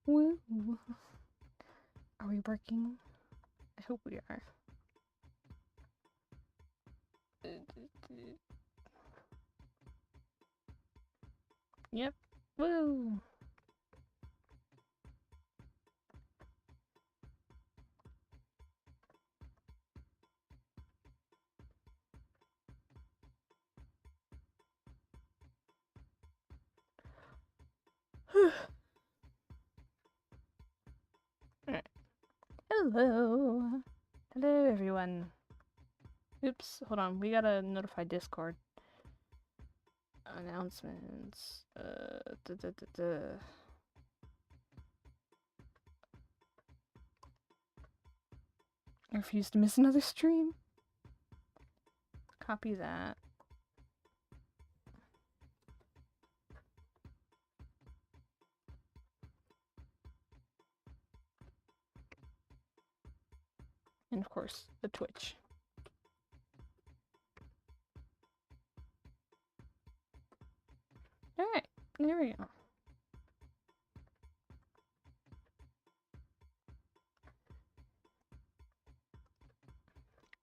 Woo. Are we working? I hope we are. Yep. Woo. Alright. Hello. Hello, everyone. Oops, hold on. We gotta notify Discord. Announcements. I refuse to miss another stream. Copy that. And of course, the Twitch. Alright, there we go.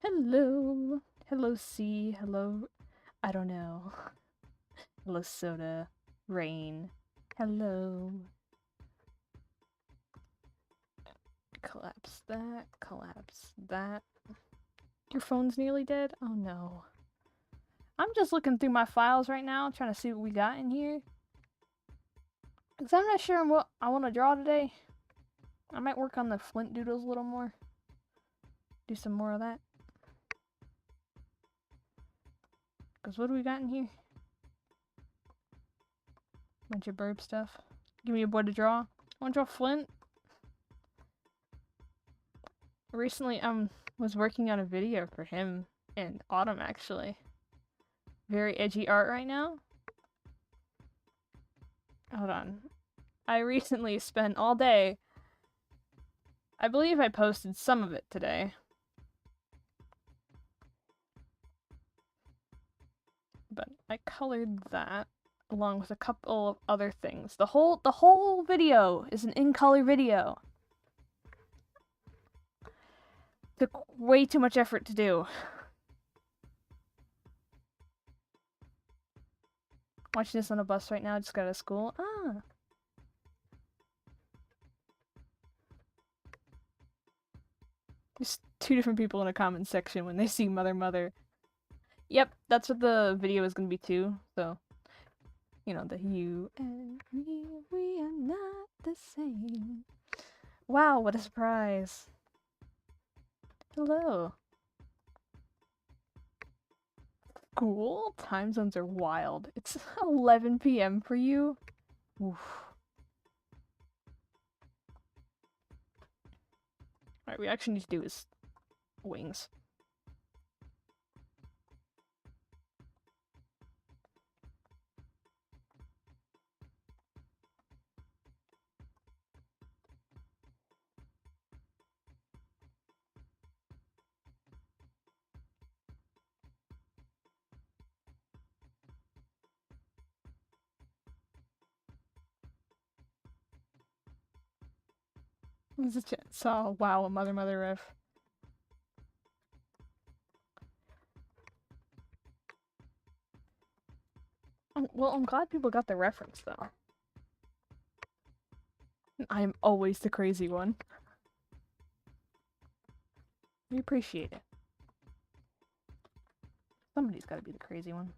Hello. Hello, C. Hello. I don't know. Hello, Soda. Rain. Hello. Collapse that. Collapse that. Your phone's nearly dead? Oh no. I'm just looking through my files right now, trying to see what we got in here. Because I'm not sure what I want to draw today. I might work on the flint doodles a little more. Do some more of that. Because what do we got in here? Bunch of burb stuff. Give me a boy to draw. Want to draw Flint? Recently, was working on a video for him and Autumn, actually. Very edgy art right now. Hold on. I recently spent all day. I believe I posted some of it today. But I colored that along with a couple of other things. The whole video is an in-color video. Took way too much effort to do. Watching this on a bus right now, just got out of school. Ah. There's two different people in a comment section when they see Mother Mother. Yep, that's what the video is gonna be too, so. You know, the you and me, we are not the same. Wow, what a surprise. Hello. Cool. Time zones are wild. It's 11 p.m. for you? Oof. Alright, we actually need to do is wings. This is so wow, a Mother Mother riff. Well, I'm glad people got the reference though. I am always the crazy one. We appreciate it. Somebody's gotta be the crazy one.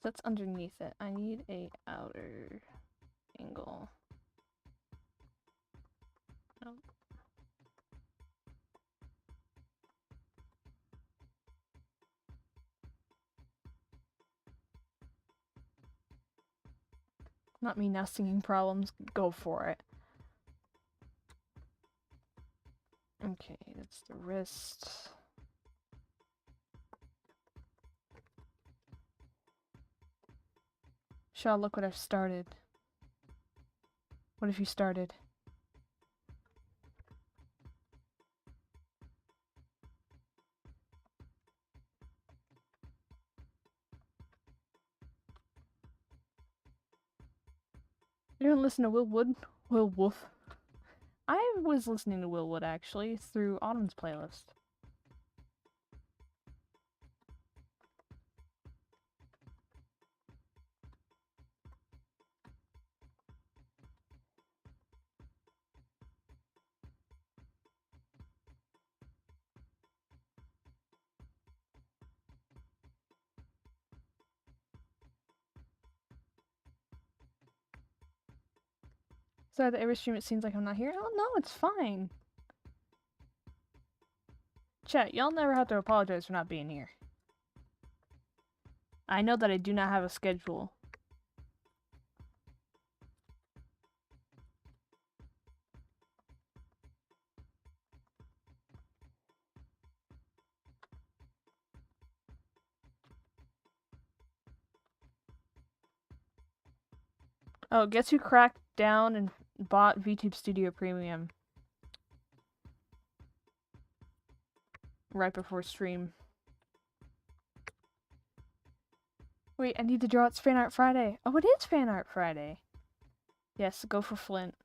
That's underneath it. I need a outer angle. No. Not me now singing problems. Go for it. Okay, that's the wrist. Shaw, look what I've started. What have you started? You don't listen to Will Wood? Will Wolf? I was listening to Will Wood actually through Autumn's playlist. So at every stream it seems like I'm not here. Oh no, it's fine. Chat, y'all never have to apologize for not being here. I know that I do not have a schedule. Oh, guess who cracked down and bought VTube Studio Premium? Right before stream. Wait, I need to draw. It's Fan Art Friday. Oh, it is Fan Art Friday. Yes, go for Flint.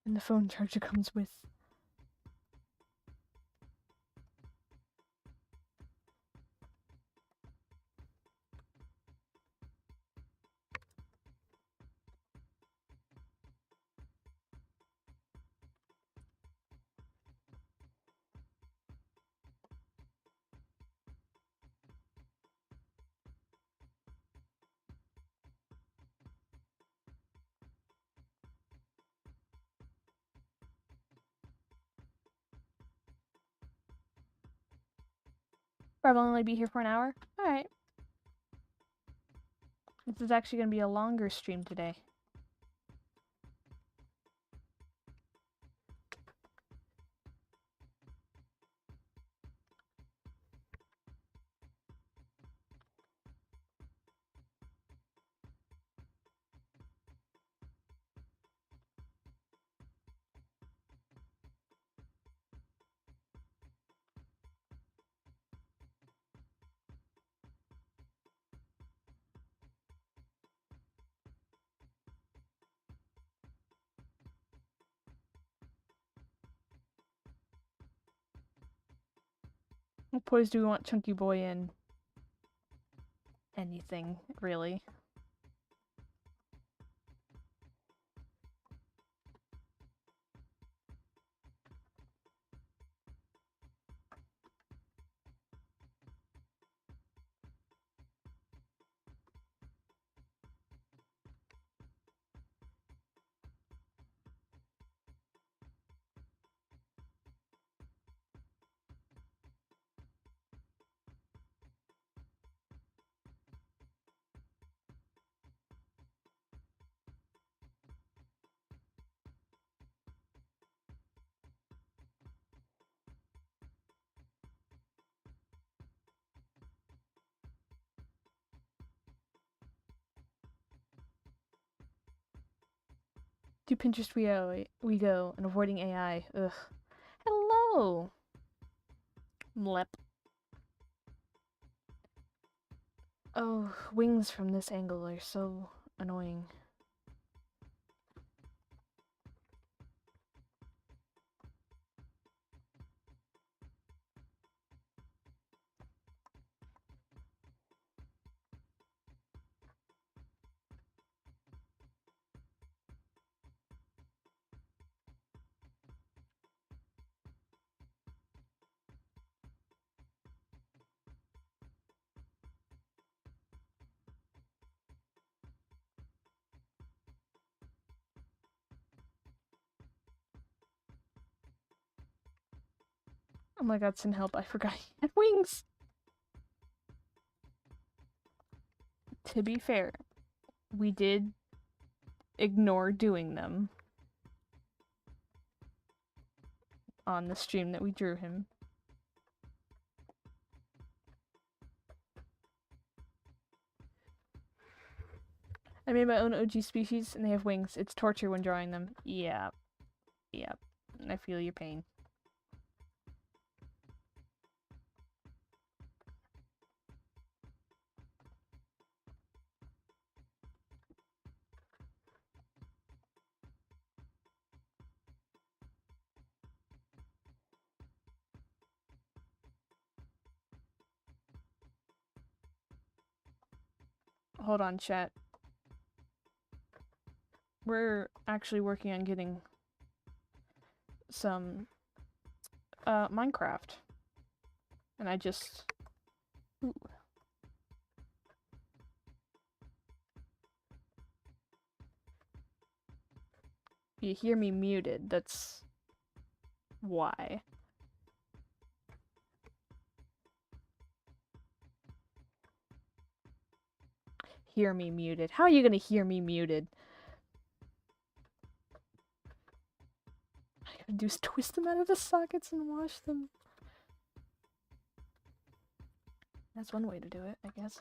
And the phone charger comes with. Probably only be here for an hour. Alright. This is actually going to be a longer stream today. What pose do we want Chunky Boy in? Anything, really. To Pinterest we go, and avoiding AI. Ugh. Hello! Mlep. Oh, wings from this angle are so annoying. Oh my god, send help. I forgot he had wings. To be fair, we did ignore doing them on the stream that we drew him. I made my own OG species and they have wings. It's torture when drawing them. Yeah. Yep. I feel your pain. Hold on, chat. We're actually working on getting some Minecraft. And I just... Ooh. You hear me muted, that's why. Hear me muted. How are you gonna hear me muted? All I gotta do is twist them out of the sockets and wash them. That's one way to do it, I guess.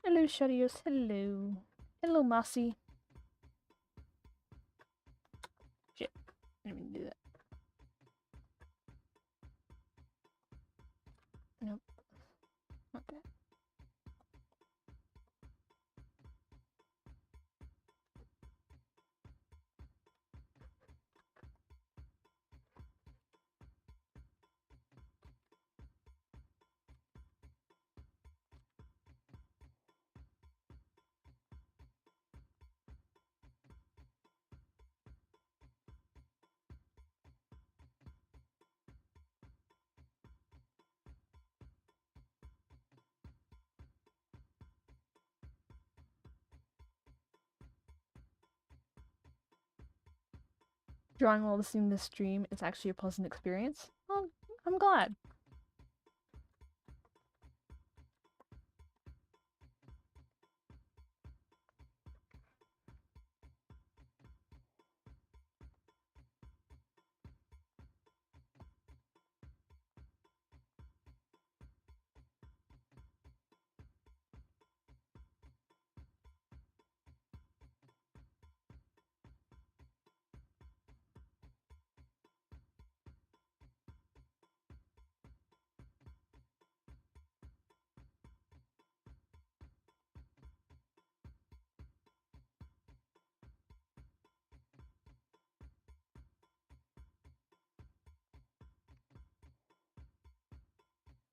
Hello, Shadios. Hello. Hello, Mossy. Shit. I didn't mean to do that. Nope. Not that. Drawing while listening to this stream is actually a pleasant experience. Well, I'm glad.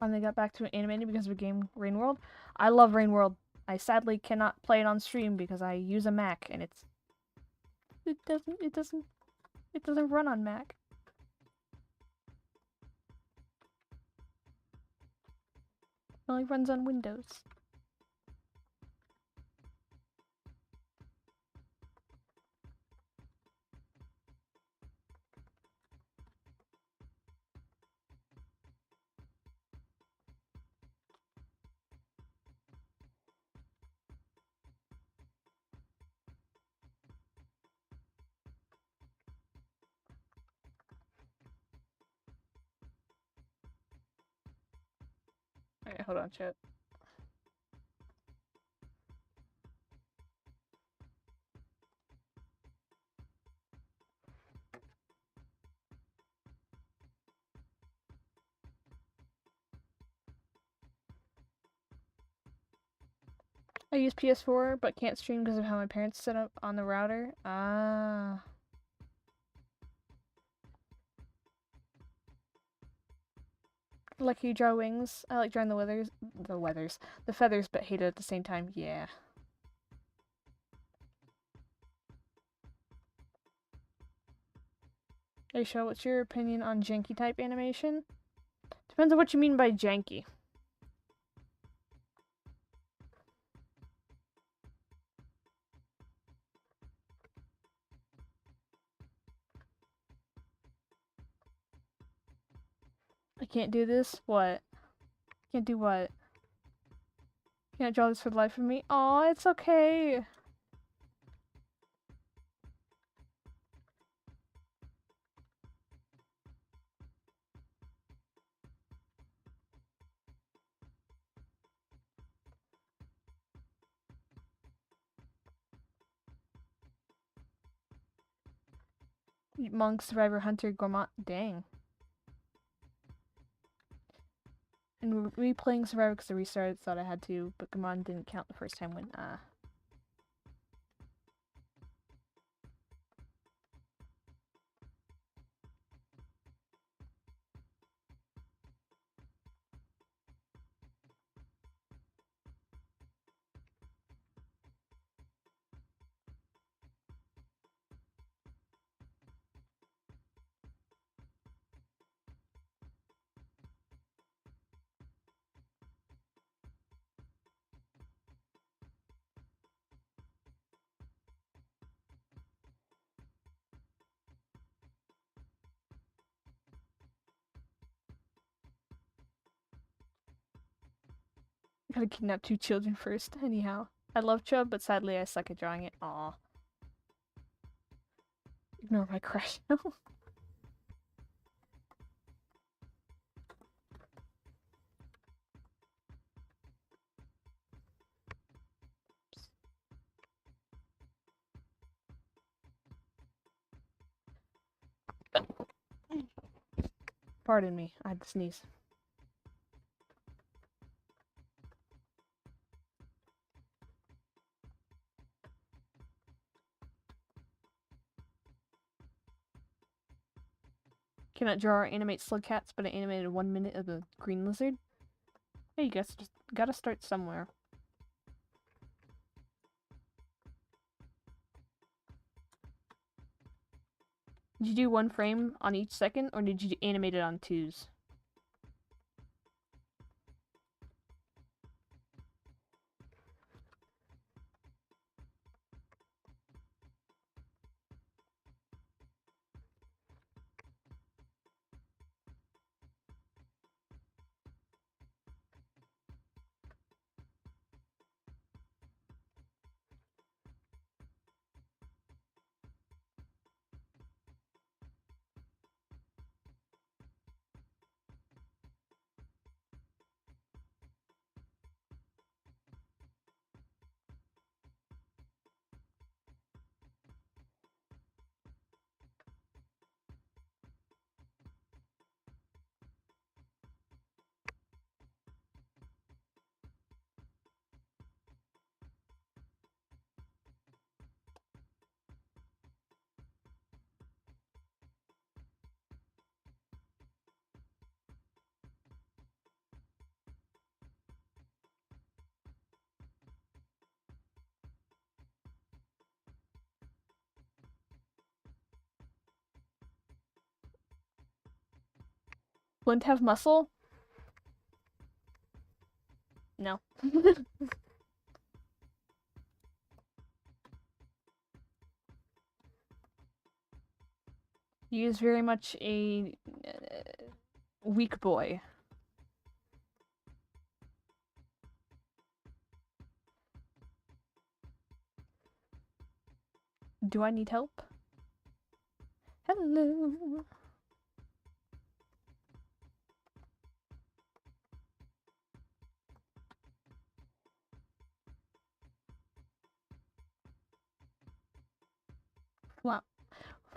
Finally got back to it animated because of a game, Rain World. I love Rain World. I sadly cannot play it on stream because I use a Mac and it doesn't run on Mac. It only runs on Windows. Alright, hold on, chat. I use PS4 but can't stream because of how my parents set up on the router. Ah. Like you draw wings. I like drawing the feathers, but hate it at the same time. Yeah. Hey, Show, what's your opinion on janky type animation? Depends on what you mean by janky. I can't do this? What? Can't do what? Can't draw this for the life of me? Aw, it's okay. Monk, Survivor, Hunter, Gourmand. Dang. And replaying Survivor because I restarted, thought I had to, but Gourmand didn't count the first time when, Gotta kidnap 2 children first, anyhow. I love Chubb, but sadly I suck at drawing it. Aw. Ignore my crush. Pardon me, I had to sneeze. Cannot draw or animate slug cats, but I animated 1 minute of the green lizard. Hey, you guys just gotta start somewhere. Did you do 1 frame on each second, or did you animate it on 2s? Flint have muscle? No. He is very much a weak boy. Do I need help? Hello.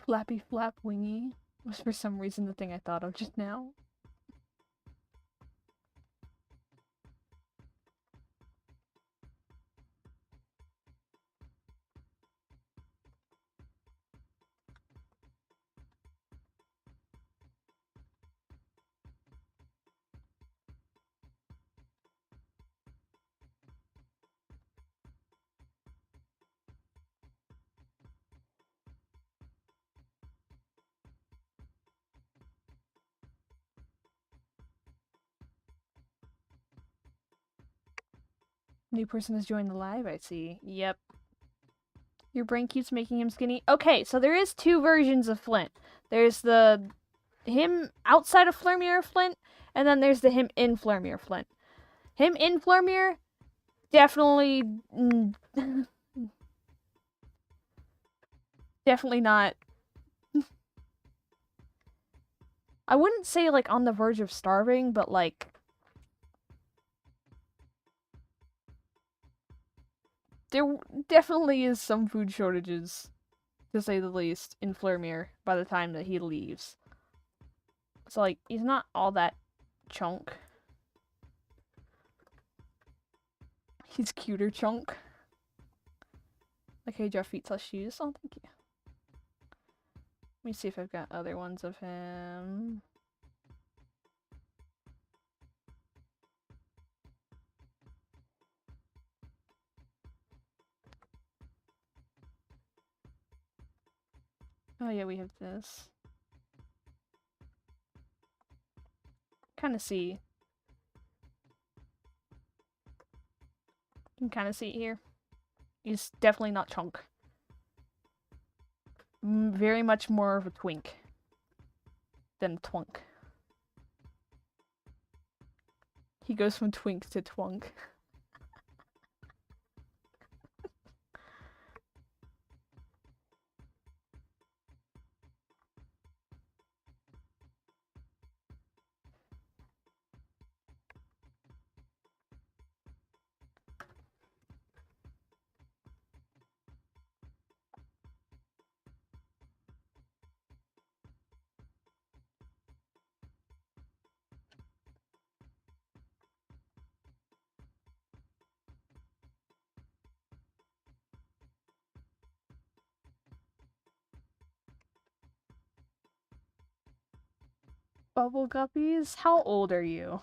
Flappy flap wingy was for some reason the thing I thought of just now. New person has joined the live, I see. Yep. Your brain keeps making him skinny. Okay, so there is two versions of Flint. There's the him outside of Flermere Flint, and then there's the him in Flermere Flint. Him in Flermere, definitely... definitely not... I wouldn't say, like, on the verge of starving, but, like... there definitely is some food shortages, to say the least, in Flermere by the time that he leaves. So, like, he's not all that chunk. He's cuter chunk. Okay, draw feet plus shoes. Oh, thank you. Let me see if I've got other ones of him. Oh yeah, we have this. Kind of see. You can kind of see it here. He's definitely not chunk. Very much more of a twink than twunk. He goes from twink to twunk. Bubble guppies? How old are you?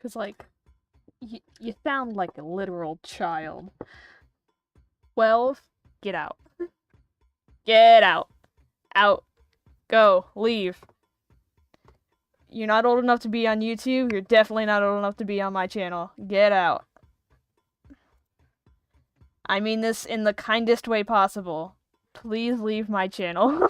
Cause like, you sound like a literal child. 12? Get out. Get out. Out. Go. Leave. You're not old enough to be on YouTube. You're definitely not old enough to be on my channel. Get out. I mean this in the kindest way possible. Please leave my channel.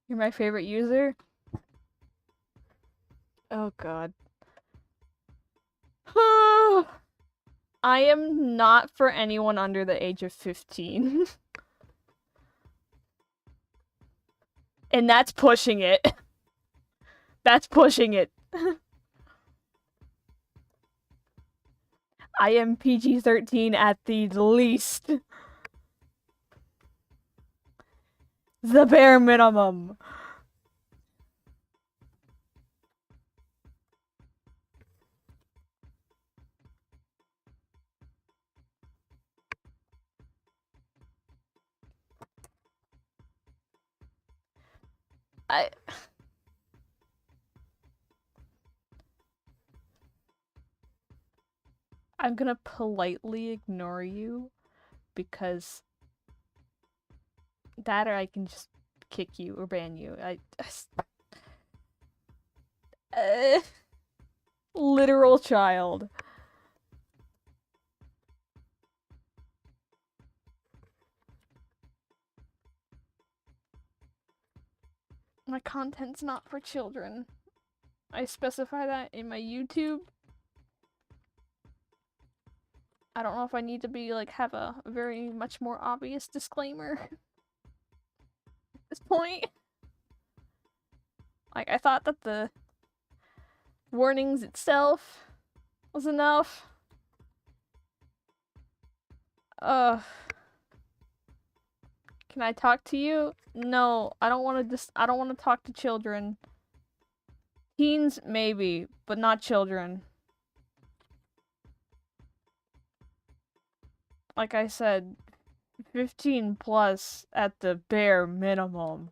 You're my favorite user? Oh god. I am not for anyone under the age of 15. And that's pushing it. That's pushing it. I am PG-13 at the least. The bare minimum. I'm gonna politely ignore you because that or I can just kick you or ban you. Literal child. My content's not for children. I specify that in my YouTube. I don't know if I need to be like have a very much more obvious disclaimer at this point. Like I thought that the warnings itself was enough. Can I talk to you? No, I don't want to I don't want to talk to children. Teens maybe, but not children. like I said, 15 plus at the bare minimum.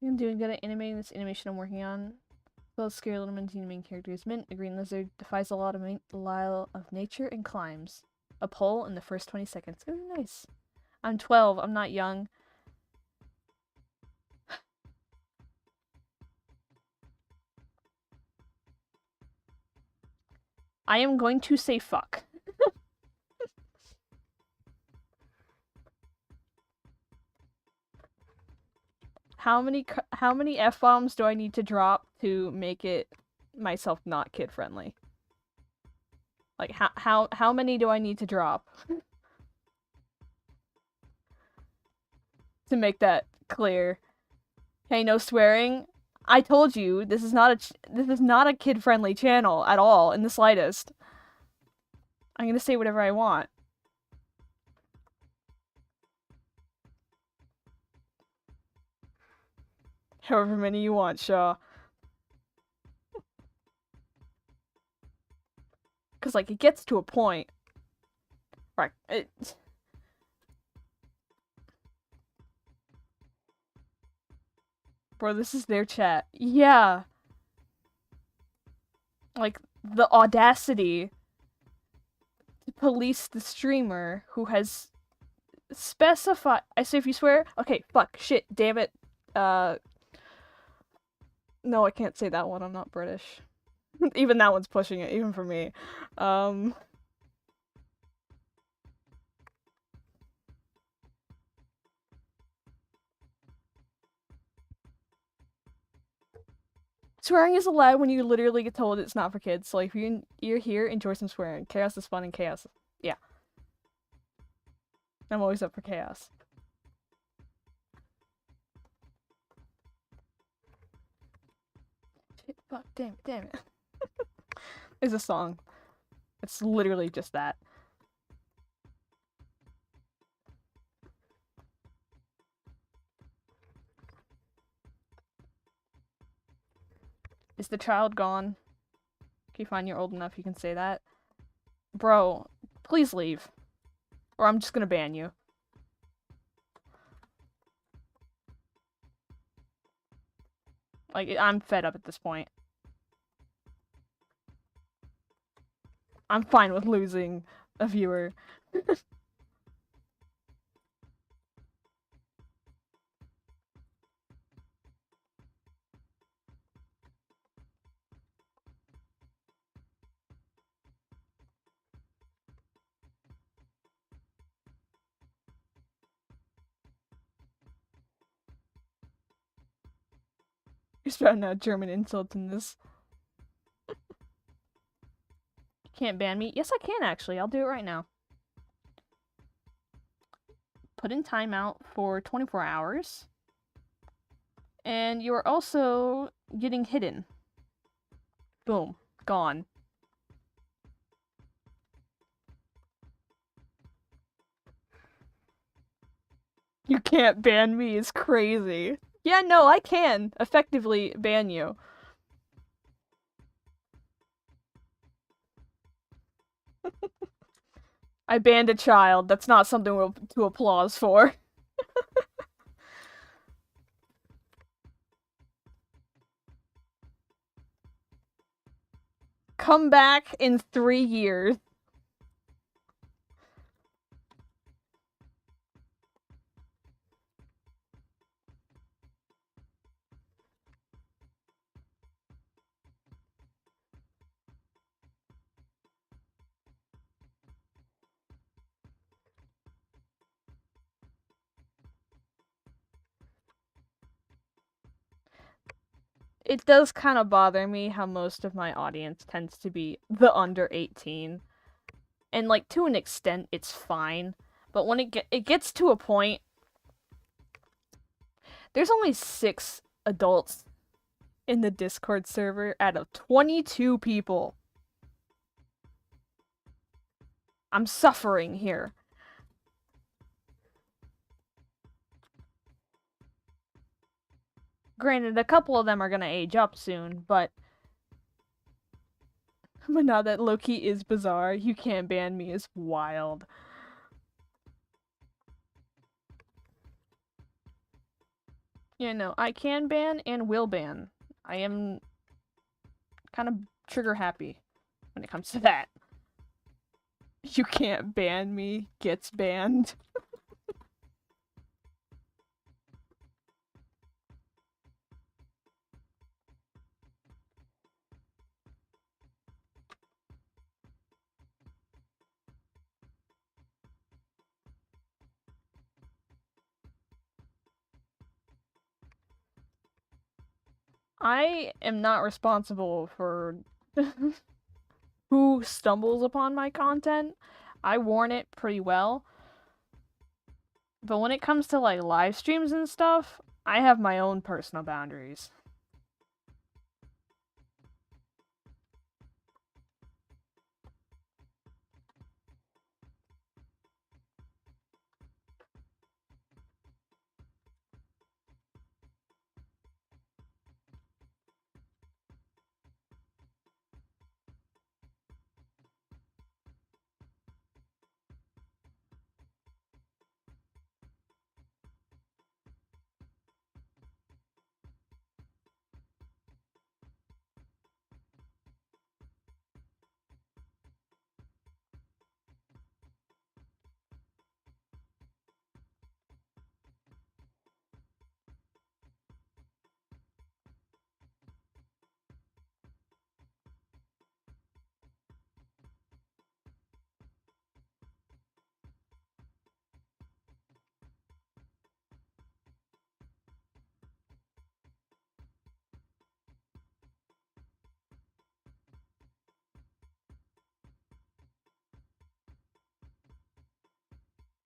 I'm doing good at animating this animation I'm working on. Those scary little mini main characters. Mint, a green lizard, defies a lot of nature and climbs a pole in the first 20 seconds. Ooh, nice. I'm 12. I'm not young. I am going to say fuck. How many F-bombs do I need to drop to make it myself not kid-friendly? Like, how many do I need to drop to make that clear? Hey, no swearing. I told you this is not a kid-friendly channel at all in the slightest. I'm gonna say whatever I want. However many you want, Shaw. Cause like it gets to a point. Right. Bro, this is their chat. Yeah. Like, the audacity to police the streamer who has specified. I say if you swear. Okay, fuck, shit, damn it. No, I can't say that one. I'm not British. Even that one's pushing it, even for me. Swearing is allowed when you literally get told it's not for kids. So if you're here, enjoy some swearing. Chaos is fun and chaos. Yeah. I'm always up for chaos. Shit, fuck, damn it. It's a song. It's literally just that. Is the child gone? Can you find you're old enough you can say that? Bro, please leave. Or I'm just gonna ban you. Like, I'm fed up at this point. I'm fine with losing a viewer. You're spouting out German insults in this. You can't ban me? Yes, I can actually. I'll do it right now. Put in timeout for 24 hours. And you are also getting hidden. Boom. Gone. You can't ban me, it's crazy. Yeah, no, I can effectively ban you. I banned a child. That's not something to applause for. Come back in 3 years. It does kind of bother me how most of my audience tends to be the under 18. And, like, to an extent, it's fine. But when it gets to a point There's only 6 adults in the Discord server out of 22 people. I'm suffering here. Granted, a couple of them are gonna age up soon, but now that Loki is bizarre, you can't ban me is wild. Yeah, no, I can ban and will ban. I am kind of trigger happy when it comes to that. You can't ban me gets banned. I am not responsible for who stumbles upon my content. I warn it pretty well. But when it comes to like live streams and stuff, I have my own personal boundaries.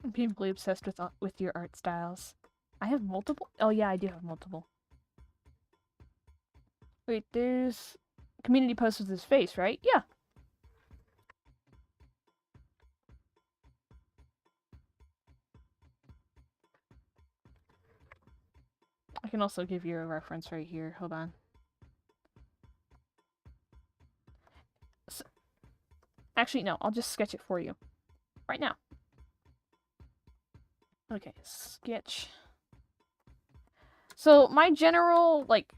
I'm painfully obsessed with your art styles. I have multiple? Oh yeah, I do have multiple. Wait, there's community posts with his face, right? Yeah. I can also give you a reference right here. Hold on. So, actually, no, I'll just sketch it for you. Right now. Okay, sketch. So, my general, like,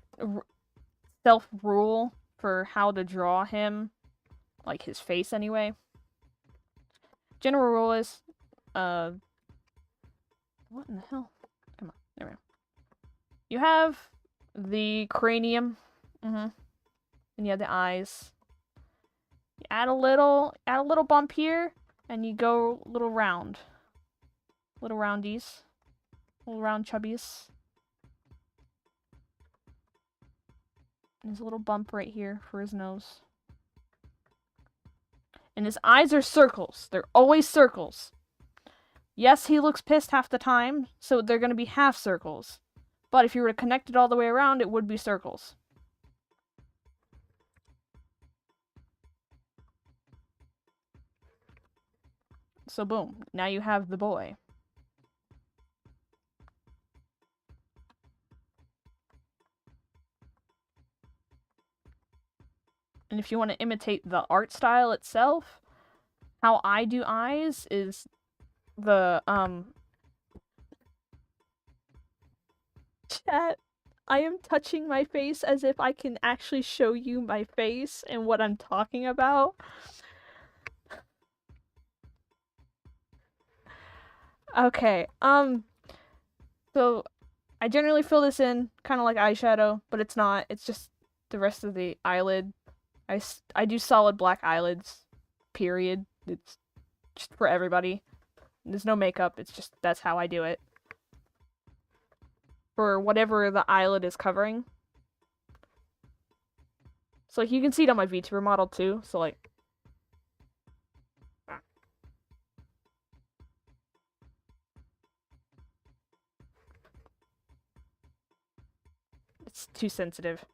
self-rule for how to draw him, like his face anyway. General rule is, what in the hell? Come on, there we go. You have the cranium, and you have the eyes. You add a little bump here, and you go little round. Little roundies. Little round chubbies. And there's a little bump right here for his nose. And his eyes are circles. They're always circles. Yes, he looks pissed half the time, so they're going to be half circles. But if you were to connect it all the way around, it would be circles. So boom, now you have the boy. And if you want to imitate the art style itself, how I do eyes is the, Chat, I am touching my face as if I can actually show you my face and what I'm talking about. Okay, so I generally fill this in kind of like eyeshadow, but it's not. It's just the rest of the eyelid. I do solid black eyelids, period. It's just for everybody. There's no makeup, it's just, that's how I do it. For whatever the eyelid is covering. So like, you can see it on my VTuber model too, so like... It's too sensitive.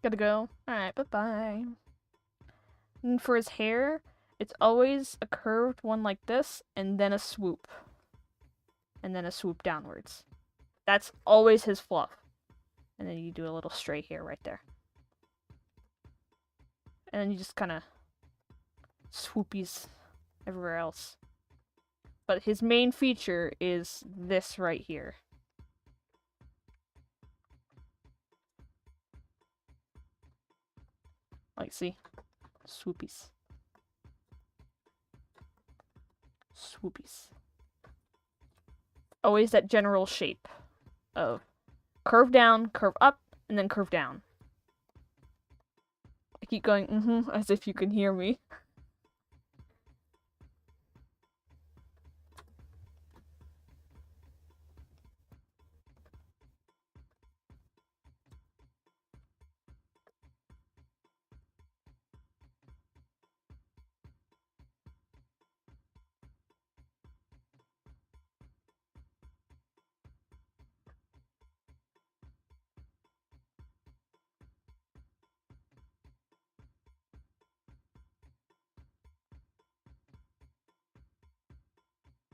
Gotta go. Alright, bye-bye. And for his hair, it's always a curved one like this, and then a swoop. And then a swoop downwards. That's always his fluff. And then you do a little stray hair right there. And then you just kind of swoopies everywhere else. But his main feature is this right here. Like, see? Swoopies. Swoopies. Always that general shape of curve down, curve up, and then curve down. I keep going, as if you can hear me.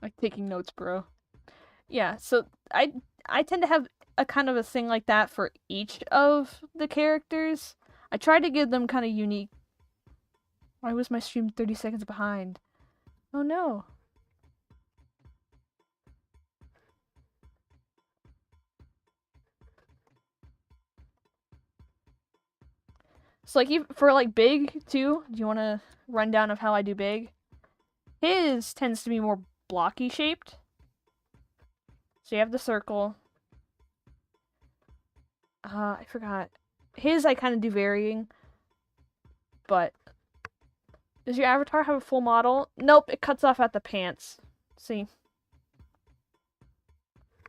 Like taking notes, bro. Yeah, so I tend to have a kind of a thing like that for each of the characters. I try to give them kind of unique. Why was my stream 30 seconds behind? Oh no. So like for like Big too, do you want a rundown of how I do Big? His tends to be more blocky shaped. So you have the circle. I forgot. His I kind of do varying. But does your avatar have a full model? Nope, it cuts off at the pants. See?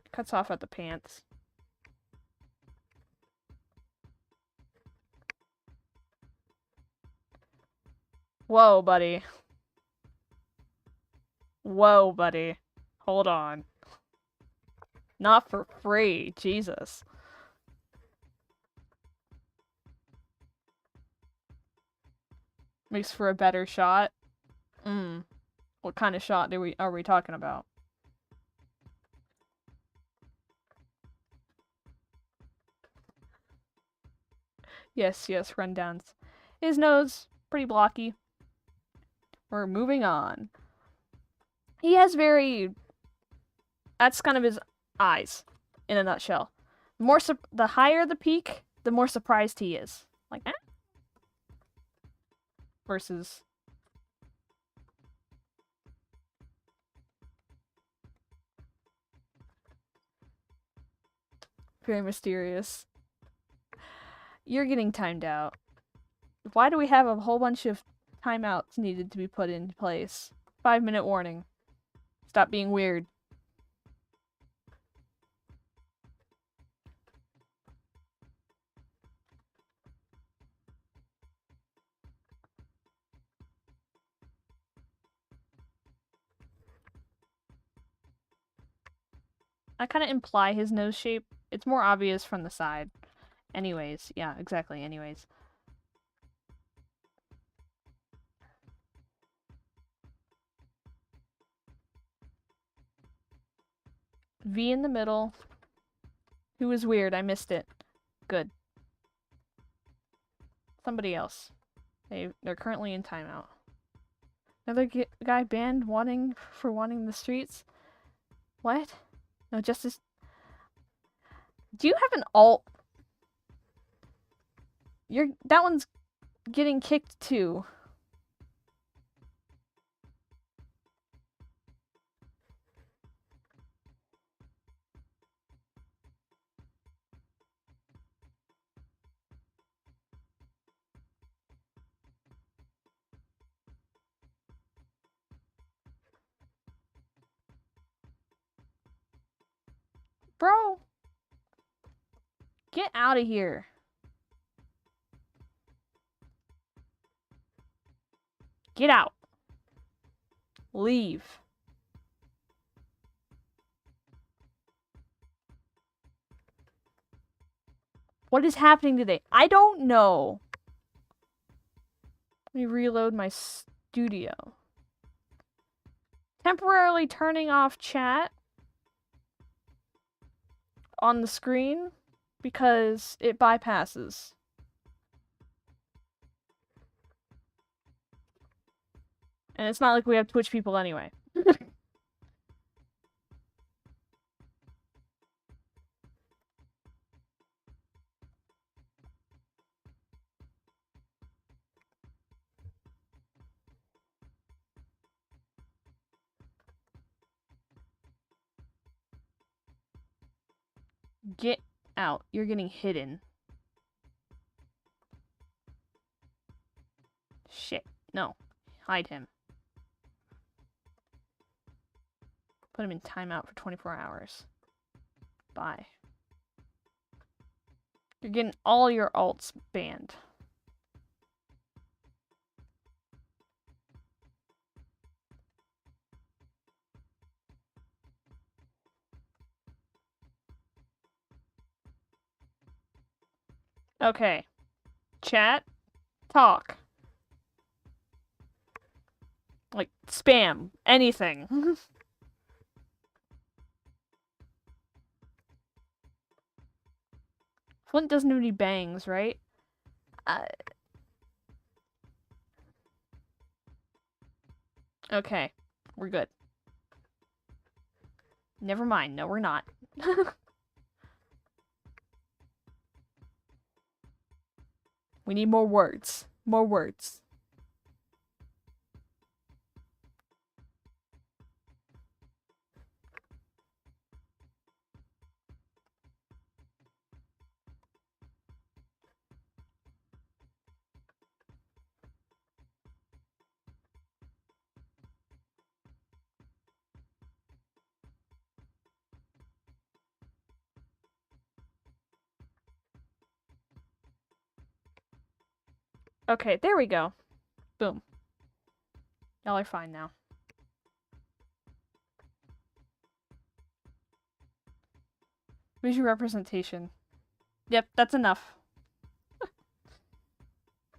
It cuts off at the pants. Whoa, buddy. Whoa, buddy. Hold on. Not for free. Jesus. Makes for a better shot. What kind of shot are we talking about? Yes, rundowns. His nose, pretty blocky. We're moving on. He has that's kind of his eyes, in a nutshell. The higher the peak, the more surprised he is. Like, eh? Versus... very mysterious. You're getting timed out. Why do we have a whole bunch of timeouts needed to be put into place? 5-minute warning. Stop being weird. I kind of imply his nose shape. It's more obvious from the side. Anyways, yeah, exactly, anyways. V in the middle. Who was weird? I missed it. Good. Somebody else. They're currently in timeout. Another guy banned for wanting the streets? What? No, justice. Do you have an alt? That one's getting kicked too. Bro! Get out of here. Get out. Leave. What is happening today? I don't know. Let me reload my studio. Temporarily turning off chat on the screen because it bypasses. And it's not like we have Twitch people anyway. Get out. You're getting hidden. Shit. No. Hide him. Put him in timeout for 24 hours. Bye. You're getting all your alts banned. Okay. Chat. Talk. Like, spam. Anything. Flint doesn't have any bangs, right? Okay. We're good. Never mind. No, we're not. We need more words. More words. Okay, there we go. Boom. Y'all are fine now. Visual representation. Yep, that's enough.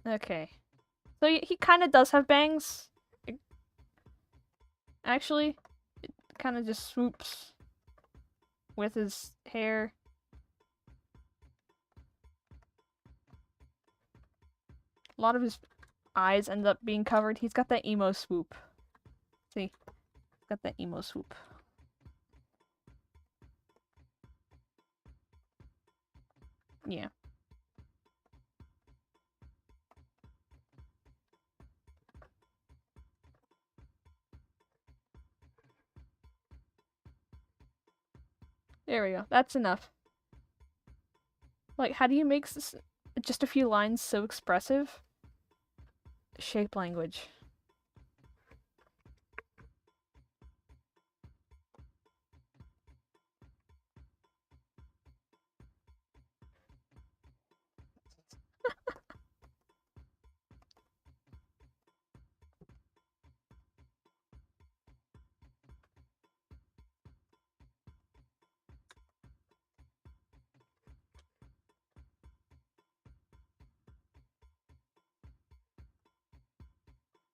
Okay. So he kind of does have bangs. Actually, it kind of just swoops with his hair. A lot of his eyes end up being covered. He's got that emo swoop. See? He's got that emo swoop. Yeah. There we go. That's enough. Like, how do you make this, just a few lines so expressive? Shape language.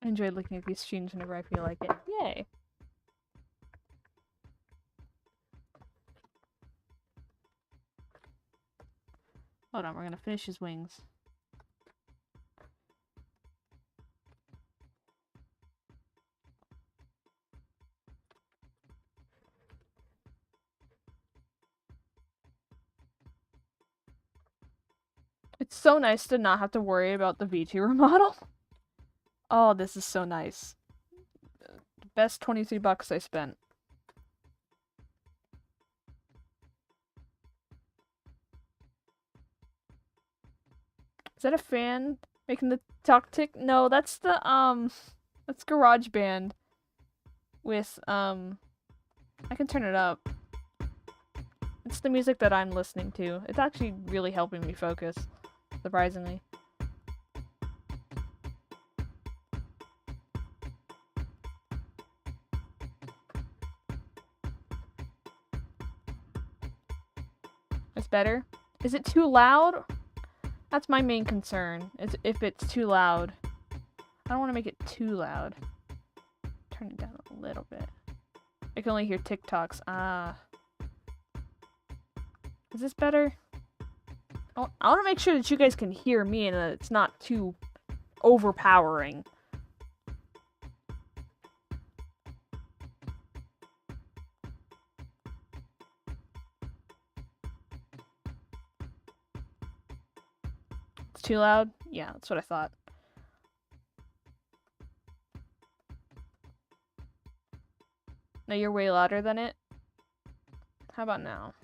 I enjoy looking at these streams whenever I feel like it. Yay! Hold on, we're gonna finish his wings. It's so nice to not have to worry about the VTuber model. Oh, this is so nice. The best 23 bucks I spent. Is that a fan making the talk tick? No, that's the, that's GarageBand with, I can turn it up. It's the music that I'm listening to. It's actually really helping me focus, surprisingly. It's better? Is it too loud? That's my main concern, is if it's too loud. I don't want to make it too loud. Turn it down a little bit. I can only hear TikToks. Ah. Is this better? I want to make sure that you guys can hear me and that it's not too overpowering. It's too loud? Yeah, that's what I thought. Now you're way louder than it. How about now?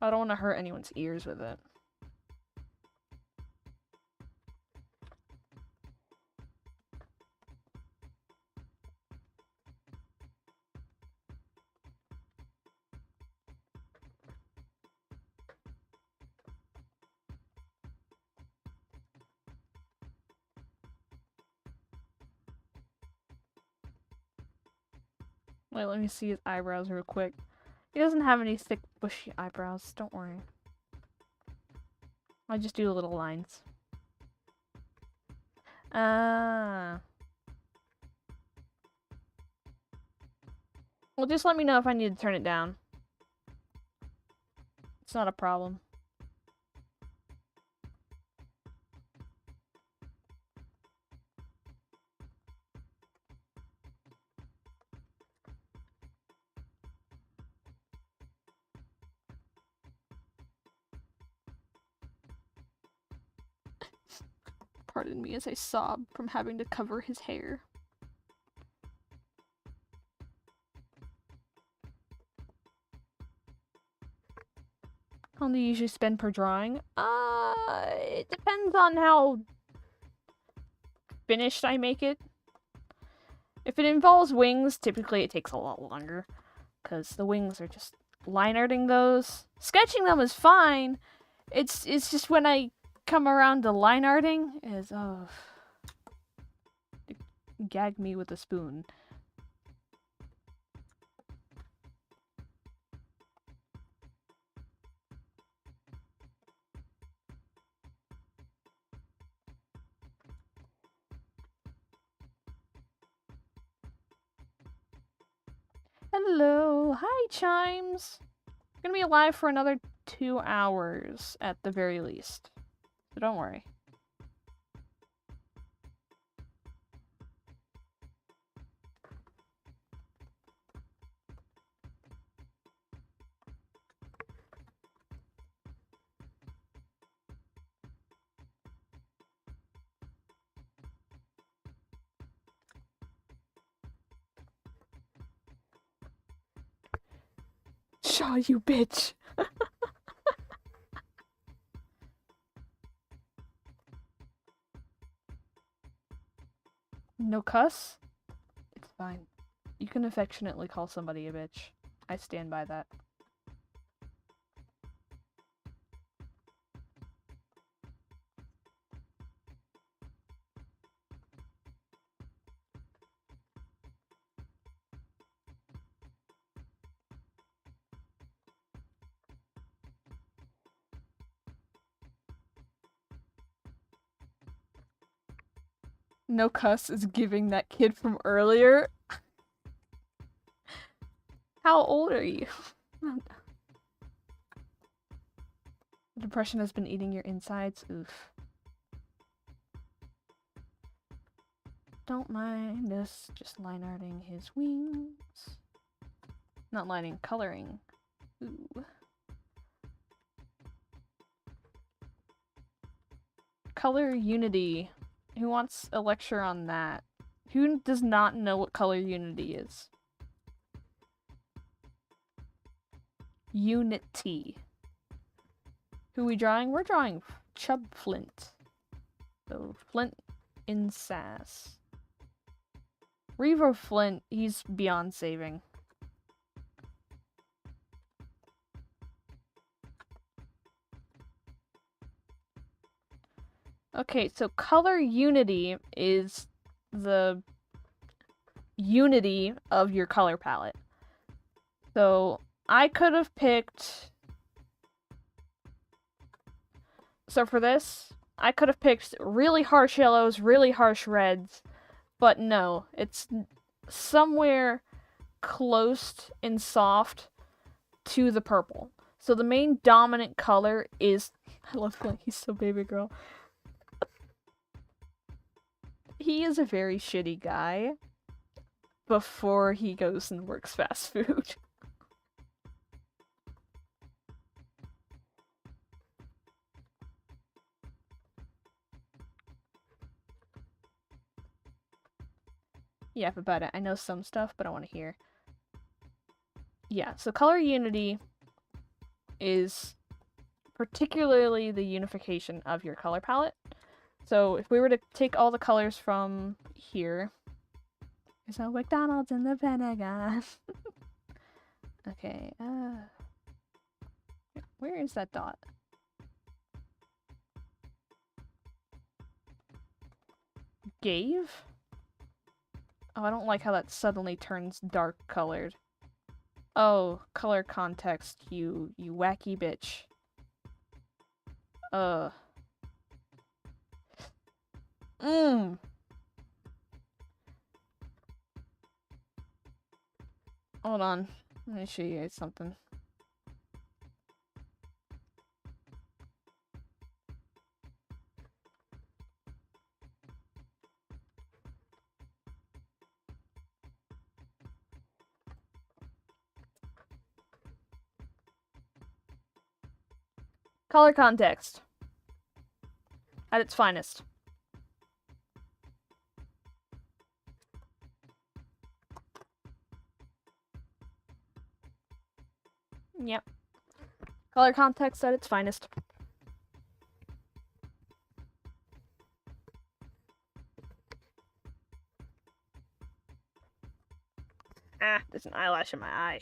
I don't want to hurt anyone's ears with it. Wait, let me see his eyebrows real quick. He doesn't have any thick, bushy eyebrows, don't worry. I just do little lines. Ah. Well, just let me know if I need to turn it down. It's not a problem. Pardon me as I sob from having to cover his hair. How long do you usually spend per drawing? It depends on how finished I make it. If it involves wings, typically it takes a lot longer, because the wings are just line arting those. Sketching them is fine. It's just when I come around to line arting is gag me with a spoon. Hello, hi Chimes. I'm gonna be alive for another 2 hours at the very least, so don't worry. Shaw, you bitch! No cuss? It's fine. You can affectionately call somebody a bitch. I stand by that. No cuss is giving that kid from earlier. How old are you? Depression has been eating your insides. Oof. Don't mind us just line arting his wings. Not lining, coloring. Ooh. Color unity. Who wants a lecture on that? Who does not know what color unity is? Unity. Who are we drawing? We're drawing Chub Flint. So, Flint in sass. Revo Flint, he's beyond saving. Okay, so color unity is the unity of your color palette. So I could have picked So for this, I could have picked really harsh yellows, really harsh reds, but no, it's somewhere close and soft to the purple. So the main dominant color is... I love him, he's so baby girl. He is a very shitty guy before he goes and works fast food. Yeah, about it. I know some stuff, but I want to hear. Yeah, so color unity is particularly the unification of your color palette. So if we were to take all the colors from here, there's no McDonald's in the Pentagon. Okay, where is that dot? Gave? Oh, I don't like how that suddenly turns dark colored. Oh, color context, you wacky bitch. Hold on. Let me show you guys something. Color context. At its finest. Yep. Color context at its finest. Ah, there's an eyelash in my eye.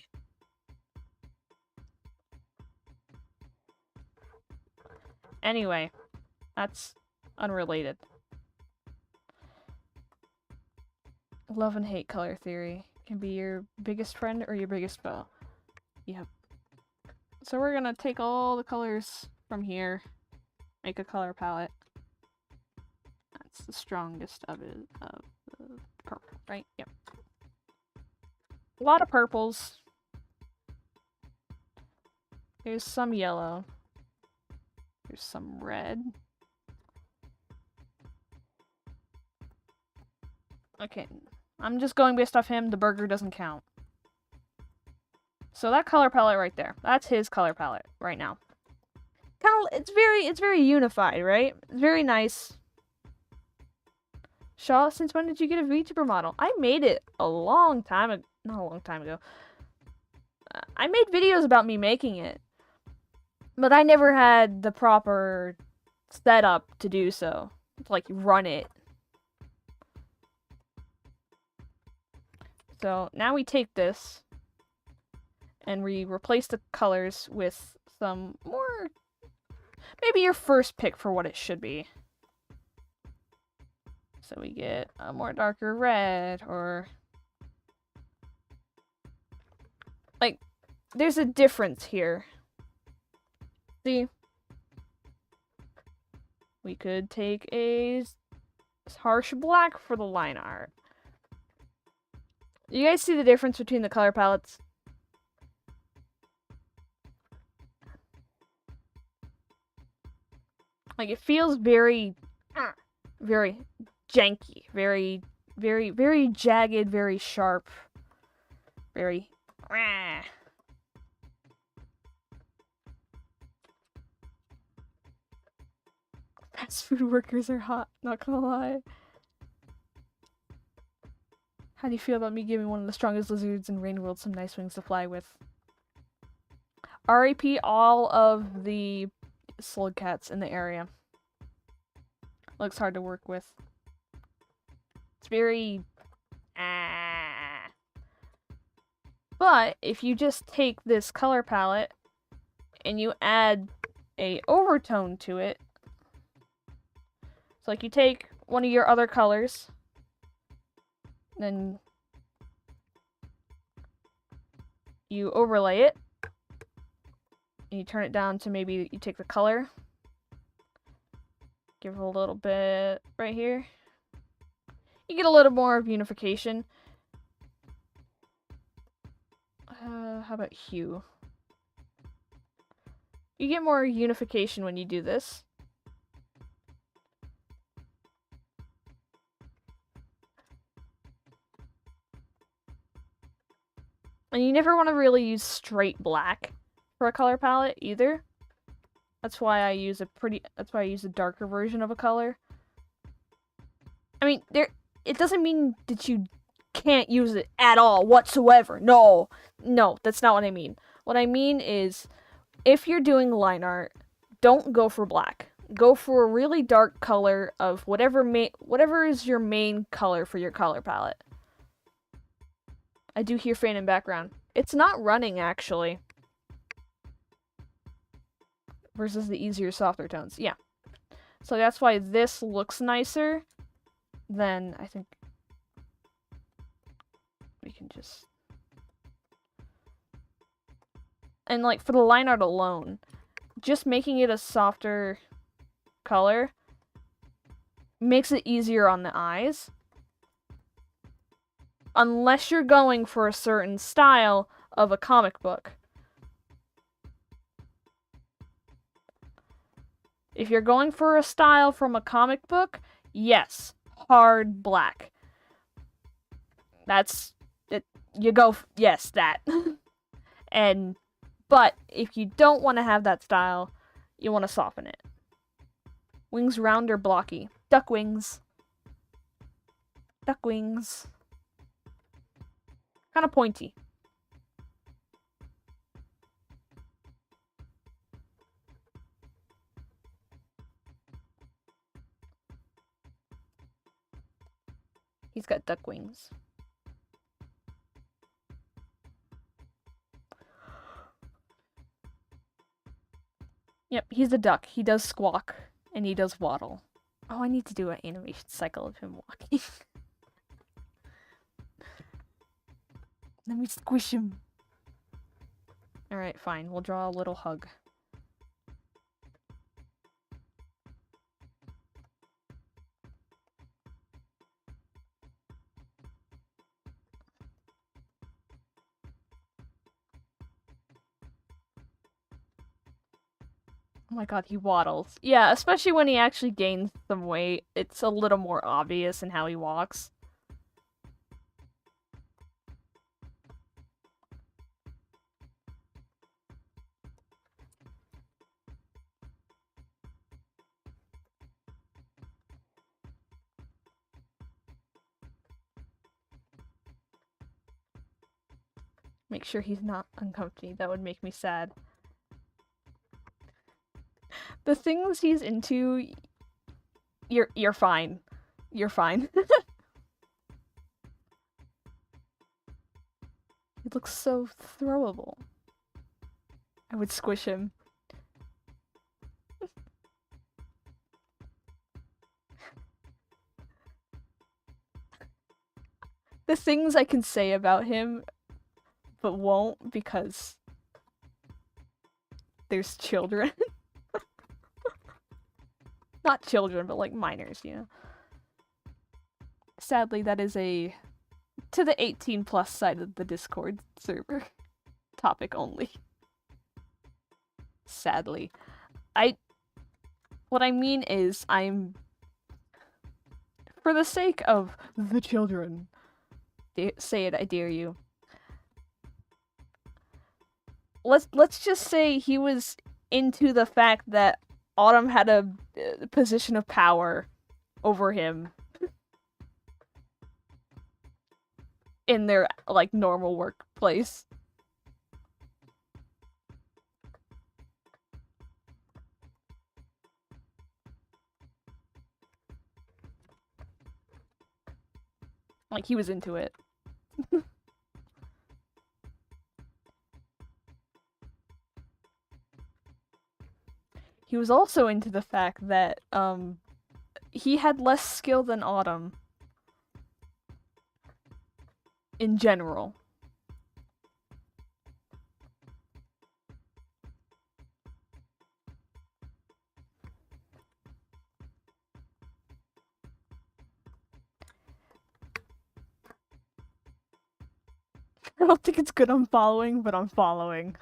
Anyway, that's unrelated. Love and hate color theory can be your biggest friend or your biggest foe. Yep. So we're gonna take all the colors from here, make a color palette. That's the strongest of it, of the purple, right? Yep. A lot of purples. There's some yellow. There's some red. Okay, I'm just going based off him. The burger doesn't count. So that color palette right there, that's his color palette right now. Kind of, it's very unified, right? It's very nice. Shaw, since when did you get a VTuber model? I made it a long time ago. Not a long time ago. I made videos about me making it. But I never had the proper setup to do so. To, like, run it. So, now we take this. And we replace the colors with some more... Maybe your first pick for what it should be. So we get a more darker red, or... Like, there's a difference here. See? We could take a harsh black for the line art. You guys see the difference between the color palettes? Like, it feels very janky, very jagged, very sharp, very... Fast food workers are hot, not gonna lie. How do you feel about me giving one of the strongest lizards in Rain World some nice wings to fly with? RAP all of the slug cats in the area. Looks hard to work with. It's very... But if you just take this color palette and you add a overtone to it, so like you take one of your other colors, then you overlay it, and you turn it down to maybe you take the color, Give it a little bit right here. You get a little more of unification. How about hue? You get more unification when you do this. And you never want to really use straight black for a color palette either. That's why I use a darker version of a color. I mean, it doesn't mean that you can't use it at all whatsoever. No, that's not what I mean. What I mean is, if you're doing line art, don't go for black. Go for a really dark color of whatever is your main color for your color palette. I do hear fan in background. It's not running, actually. Versus the easier, softer tones. Yeah. So that's why this looks nicer than, I think, we can just... And, like, for the line art alone, just making it a softer color makes it easier on the eyes. Unless you're going for a certain style of a comic book. If you're going for a style from a comic book, yes, hard black. That's it. You go, yes, that. But if you don't want to have that style, you want to soften it. Wings round or blocky? Duck wings. Duck wings. Kind of pointy. He's got duck wings. Yep, he's a duck. He does squawk, and he does waddle. Oh, I need to do an animation cycle of him walking. Let me squish him. Alright, fine. We'll draw a little hug. Oh my god, he waddles. Yeah, especially when he actually gains some weight, it's a little more obvious in how he walks. Make sure he's not uncomfy. That would make me sad. The things he's into, you're fine. You're fine. He looks so throwable. I would squish him. The things I can say about him, but won't because there's children. Not children, but like minors, you know. Sadly, that is to the 18+ side of the Discord server. Topic only. Sadly. What I mean is, for the sake of the children, say it, I dare you. Let's just say he was into the fact that Autumn had a position of power over him in their, like, normal workplace. Like, he was into it. He was also into the fact that, he had less skill than Autumn. In general. I don't think it's good I'm following, but I'm following.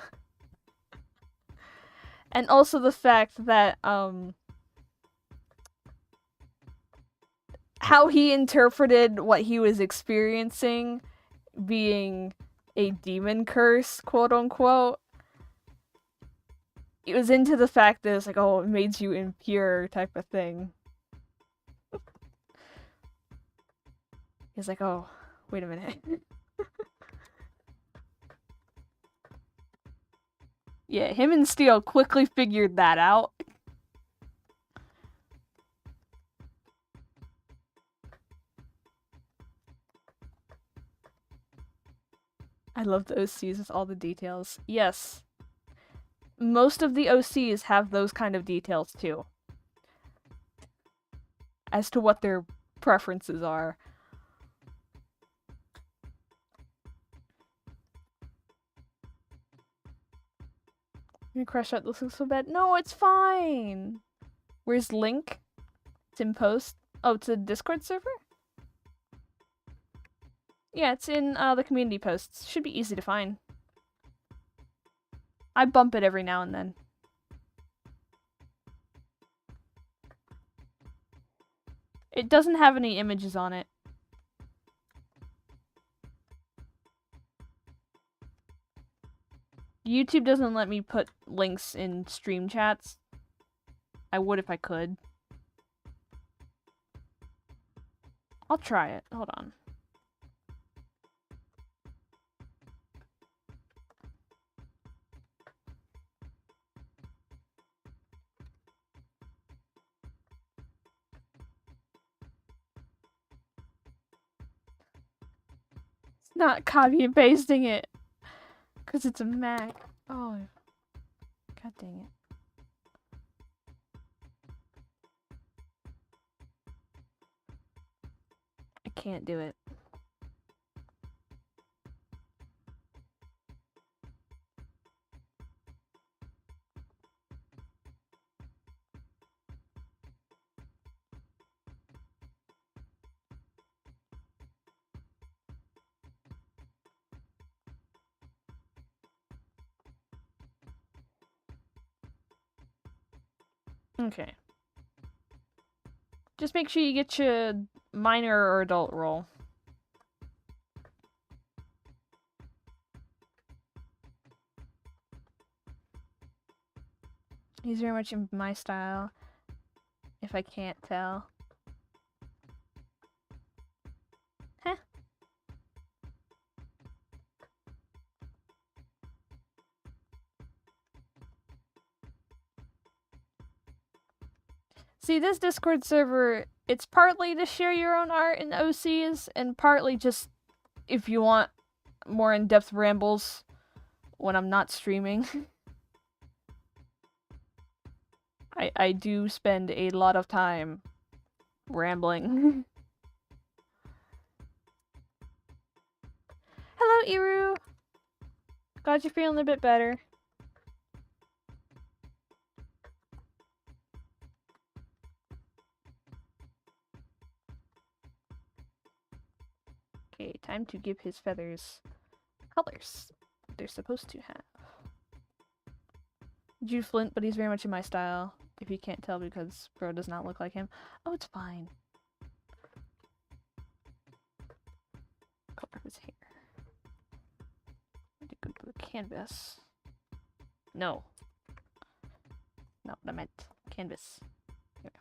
And also the fact that, how he interpreted what he was experiencing being a demon curse, quote unquote. It was into the fact that it's like, oh, it made you impure type of thing. He's like, oh, wait a minute. Yeah, him and Steel quickly figured that out. I love the OCs with all the details. Yes. Most of the OCs have those kind of details too. As to what their preferences are. You crush out, this looks so bad. No, it's fine. Where's Link? It's in post. Oh, it's a Discord server? Yeah, it's in the community posts. Should be easy to find. I bump it every now and then. It doesn't have any images on it. YouTube doesn't let me put links in stream chats. I would if I could. I'll try it. Hold on. It's not copy and pasting it. Because it's a Mac. Oh. God dang it. I can't do it. Okay. Just make sure you get your minor or adult role. He's very much in my style, if I can't tell. Heh. See, this Discord server, it's partly to share your own art in OCs, and partly just if you want more in-depth rambles when I'm not streaming. I do spend a lot of time rambling. Hello, Iru! Glad you're feeling a bit better. Okay, time to give his feathers colors they're supposed to have. Jude Flint, but he's very much in my style. If you can't tell because bro does not look like him. Oh, it's fine. Color of his hair. Go to the canvas. No. Not what I meant. Canvas. Here we go.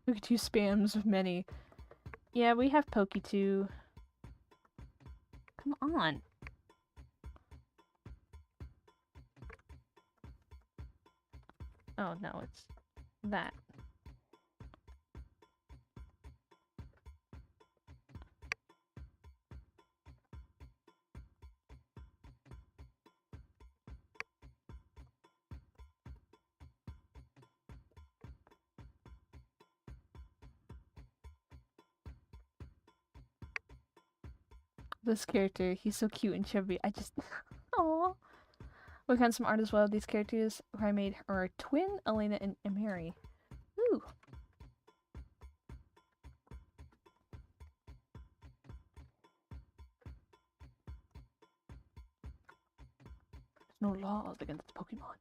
Poke2 spams of many. Yeah, we have Poke2. Come on. Oh no, it's that. This character, he's so cute and chubby. I just, aww. We found some art as well. These characters who I made are a twin, Elena and Mary. Ooh. There's no laws against Pokemon.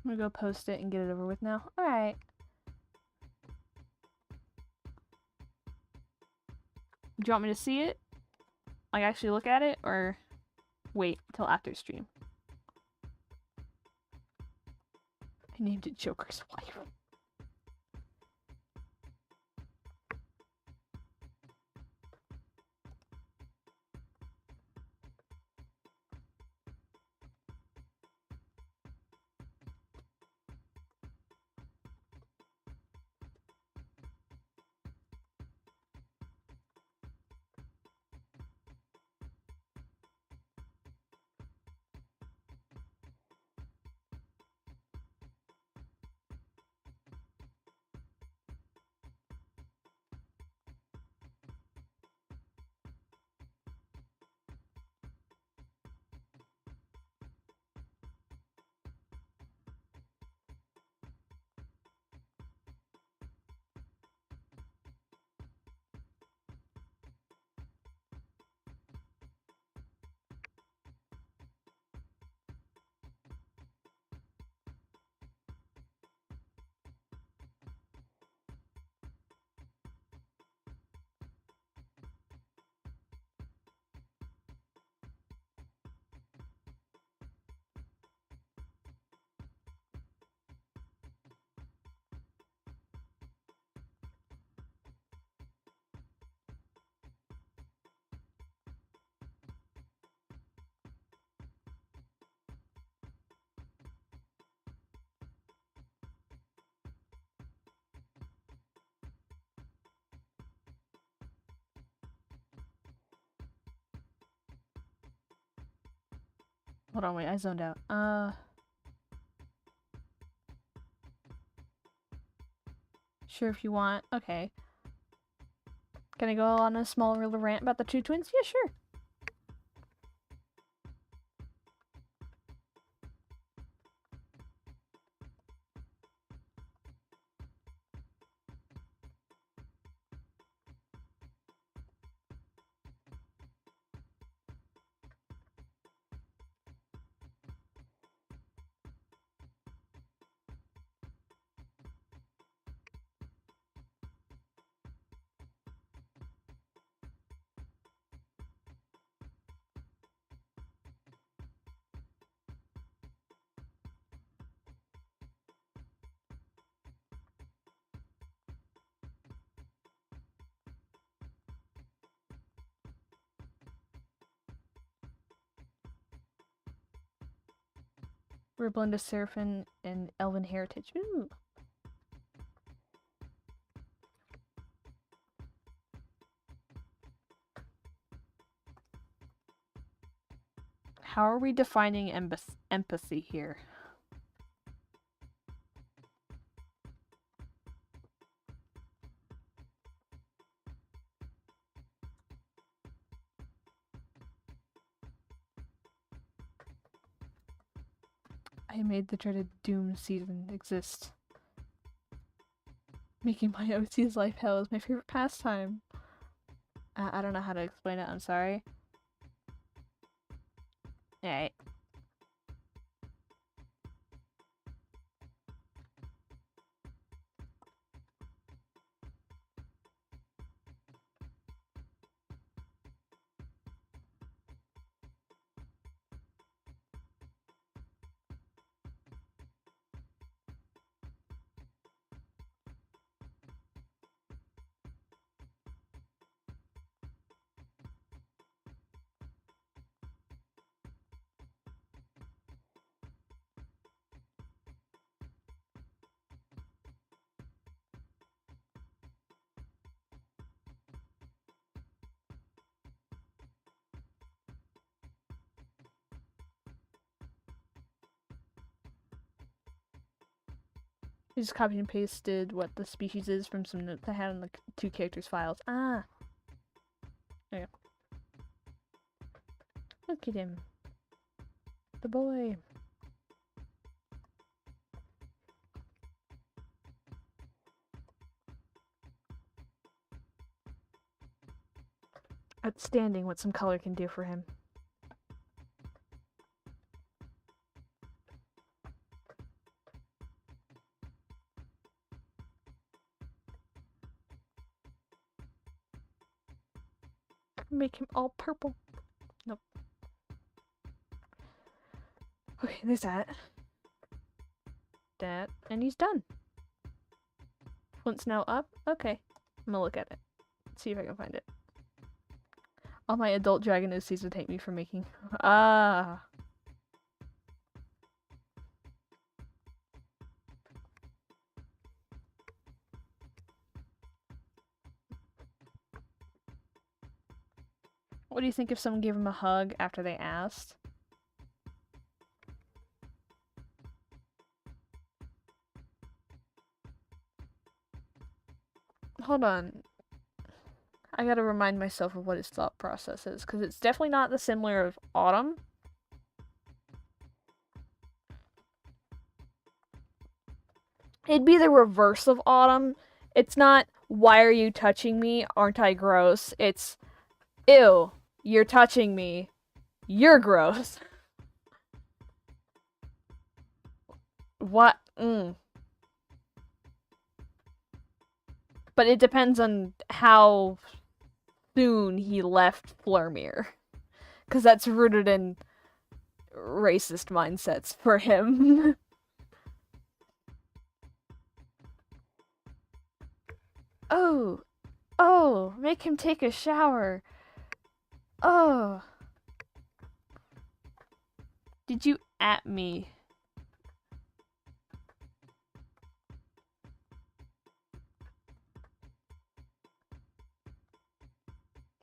I'm gonna go post it and get it over with now. Alright. Do you want me to see it? Like, actually look at it? Or wait till after stream? I named it Joker's wife. Hold on, wait, I zoned out. Sure if you want. Okay. Can I go on a small little rant about the two twins? Yeah, sure. We're a blend of Seraphim and Elven heritage. Ooh. How are we defining empathy here? I made the dreaded Doom season exist. Making my OC's life hell is my favorite pastime. I don't know how to explain it, I'm sorry. Alright. I just copied and pasted what the species is from some notes I had on the two characters' files. Ah. There you go. Look at him. The boy. Outstanding what some color can do for him. Make him all purple. Nope. Okay, there's that. That. And he's done. Flint's now up. Okay. I'm gonna look at it. See if I can find it. All my adult Dragon OCs would hate me for making. Ah. What do you think if someone gave him a hug after they asked? Hold on. I gotta remind myself of what his thought process is, because it's definitely not the similar of Autumn. It'd be the reverse of Autumn. It's not, why are you touching me? Aren't I gross? It's, ew, you're touching me. You're gross. What? But it depends on how soon he left Flurmere. Because that's rooted in racist mindsets for him. Oh, make him take a shower. Oh. Did you at me?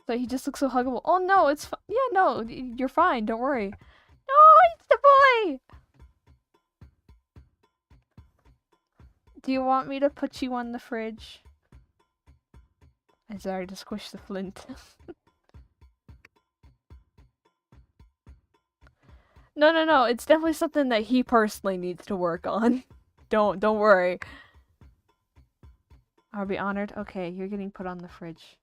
So he just looks so huggable. Oh no, it's yeah, no, you're fine, don't worry. No, it's the boy! Do you want me to put you on the fridge? I'm sorry to squish the flint. No, it's definitely something that he personally needs to work on. Don't worry. I'll be honored. Okay, you're getting put on the fridge.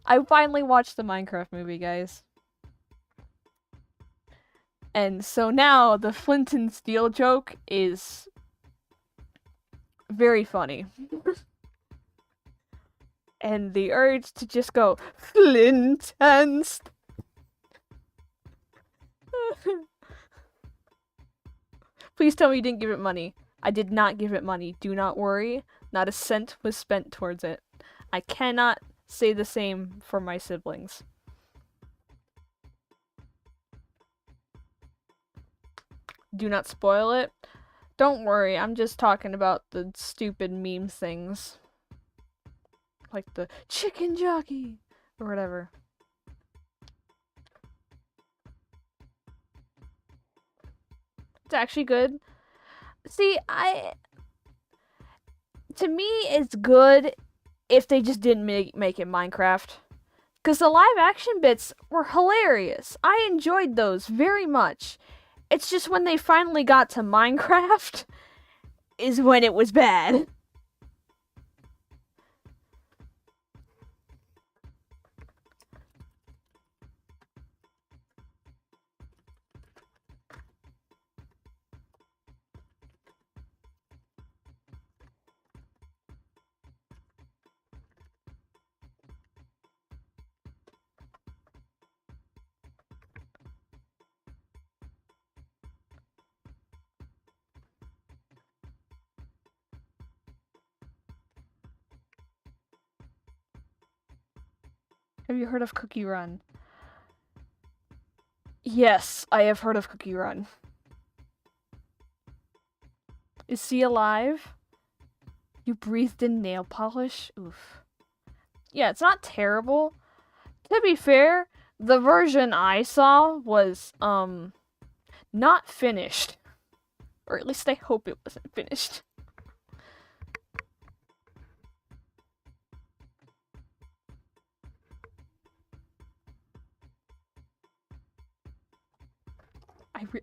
I finally watched the Minecraft movie, guys. And so now the Flint and Steel joke is very funny. And the urge to just go, Flint and Please tell me you didn't give it money. I did not give it money. Do not worry. Not a cent was spent towards it. I cannot say the same for my siblings. Do not spoil it. Don't worry, I'm just talking about the stupid meme things. Like the chicken jockey or whatever. It's actually good. See, to me, it's good if they just didn't make it Minecraft. Because the live action bits were hilarious. I enjoyed those very much. It's just when they finally got to Minecraft is when it was bad. Have you heard of Cookie Run? Yes, I have heard of Cookie Run. Is C alive? You breathed in nail polish? Oof. Yeah, it's not terrible. To be fair, The version I saw was, not finished. Or at least I hope it wasn't finished.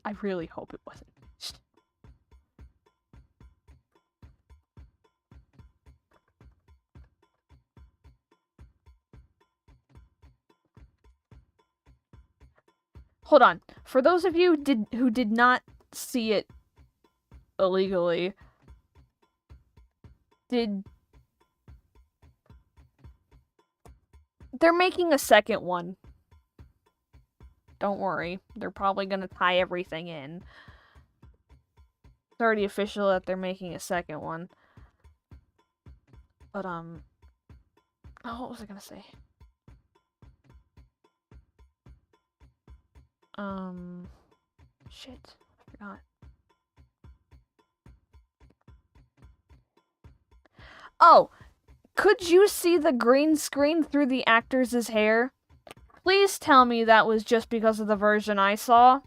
I really hope it wasn't finished. Hold on. For those of you who did not see it illegally, they're making a second one. Don't worry. They're probably gonna tie everything in. It's already official that they're making a second one. But, oh, what was I gonna say? Shit. I forgot. Oh! Could you see the green screen through the actors' hair? Please tell me that was just because of the version I saw.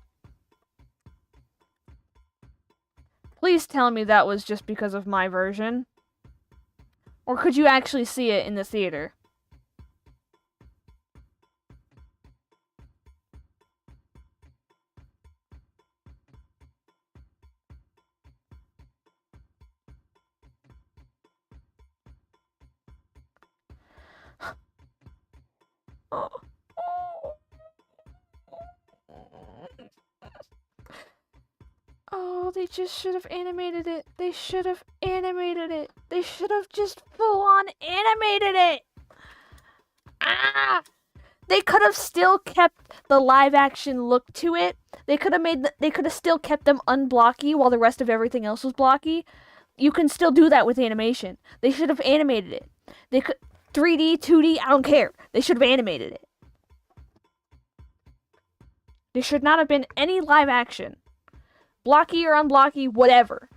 Please tell me that was just because of my version. Or could you actually see it in the theater? Oh, they just should have animated it. They should have animated it. They should have just full-on animated it. Ah! They could have still kept the live-action look to it. They could have still kept them unblocky while the rest of everything else was blocky. You can still do that with animation. They should have animated it. They could 3D, 2D, I don't care. They should have animated it. There should not have been any live action. Blocky or unblocky, whatever.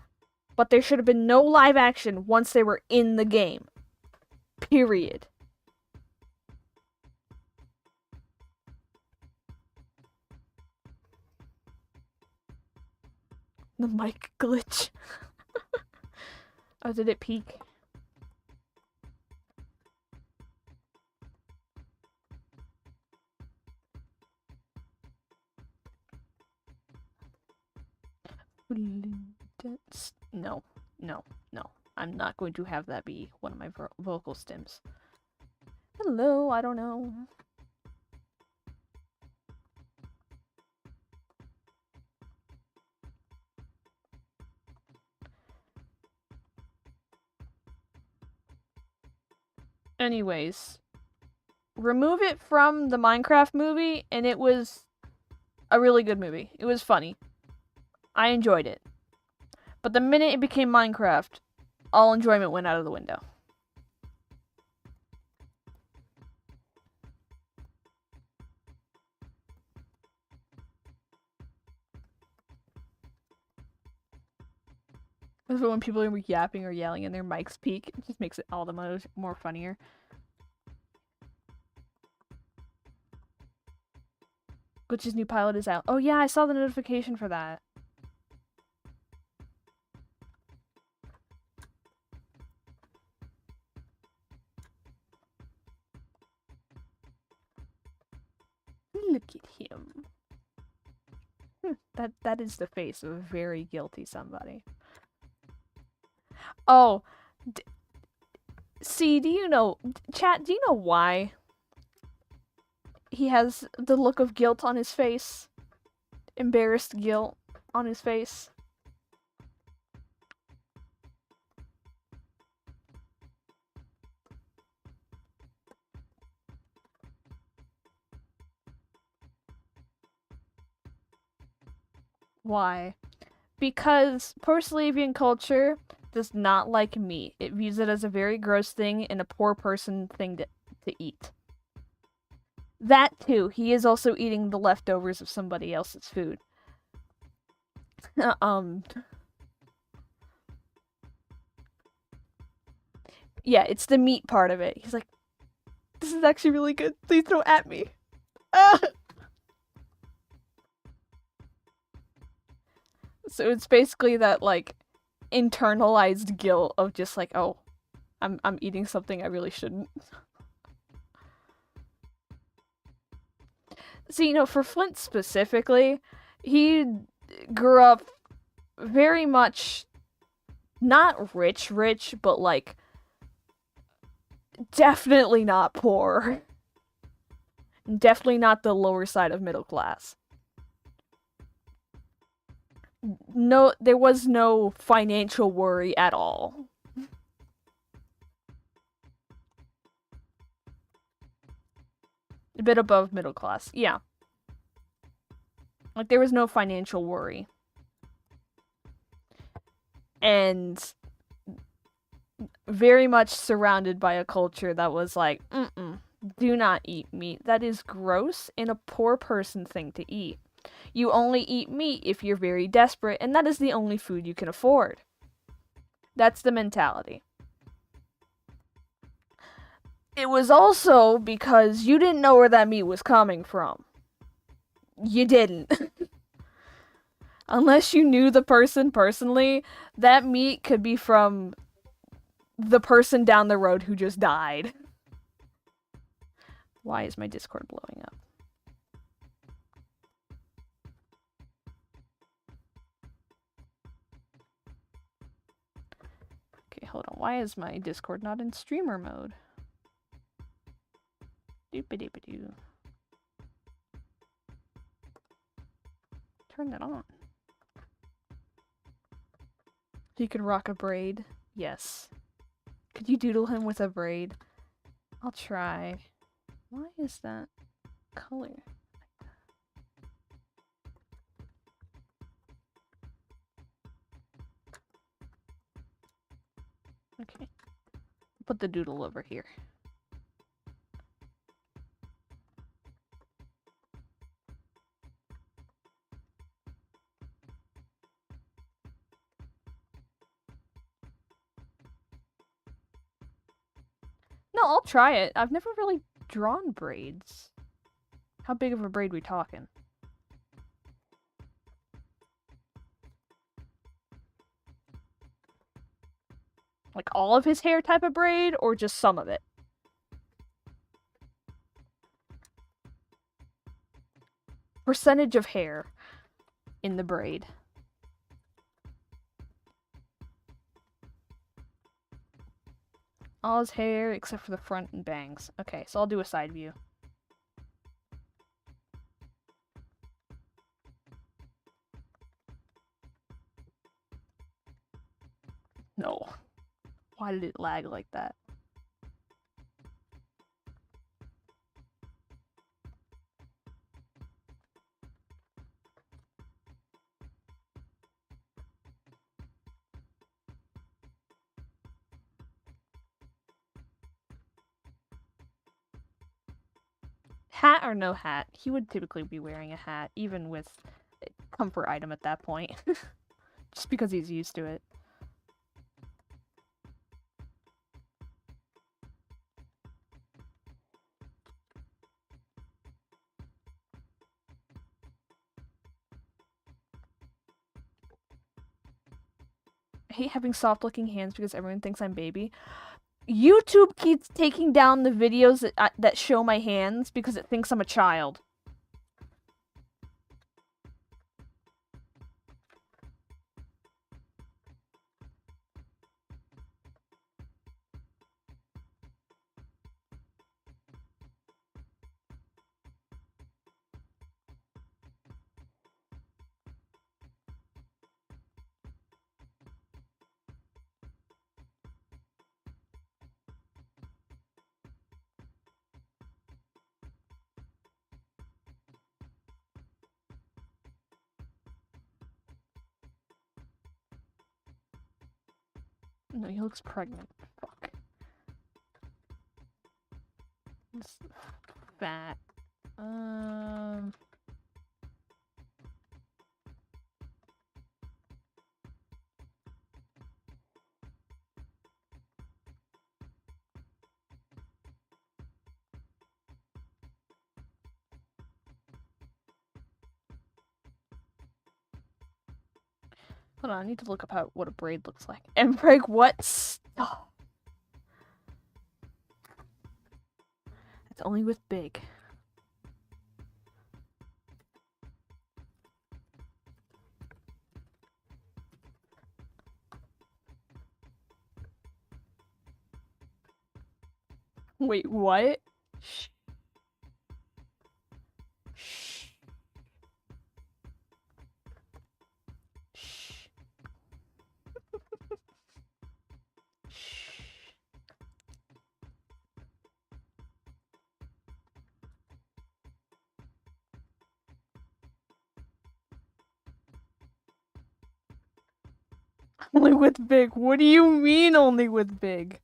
But there should have been no live action once they were in the game. Period. The mic glitch. Oh, did it peak? No. I'm not going to have that be one of my vocal stems. Hello, I don't know. Anyways, remove it from the Minecraft movie, and it was a really good movie. It was funny. I enjoyed it. But the minute it became Minecraft, all enjoyment went out of the window. When people are yapping or yelling and their mics peak, it just makes it all the more funnier. Glitch's new pilot is out. Oh yeah, I saw the notification for that. Look at him. That is the face of a very guilty somebody. Oh, see, do you know, chat, do you know why he has the look of guilt on his face? Embarrassed guilt on his face? Why? Because post-Slavian culture does not like meat. It views it as a very gross thing and a poor person thing to eat. That too, he is also eating the leftovers of somebody else's food. Yeah, it's the meat part of it. He's like, this is actually really good. Please don't at me. So it's basically that, like, internalized guilt of just like, oh, I'm eating something I really shouldn't. So, you know, for Flint specifically, he grew up very much not rich, but like definitely not poor. Definitely not the lower side of middle class. No, there was no financial worry at all. A bit above middle class, yeah. Like, there was no financial worry. And very much surrounded by a culture that was like, do not eat meat. That is gross and a poor person thing to eat. You only eat meat if you're very desperate, and that is the only food you can afford. That's the mentality. It was also because you didn't know where that meat was coming from. You didn't. Unless you knew the person personally, that meat could be from the person down the road who just died. Why is my Discord blowing up? Okay, hold on. Why is my Discord not in streamer mode? Doop-a-doop-a-doo. Turn that on. He could rock a braid. Yes. Could you doodle him with a braid? I'll try. Why is that color? Okay. Put the doodle over here. No, I'll try it. I've never really drawn braids. How big of a braid we talking? Like all of his hair type of braid, or just some of it? Percentage of hair in the braid. All his hair except for the front and bangs. Okay, so I'll do a side view. No. Why did it lag like that? Hat or no hat? He would typically be wearing a hat, even with a comfort item at that point. Just because he's used to it. I hate having soft looking hands because everyone thinks I'm baby. YouTube keeps taking down the videos that show my hands because it thinks I'm a child. No, he looks pregnant. Fuck. He's fat. Hold on, I need to look up what a braid looks like. Empreg what? Oh. That's only with big. Wait, what? Shh. Shh. Shh. Shh. Only with big. What do you mean only with big?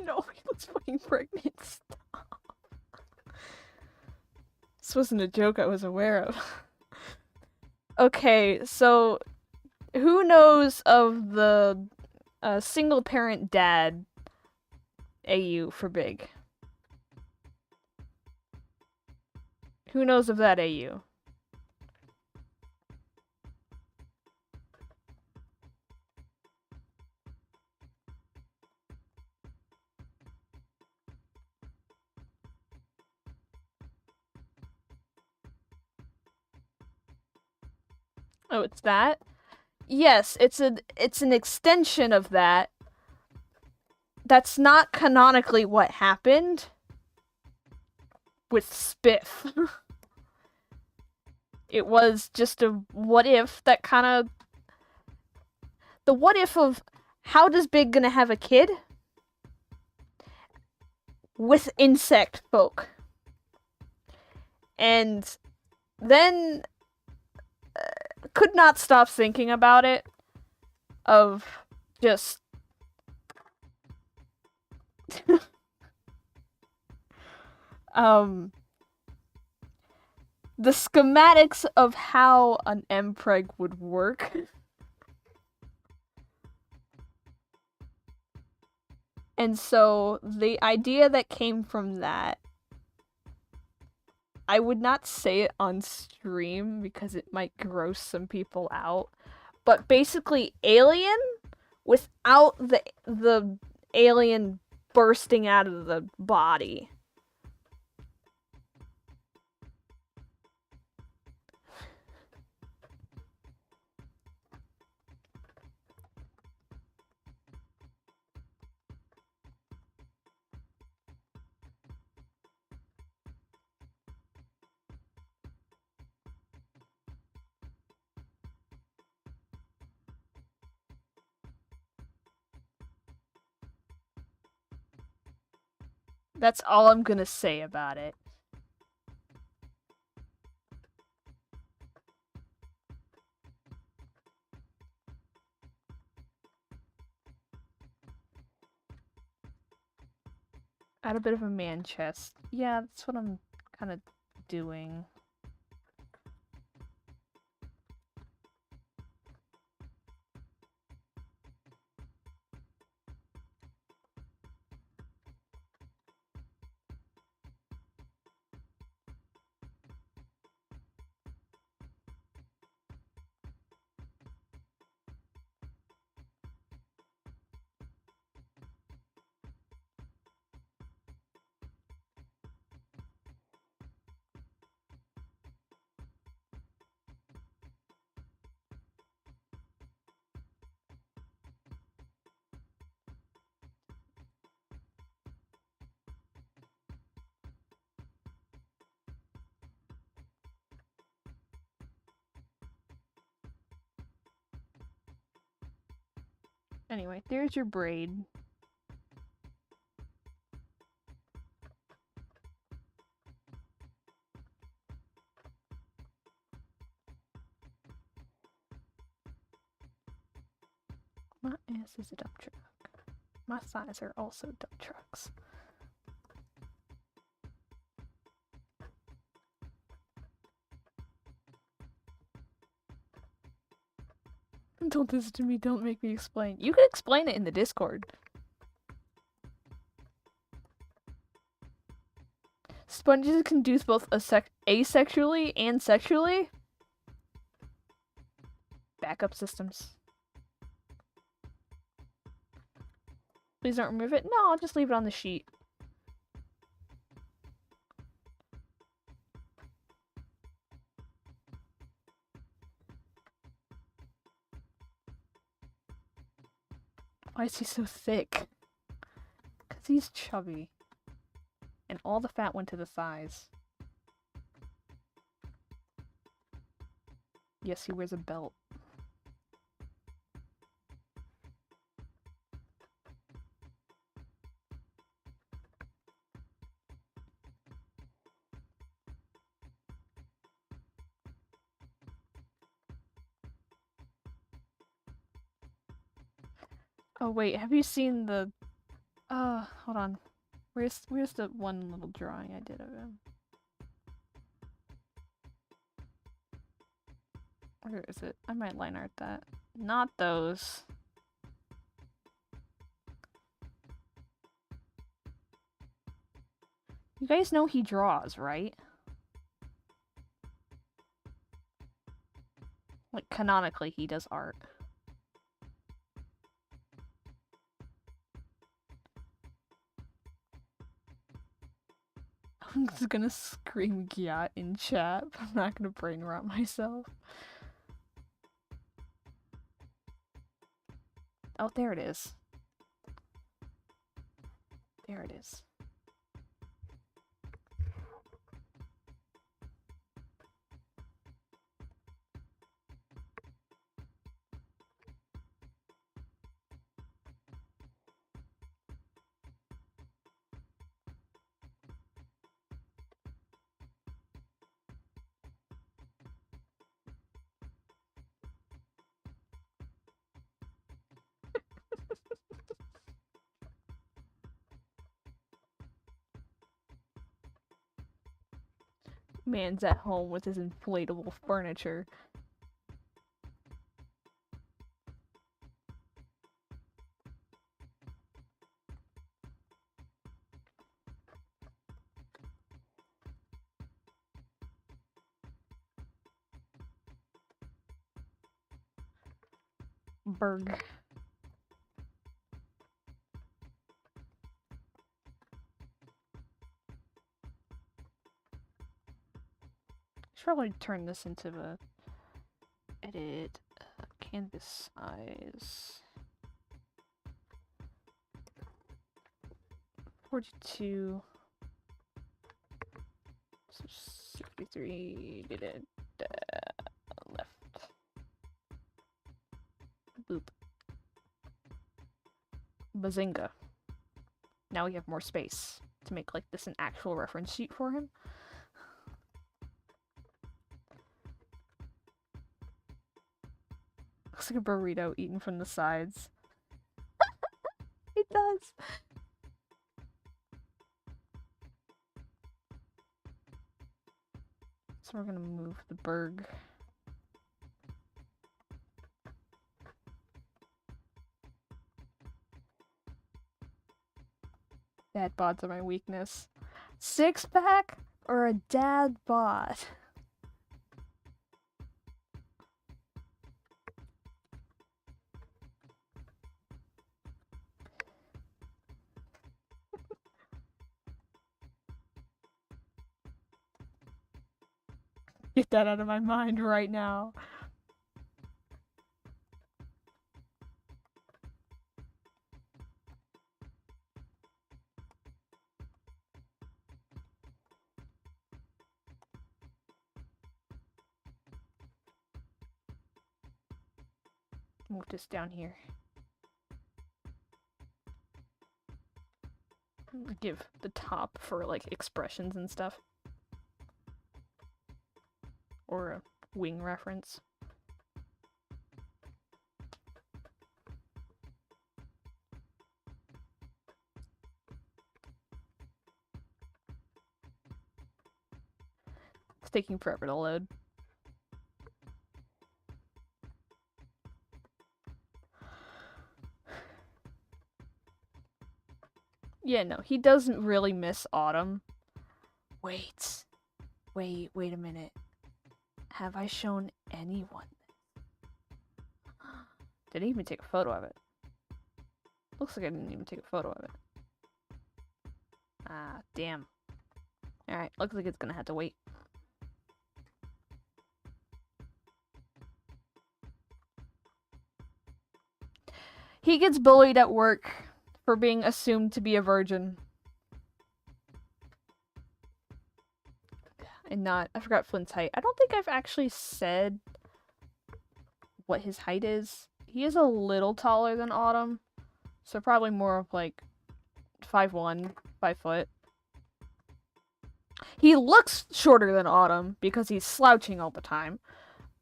No, he looks fucking pregnant. Stop. This wasn't a joke I was aware of. Okay, so who knows of the single parent dad AU for big? Who knows of that AU? Oh, it's that? Yes, it's an extension of that. That's not canonically what happened with Spiff. It was just a what if that kind of... The what if of how does Big gonna have a kid? With insect folk. And then could not stop thinking about it. Of just... the schematics of how an Mpreg would work. And so the idea that came from that, I would not say it on stream because it might gross some people out, but basically alien without the alien bursting out of the body. That's all I'm gonna say about it. Add a bit of a man chest. Yeah, that's what I'm kind of doing. Anyway, there's your braid. My ass is a dump truck. My thighs are also dump trucks. Don't listen to me, don't make me explain. You can explain it in the Discord. Sponges can do both asexually and sexually. Backup systems. Please don't remove it. No, I'll just leave it on the sheet. Why is he so thick? Because he's chubby. And all the fat went to the thighs. Yes, he wears a belt. Oh wait, have you seen the... hold on. Where's the one little drawing I did of him? Where is it? I might line art that. Not those. You guys know he draws, right? Like, canonically, he does art. I'm just gonna scream Gyat in chat, but I'm not gonna brain rot myself. Oh, there it is. There it is. Man's at home with his inflatable furniture. Berg. Should probably turn this into a edit canvas size 42 63 did it left boop bazinga. Now we have more space to make like this an actual reference sheet for him. Looks like a burrito eaten from the sides. It does. So we're gonna move the Berg. Dad bods are my weakness. Six pack or a dad bod? Get that out of my mind right now. Move this down here. Give the top for like expressions and stuff. Or a wing reference. taking forever to load. Yeah, no, he doesn't really miss autumn. Wait a minute. Have I shown anyone? Did I even take a photo of it? Looks like I didn't even take a photo of it. Ah, damn. Alright, looks like it's gonna have to wait. He gets bullied at work for being assumed to be a virgin. And not, I forgot Flint's height. I don't think I've actually said what his height is. He is a little taller than Autumn, so probably more of like 5'1", 5 foot. He looks shorter than Autumn because he's slouching all the time,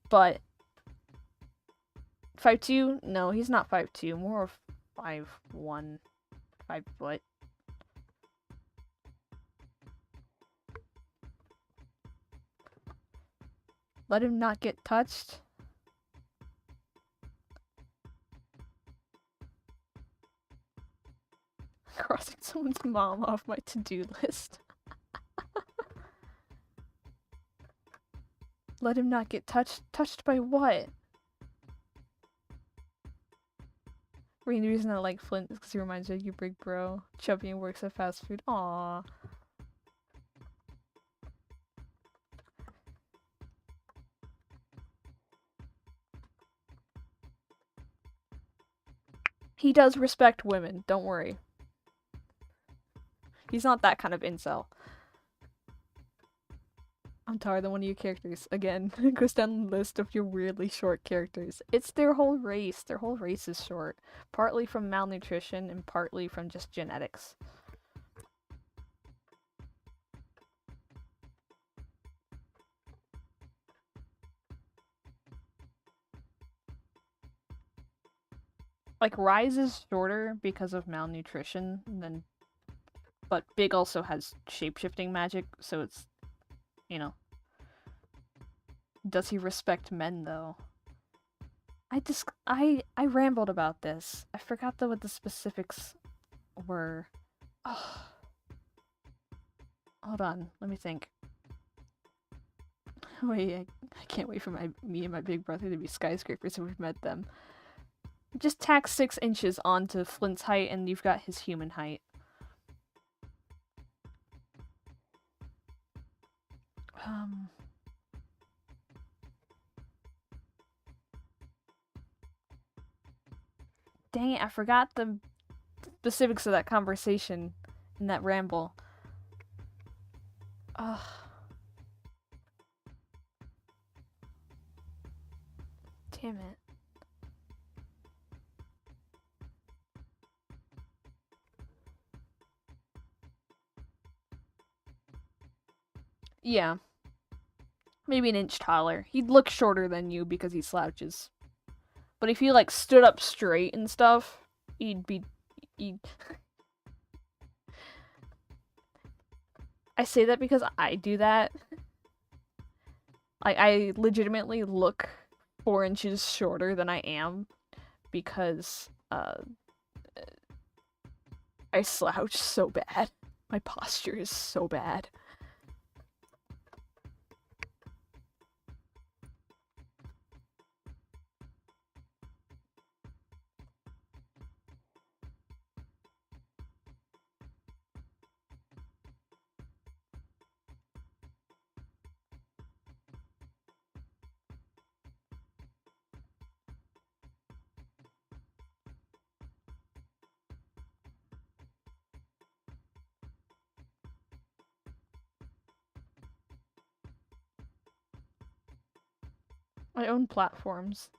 but 5'2"? No, he's not 5'2", more of 5'1", 5 foot. Let him not get touched. Crossing someone's mom off my to-do list. Let him not get touched. Touched by what? The reason I like Flint is because he reminds me of you, big bro. Chubby and works at fast food. Aww. He does respect women, don't worry. He's not that kind of incel. I'm taller than one of your characters. Again, goes down the list of your weirdly short characters. It's their whole race. Their whole race is short. Partly from malnutrition and partly from just genetics. Like, Rise is shorter because of malnutrition than... But Big also has shape-shifting magic, so it's... You know. Does he respect men, though? I rambled about this. I forgot what the specifics were. Oh. Hold on, let me think. Wait, I can't wait for me and my big brother to be skyscrapers if we've met them. Just tack 6 inches onto Flint's height and you've got his human height. Dang it, I forgot the specifics of that conversation in that ramble. Ugh. Damn it. Yeah. Maybe an inch taller. He'd look shorter than you because he slouches. But if he, like, stood up straight and stuff, he'd... I say that because I do that. I legitimately look 4 inches shorter than I am because, I slouch so bad. My posture is so bad. I own platforms.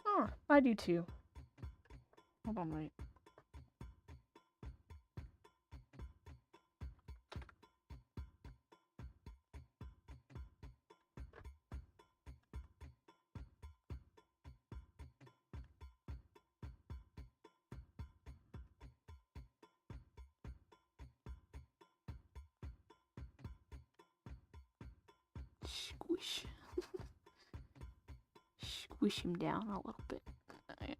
Oh, I do too. Hold on, wait. Squish. Squish him down a little bit. Yeah.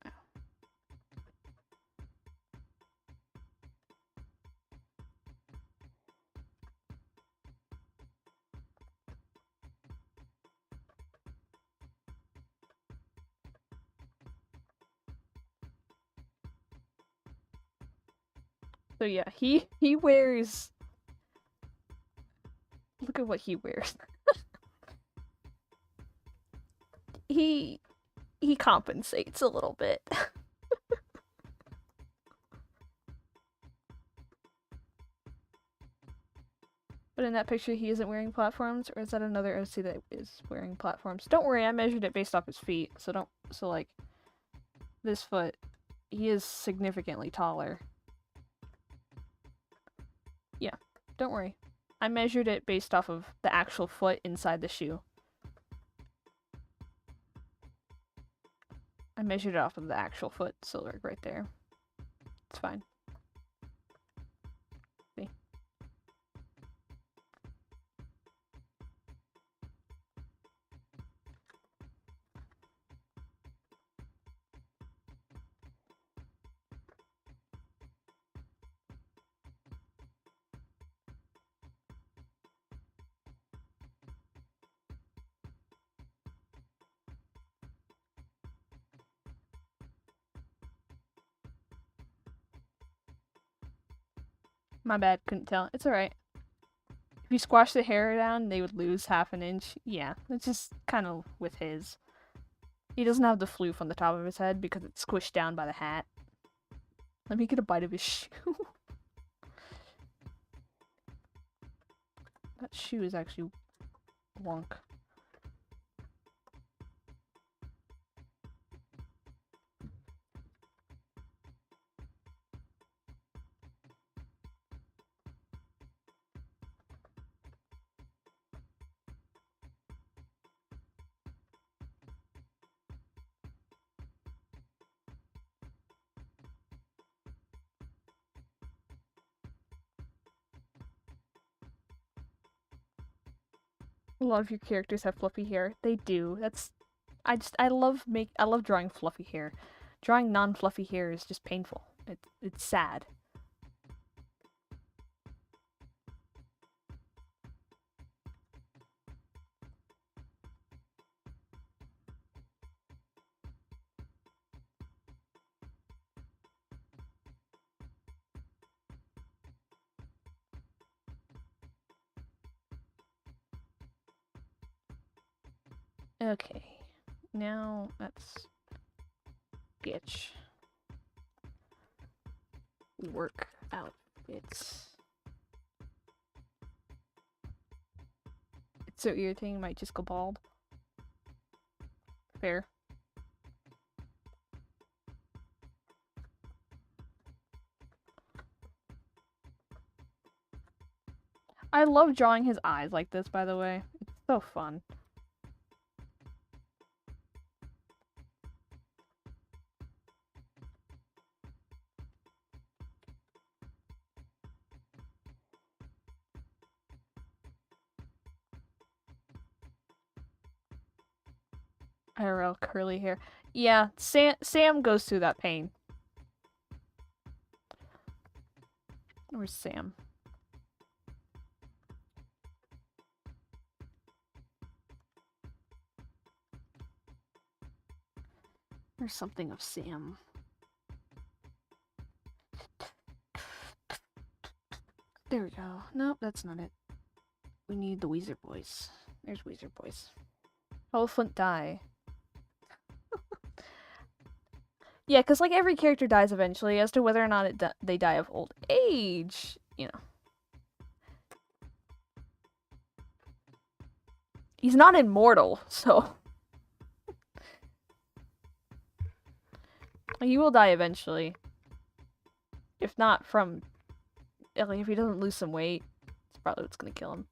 So yeah, he wears. Look at what he wears. he compensates a little bit. But in that picture, he isn't wearing platforms, or is that another OC that is wearing platforms? Don't worry, I measured it based off his feet, so don't. So like, this foot, he is significantly taller. Yeah, don't worry. I measured it based off of the actual foot inside the shoe. I measured it off of the actual foot, so like right there. It's fine. See? My bad, couldn't tell. It's alright. If you squash the hair down, they would lose half an inch. Yeah, it's just kind of with his. He doesn't have the floof on the top of his head because it's squished down by the hat. Let me get a bite of his shoe. That shoe is actually wonk. A lot of your characters have fluffy hair. They do. I love drawing fluffy hair. Drawing non-fluffy hair is just painful. It's sad. Okay. Now let's sketch work outfits. It's so irritating, might just go bald. Fair. I love drawing his eyes like this, by the way. It's so fun. IRL curly hair. Yeah, Sam goes through that pain. Where's Sam? There's something of Sam. There we go. Nope, that's not it. We need the Weezer Boys. There's Weezer Boys. Elephant die. Yeah, because like every character dies eventually. As to whether or not they die of old age, you know. He's not immortal, so he will die eventually. If not from, like, if he doesn't lose some weight, it's probably what's gonna kill him.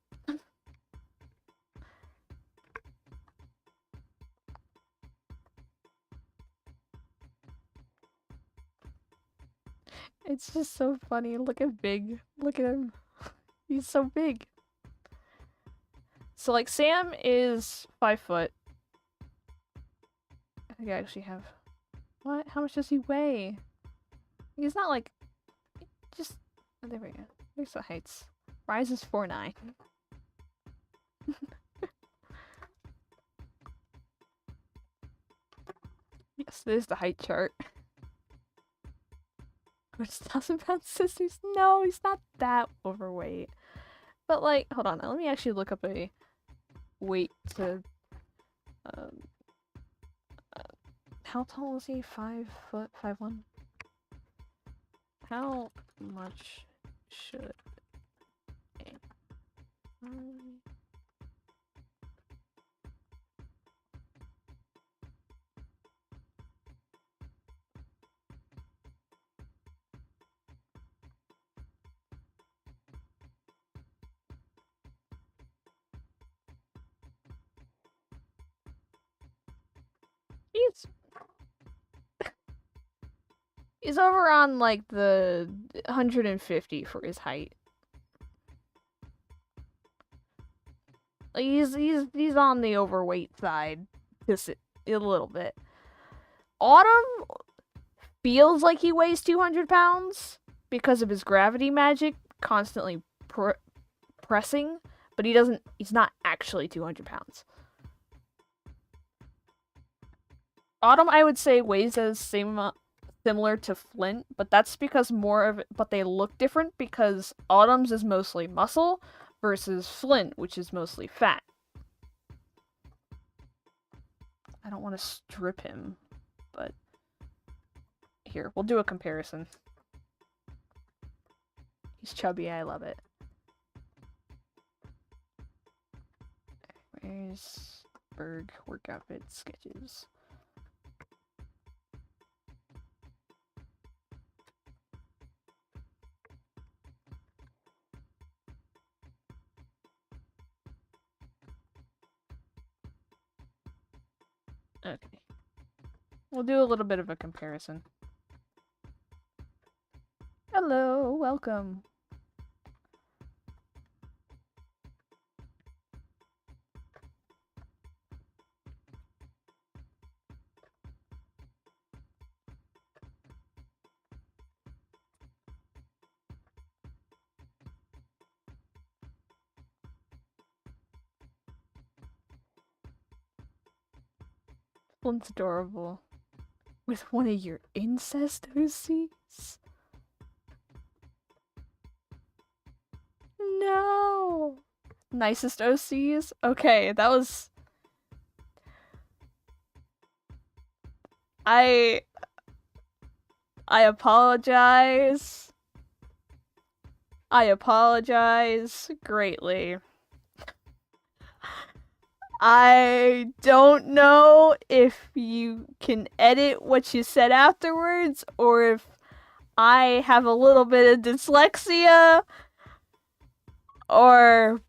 It's just so funny. Look at Big. Look at him. He's so big. So like Sam is 5 foot. I think I actually have. What? How much does he weigh? He's not like. Just. Oh, there we go. There's the heights. Rise is 4'9". Yes, there's the height chart. Which 1,000-pound sisters? No, he's not that overweight. But like, hold on. Let me actually look up a weight to. Um, how tall is he? 5 foot? 5'1"? How much should a he's over on like the 150 for his height. Like he's on the overweight side, just a little bit. Autumn feels like he weighs 200 pounds because of his gravity magic constantly pressing, but he doesn't. He's not actually 200 pounds. Autumn, I would say, weighs as similar to Flint, but that's because more of it. But they look different because Autumn's is mostly muscle versus Flint, which is mostly fat. I don't want to strip him, but here, we'll do a comparison. He's chubby, I love it. Where's Berg workout fit sketches? Okay. We'll do a little bit of a comparison. Hello, welcome. Flint's adorable. With one of your incest OCs? No! Nicest OCs? Okay, that was... I apologize. I apologize greatly. I don't know if you can edit what you said afterwards, or if I have a little bit of dyslexia, or...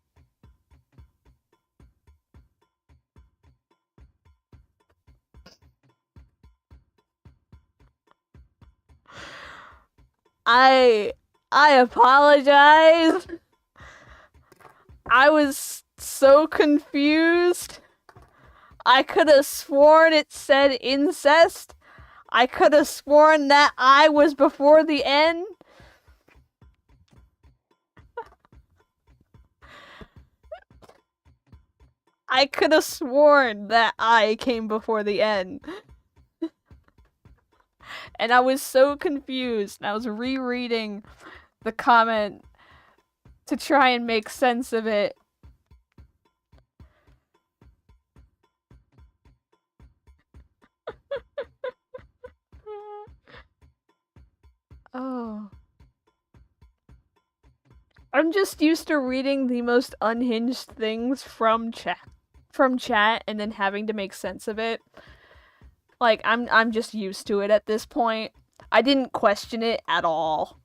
I apologize. I was so confused. I could have sworn it said incest. I could have sworn that I was before the N. I could have sworn that I came before the N. And I was so confused. And I was rereading the comment to try and make sense of it. Oh. I'm just used to reading the most unhinged things from chat and then having to make sense of it. Like I'm just used to it at this point. I didn't question it at all.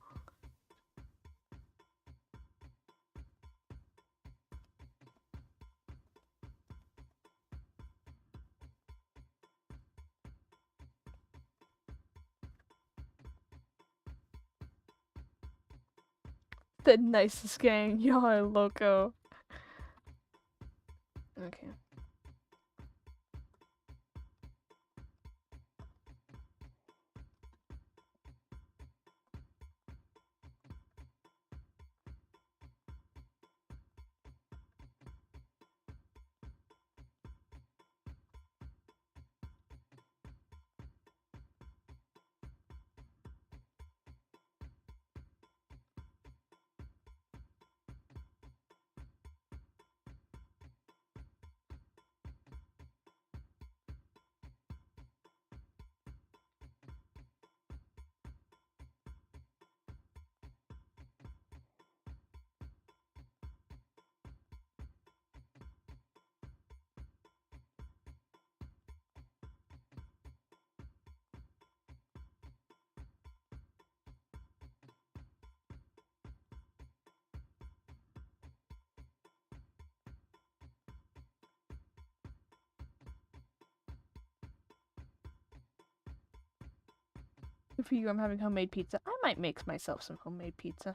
The nicest gang, y'all are loco. Okay. For you, I'm having homemade pizza. I might make myself some homemade pizza.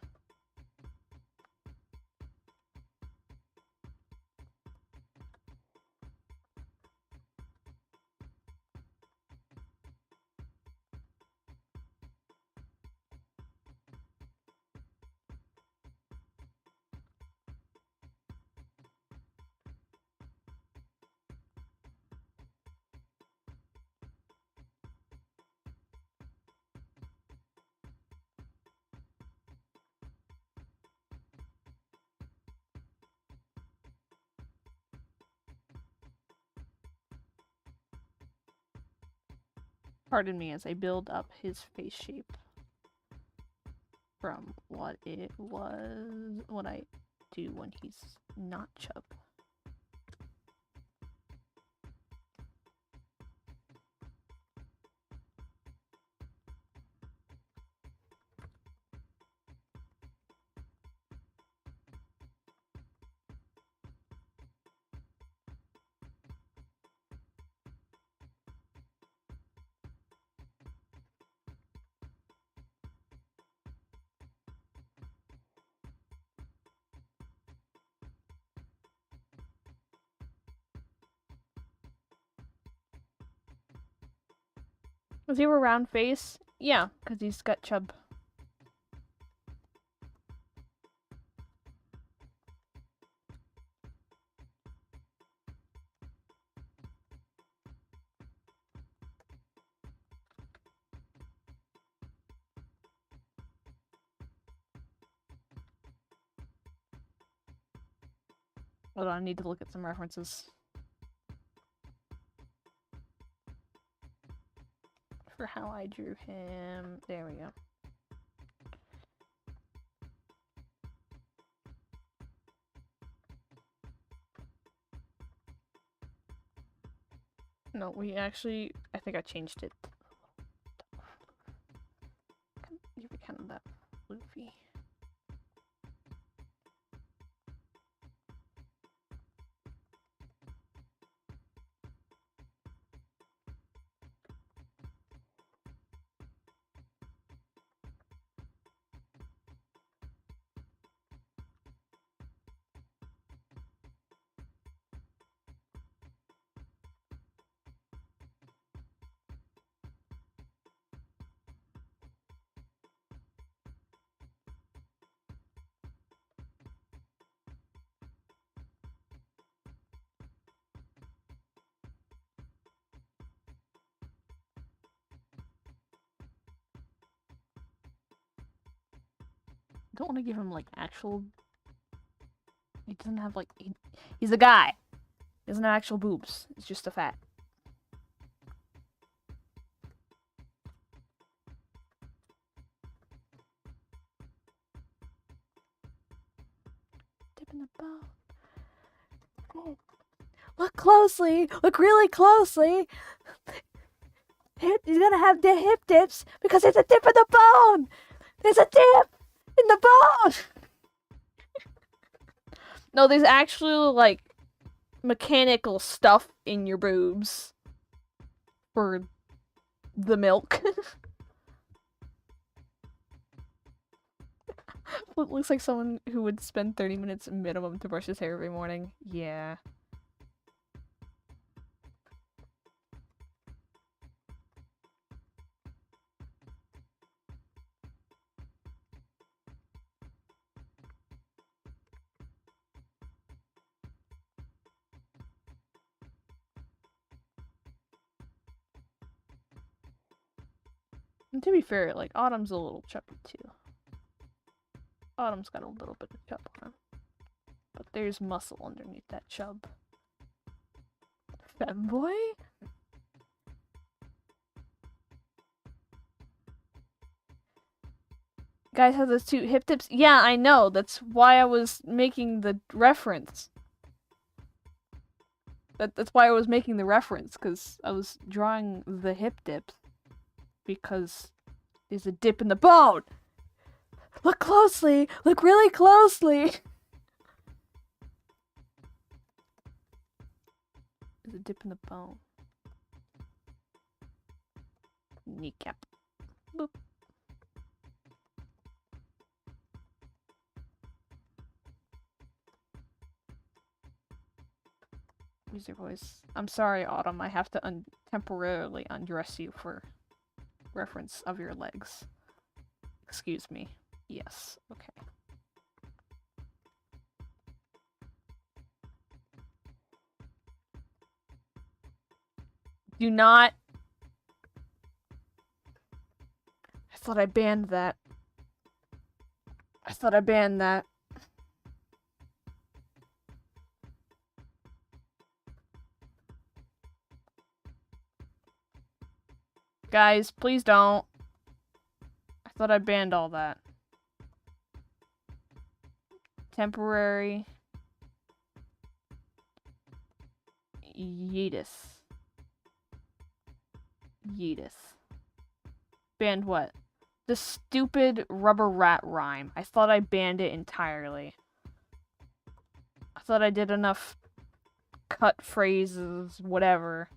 Pardon me as I build up his face shape from what it was, what I do when he's not chub. Does he have a round face? Yeah, because he's got chub. Hold on, I need to look at some references. For how I drew him. There we go. No, we actually, I think I changed it. You were kind of that floofy. I don't want to give him like actual. He doesn't have like. He's a guy. He doesn't have actual boobs. It's just a fat. Dipping the bone. Look closely. Look really closely. He's gonna have the hip dips because it's a dip in the bone. There's a dip in the bone. No, there's actually like mechanical stuff in your boobs for the milk. It looks like someone who would spend 30 minutes minimum to brush his hair every morning. Yeah. And to be fair, like, Autumn's a little chubby too. Autumn's got a little bit of chub on him. But there's muscle underneath that chub. Femboy? Guys have those 2 hip dips? Yeah, I know. That's why I was making the reference. That's why I was making the reference, because I was drawing the hip dips. Because there's a dip in the bone! Look closely! Look really closely! There's a dip in the bone. Kneecap. Boop. Use your voice. I'm sorry, Autumn. I have to temporarily undress you for reference of your legs. Excuse me. Yes. Okay. Do not. I thought I banned that. I thought I banned that. Guys, please don't. I thought I banned all that. Temporary. Yeetus. Yeetus. Banned what? The stupid rubber rat rhyme. I thought I banned it entirely. I thought I did enough cut phrases, whatever.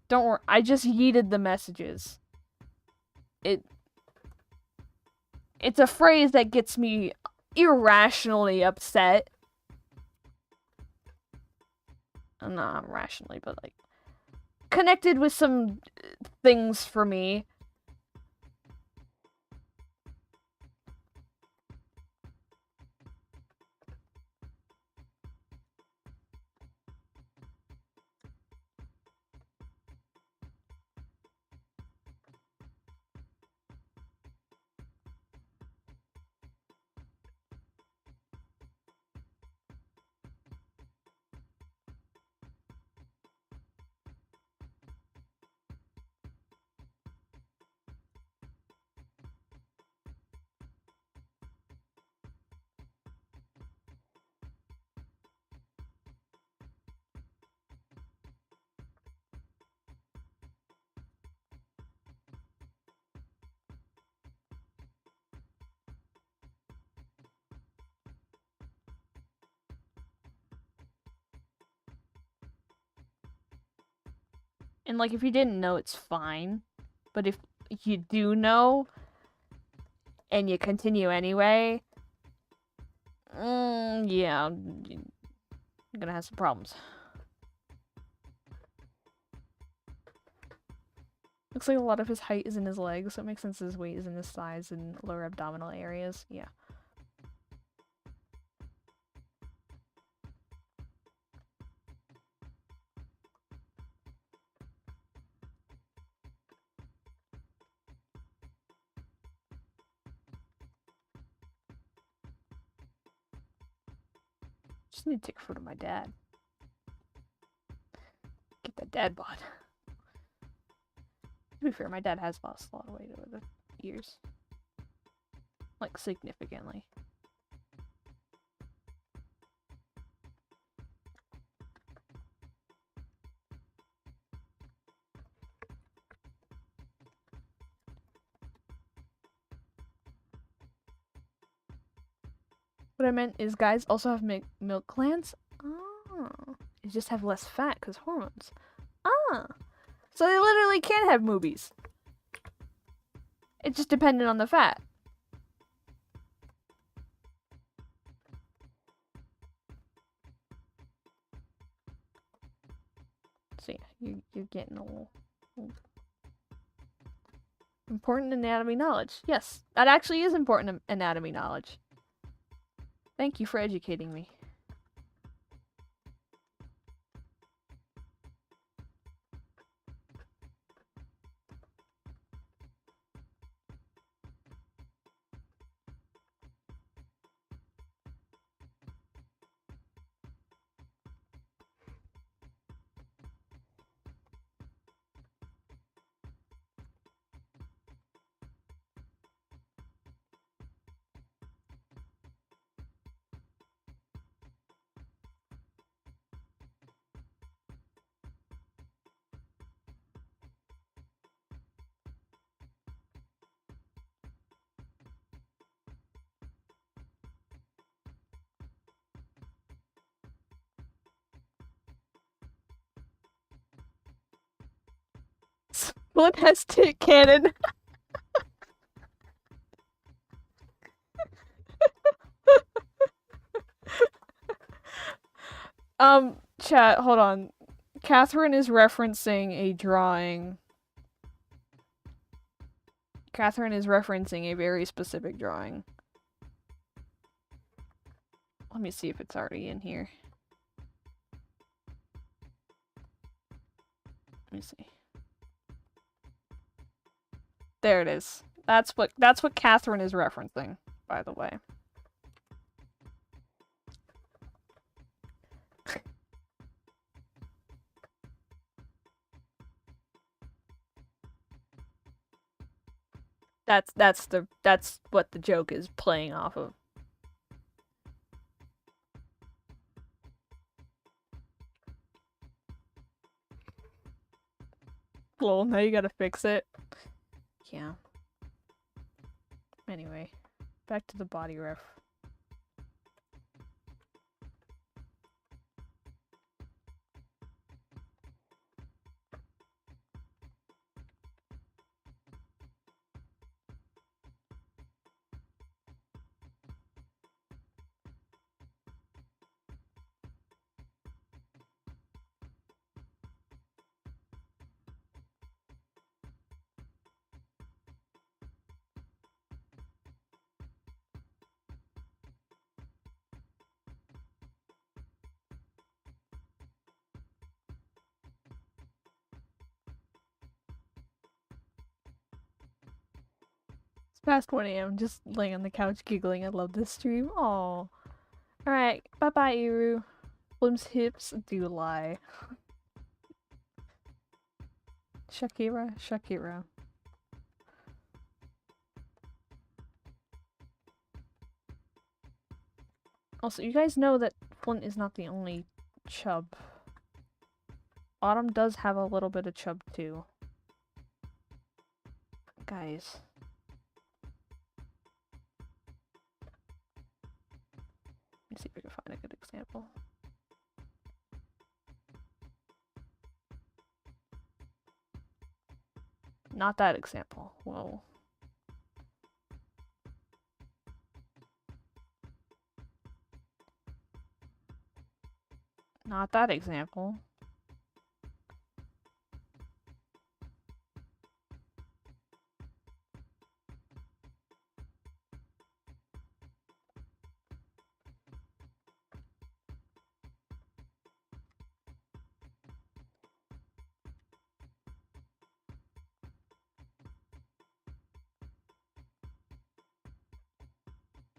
Don't worry, I just yeeted the messages. It's a phrase that gets me irrationally upset. Not rationally, but like connected with some things for me. And like, if you didn't know, it's fine. But if you do know, and you continue anyway, yeah, you're gonna have some problems. Looks like a lot of his height is in his legs, so it makes sense his weight is in his thighs and lower abdominal areas. Yeah. Just need to take a photo of my dad. Get that dad bod. To be fair, my dad has lost a lot of weight over the years. Like, significantly. What I meant is guys also have milk glands. Oh. They just have less fat because hormones. Ah. So they literally can have movies. It's just dependent on the fat. So yeah, you're getting a little important anatomy knowledge. Yes, that actually is important anatomy knowledge. Thank you for educating me. Flint has tit cannon. Chat, hold on. Catherine is referencing a drawing. Catherine is referencing a very specific drawing. Let me see if it's already in here. Let me see. There it is. That's what Catherine is referencing, by the way. That's what the joke is playing off of. Lol, now you gotta fix it. Yeah. Anyway, back to the body ref. Past 1 a.m. just laying on the couch giggling. I love this stream. Aww. Alright, bye bye, Iru. Blim's hips do lie. Shakira, Shakira. Also, you guys know that Flint is not the only chub. Autumn does have a little bit of chub too. Guys. Let me see if we can find a good example. Not that example. Whoa. Not that example.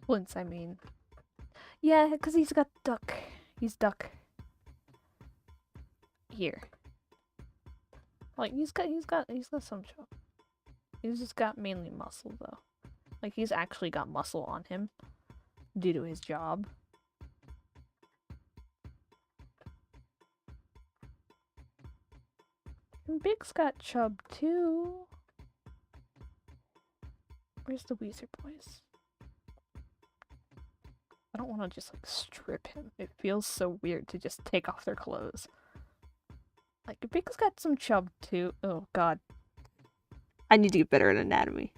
Flint's, I mean. Yeah, because he's got duck. He's duck. Here. Like, he's got some chub. He's just got mainly muscle, though. Like, he's actually got muscle on him. Due to his job. And Big's got chub, too. Where's the Weezer boys? I don't want to just, like, strip him. It feels so weird to just take off their clothes. Like, Big's got some chub, too. Oh, God. I need to get better at anatomy.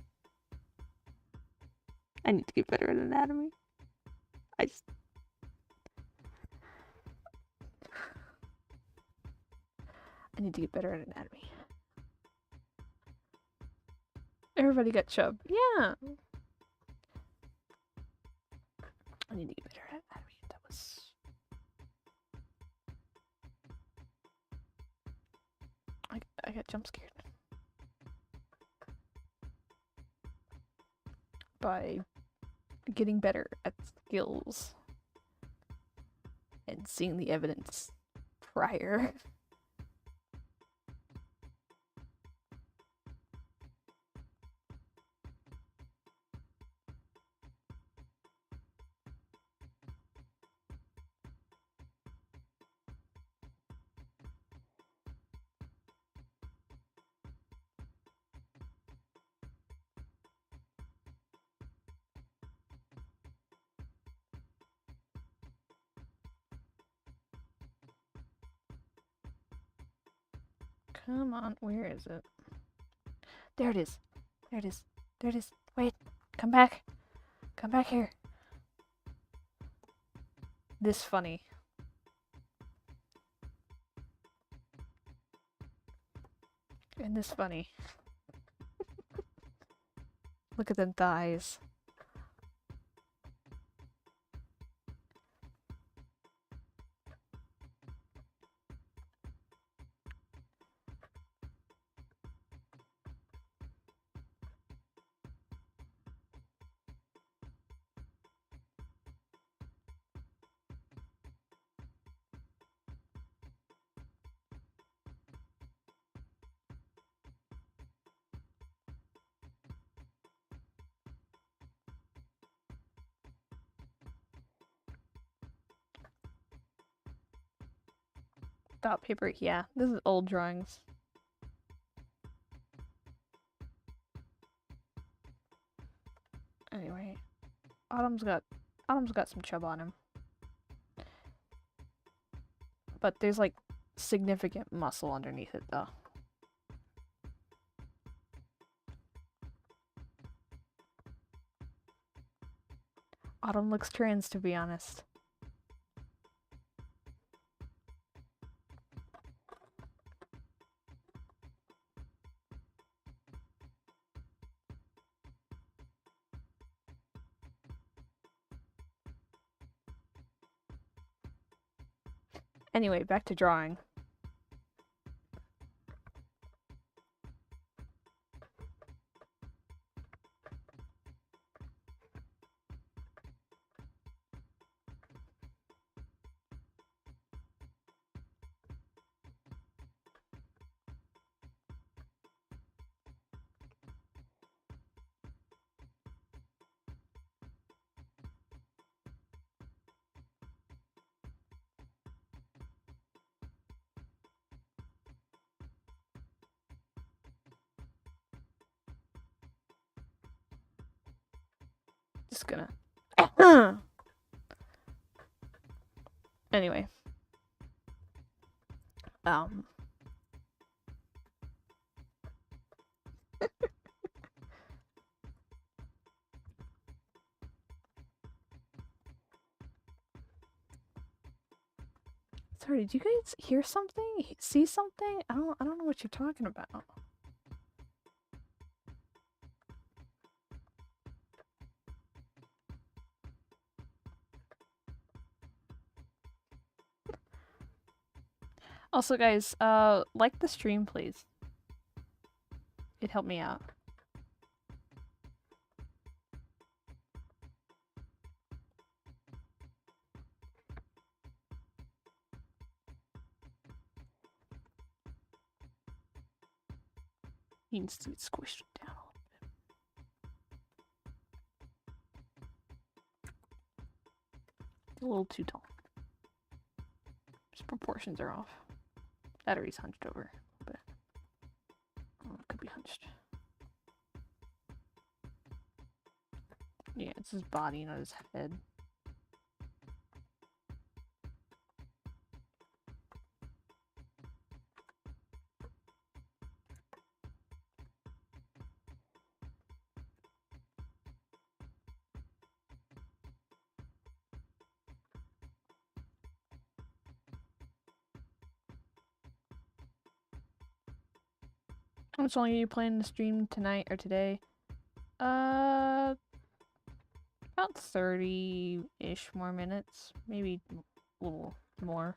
I need to get better at anatomy. I need to get better at anatomy. Everybody got chub. Yeah. I need to get better at anatomy. That was... I got jump scared. By getting better at skills. And seeing the evidence prior. Come on, where is it? There it is. There it is. There it is. Wait. Come back. Come back here. This funny. And this funny. Look at them thighs. Dot paper, yeah. This is old drawings. Anyway, Autumn's got some chub on him. But there's like significant muscle underneath it though. Autumn looks trans, to be honest. Anyway, back to drawing. Just gonna... Anyway. Sorry, did you guys hear something? See something? I don't know what you're talking about. Also, guys, like the stream, please. It helped me out. Needs to be squished down a little bit. A little too tall. His proportions are off. That or he's hunched over a little bit. Oh, it could be hunched. Yeah, it's his body, not his head. How much longer are you planning to stream tonight or today? About 30-ish more minutes. Maybe a little more.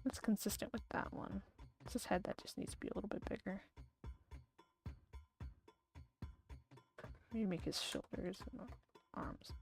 It's consistent with that one. It's his head that just needs to be a little bit bigger. Maybe make his shoulders and arms.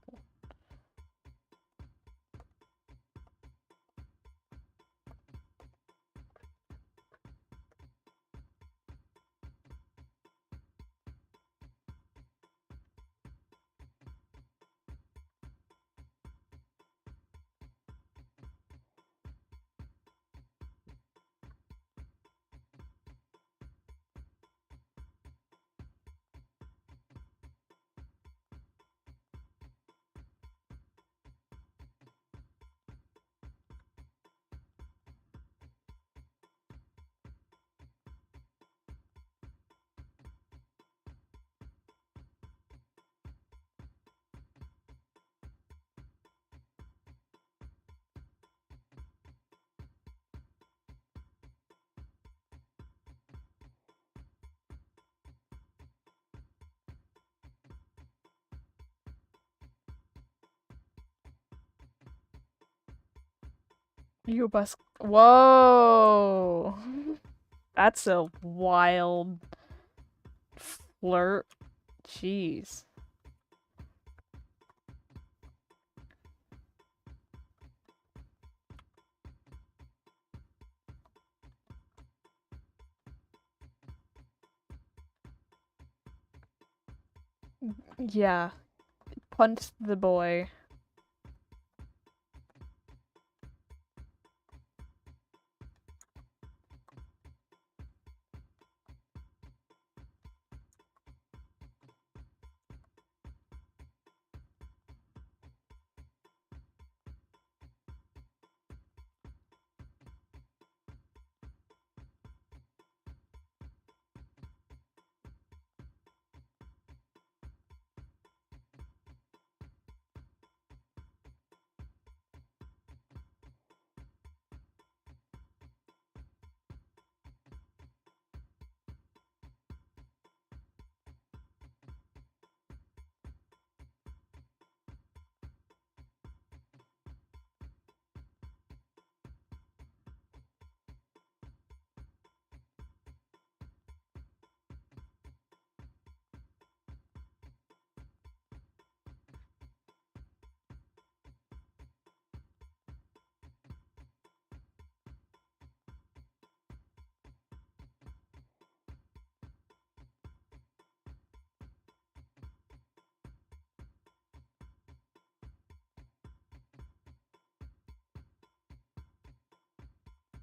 You bus. Whoa! That's a wild flirt. Jeez. Yeah. Punch the boy.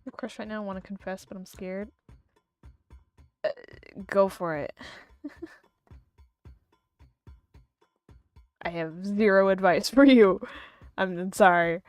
Of course, right now I want to confess, but I'm scared. Go for it. I have zero advice for you. I'm sorry.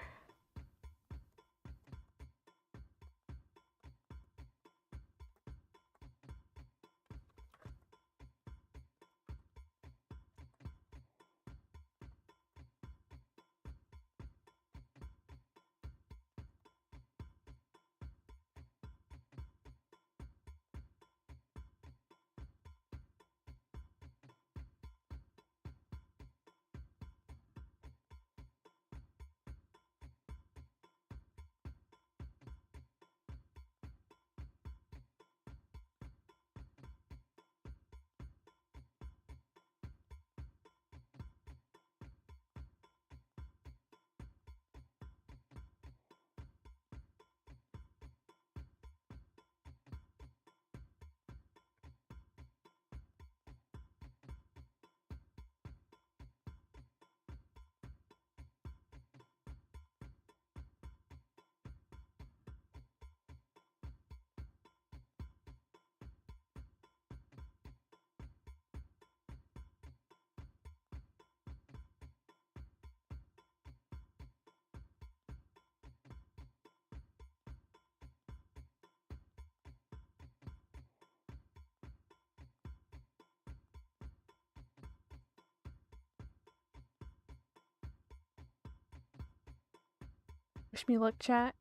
Wish me luck, chat.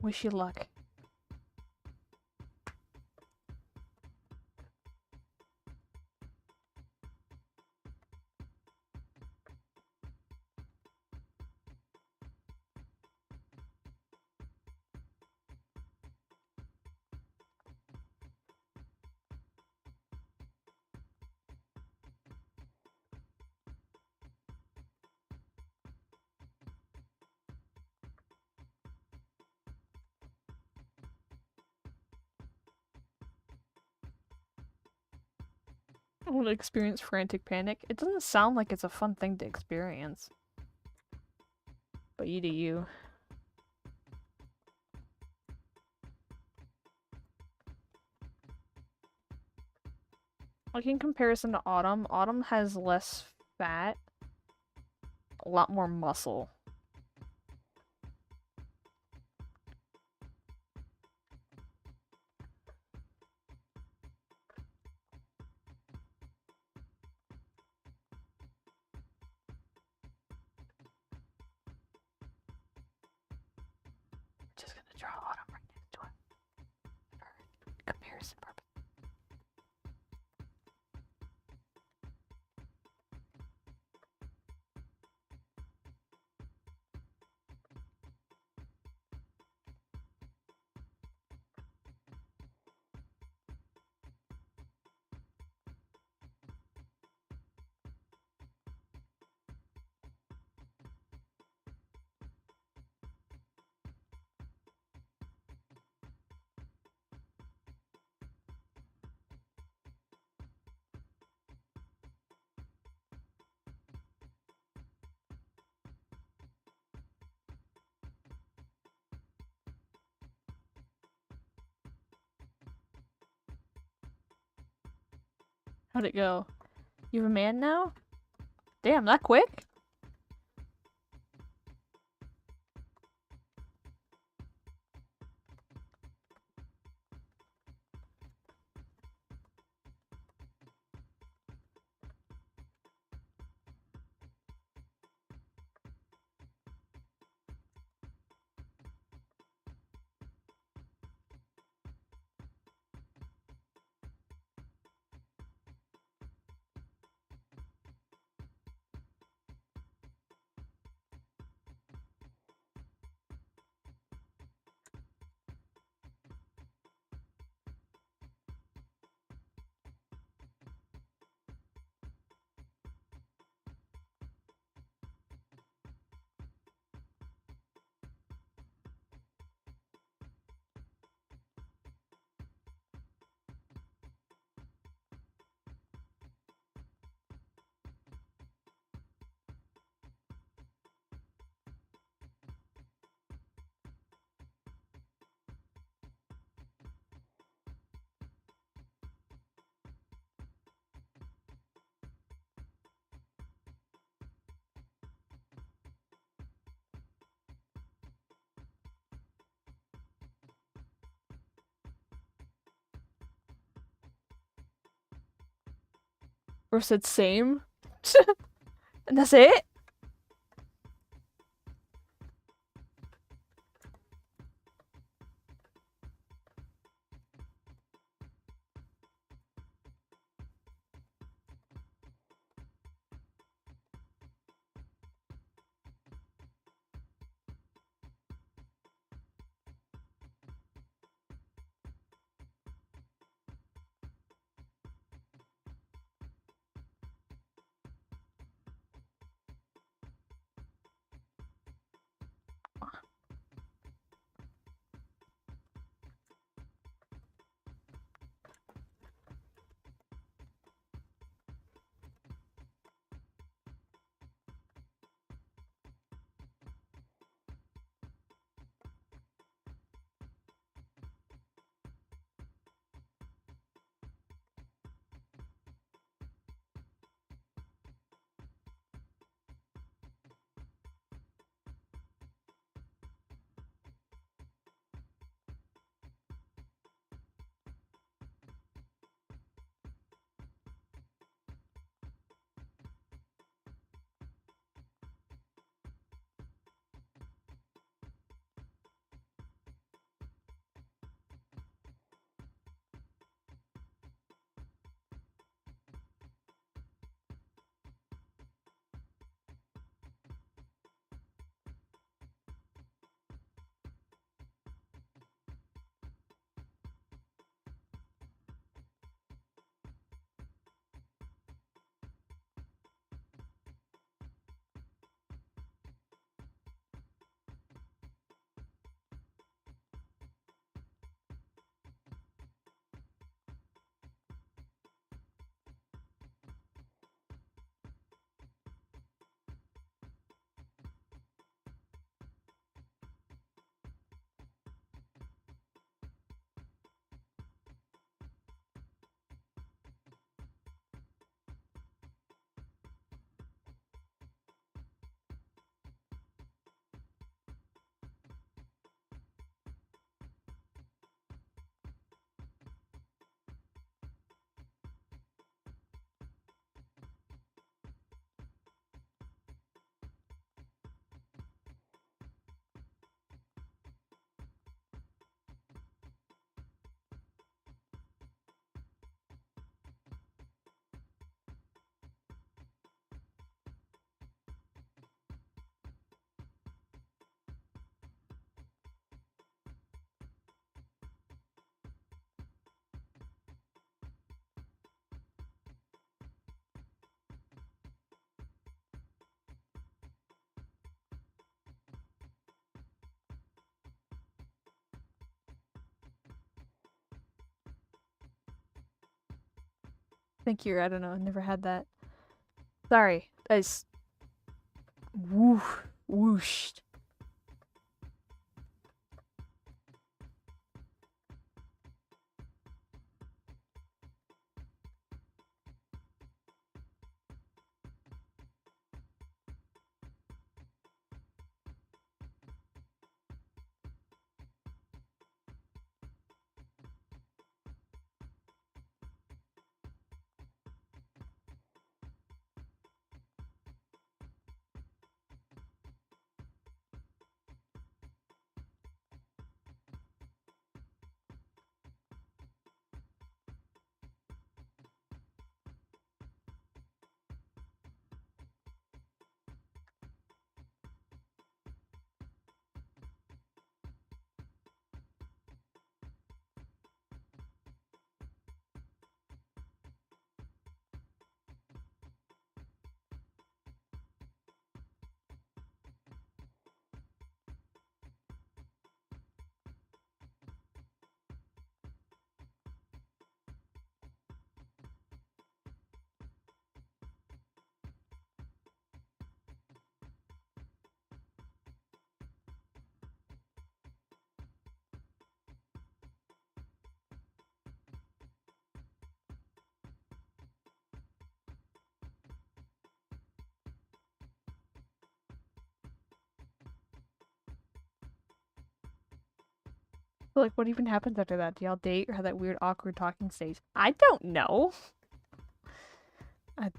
Wish you luck. I want to experience frantic panic. It doesn't sound like it's a fun thing to experience. But you do you. Like in comparison to Autumn, Autumn has less fat, a lot more muscle. Just gonna draw Autumn right next to it for comparison purposes. How'd it go? You have a man now? Damn, that quick? Or said same? And that's it? Thank you. I don't know. I've never had that. Sorry. I just... whooshed. But, like, what even happens after that? Do y'all date or have that weird, awkward talking stage? I don't know.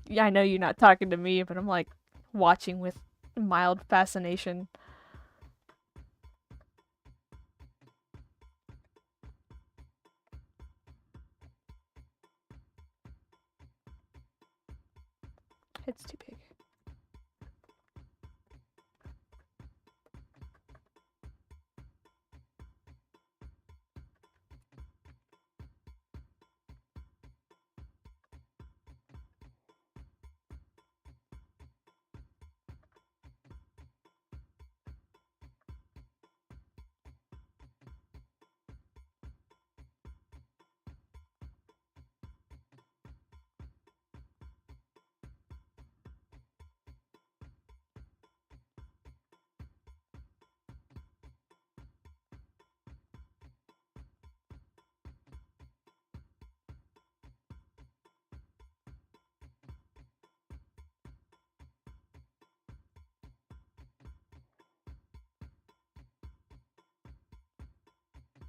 Yeah, I know you're not talking to me, but I'm, like, watching with mild fascination. It's too big.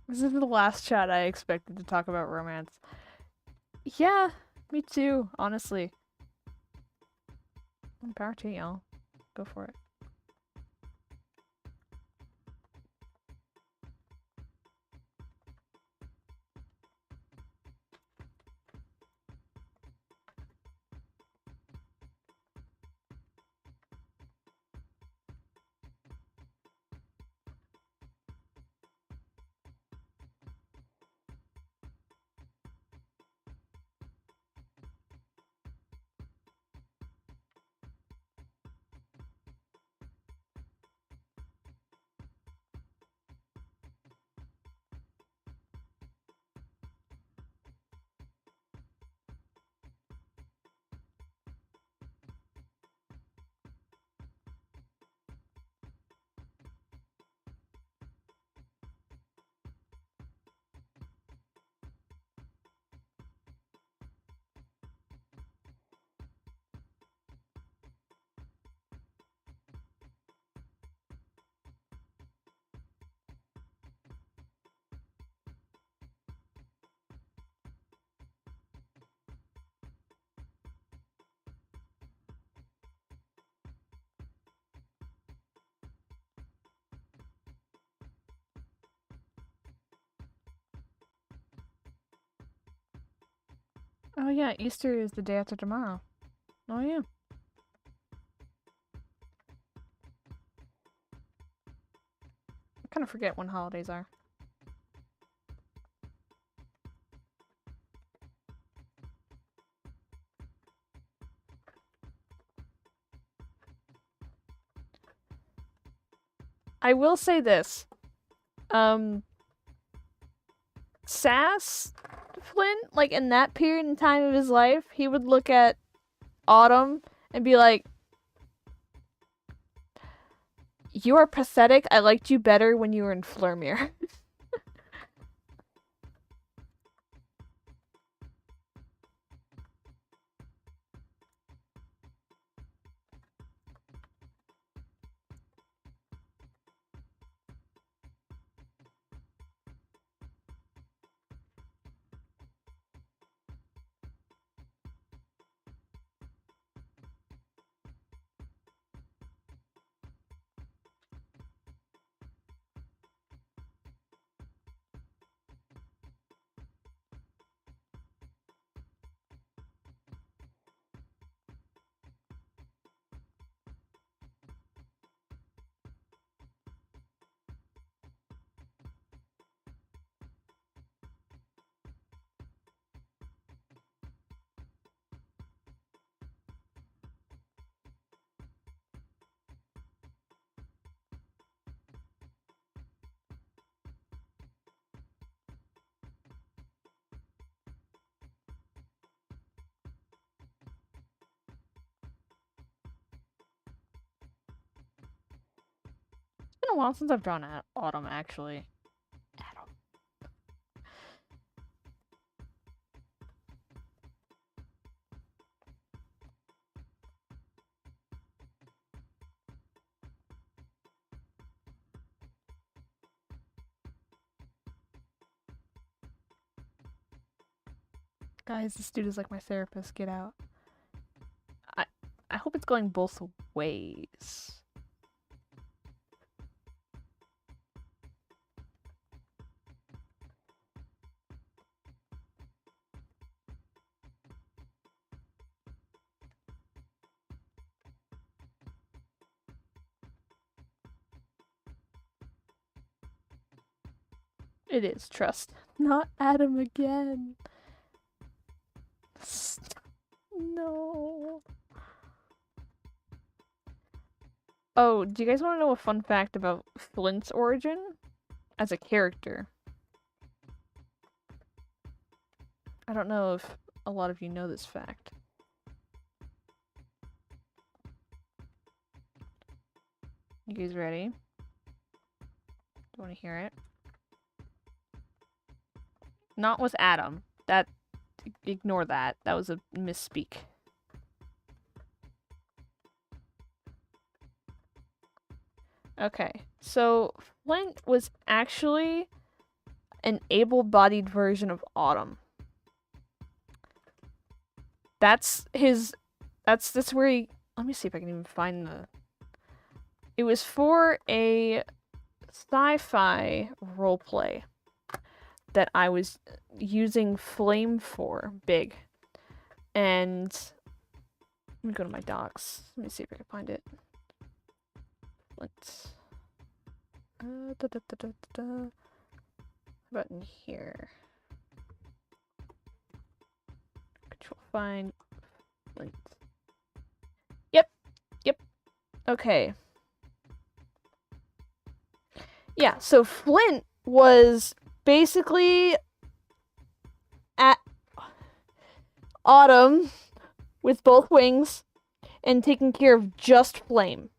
This is the last chat I expected to talk about romance. Yeah, me too, honestly. Power to y'all. Go for it. Oh yeah, Easter is the day after tomorrow. Oh yeah. I kind of forget when holidays are. I will say this. Sass Flint, like in that period in time of his life, he would look at Autumn and be like, "You are pathetic. I liked you better when you were in Flurmere." It's been a while since I've drawn Autumn, actually. Autumn. Guys, this dude is like my therapist. Get out. I hope it's going both ways. It is, trust. Not Adam again. No. Oh, do you guys want to know a fun fact about Flint's origin? As a character. I don't know if a lot of you know this fact. You guys ready? Do you want to hear it? Not with Adam. Ignore that. That was a misspeak. Okay, so Flint was actually an able-bodied version of Autumn. That's where he... Let me see if I can even find the... It was for a sci-fi roleplay that I was using Flame for, big. And... Let me go to my docs. Let me see if I can find it. Let's... Button here. Control find Flint. Yep. Okay. Yeah, so Flint was basically at Autumn with both wings and taking care of just Flame.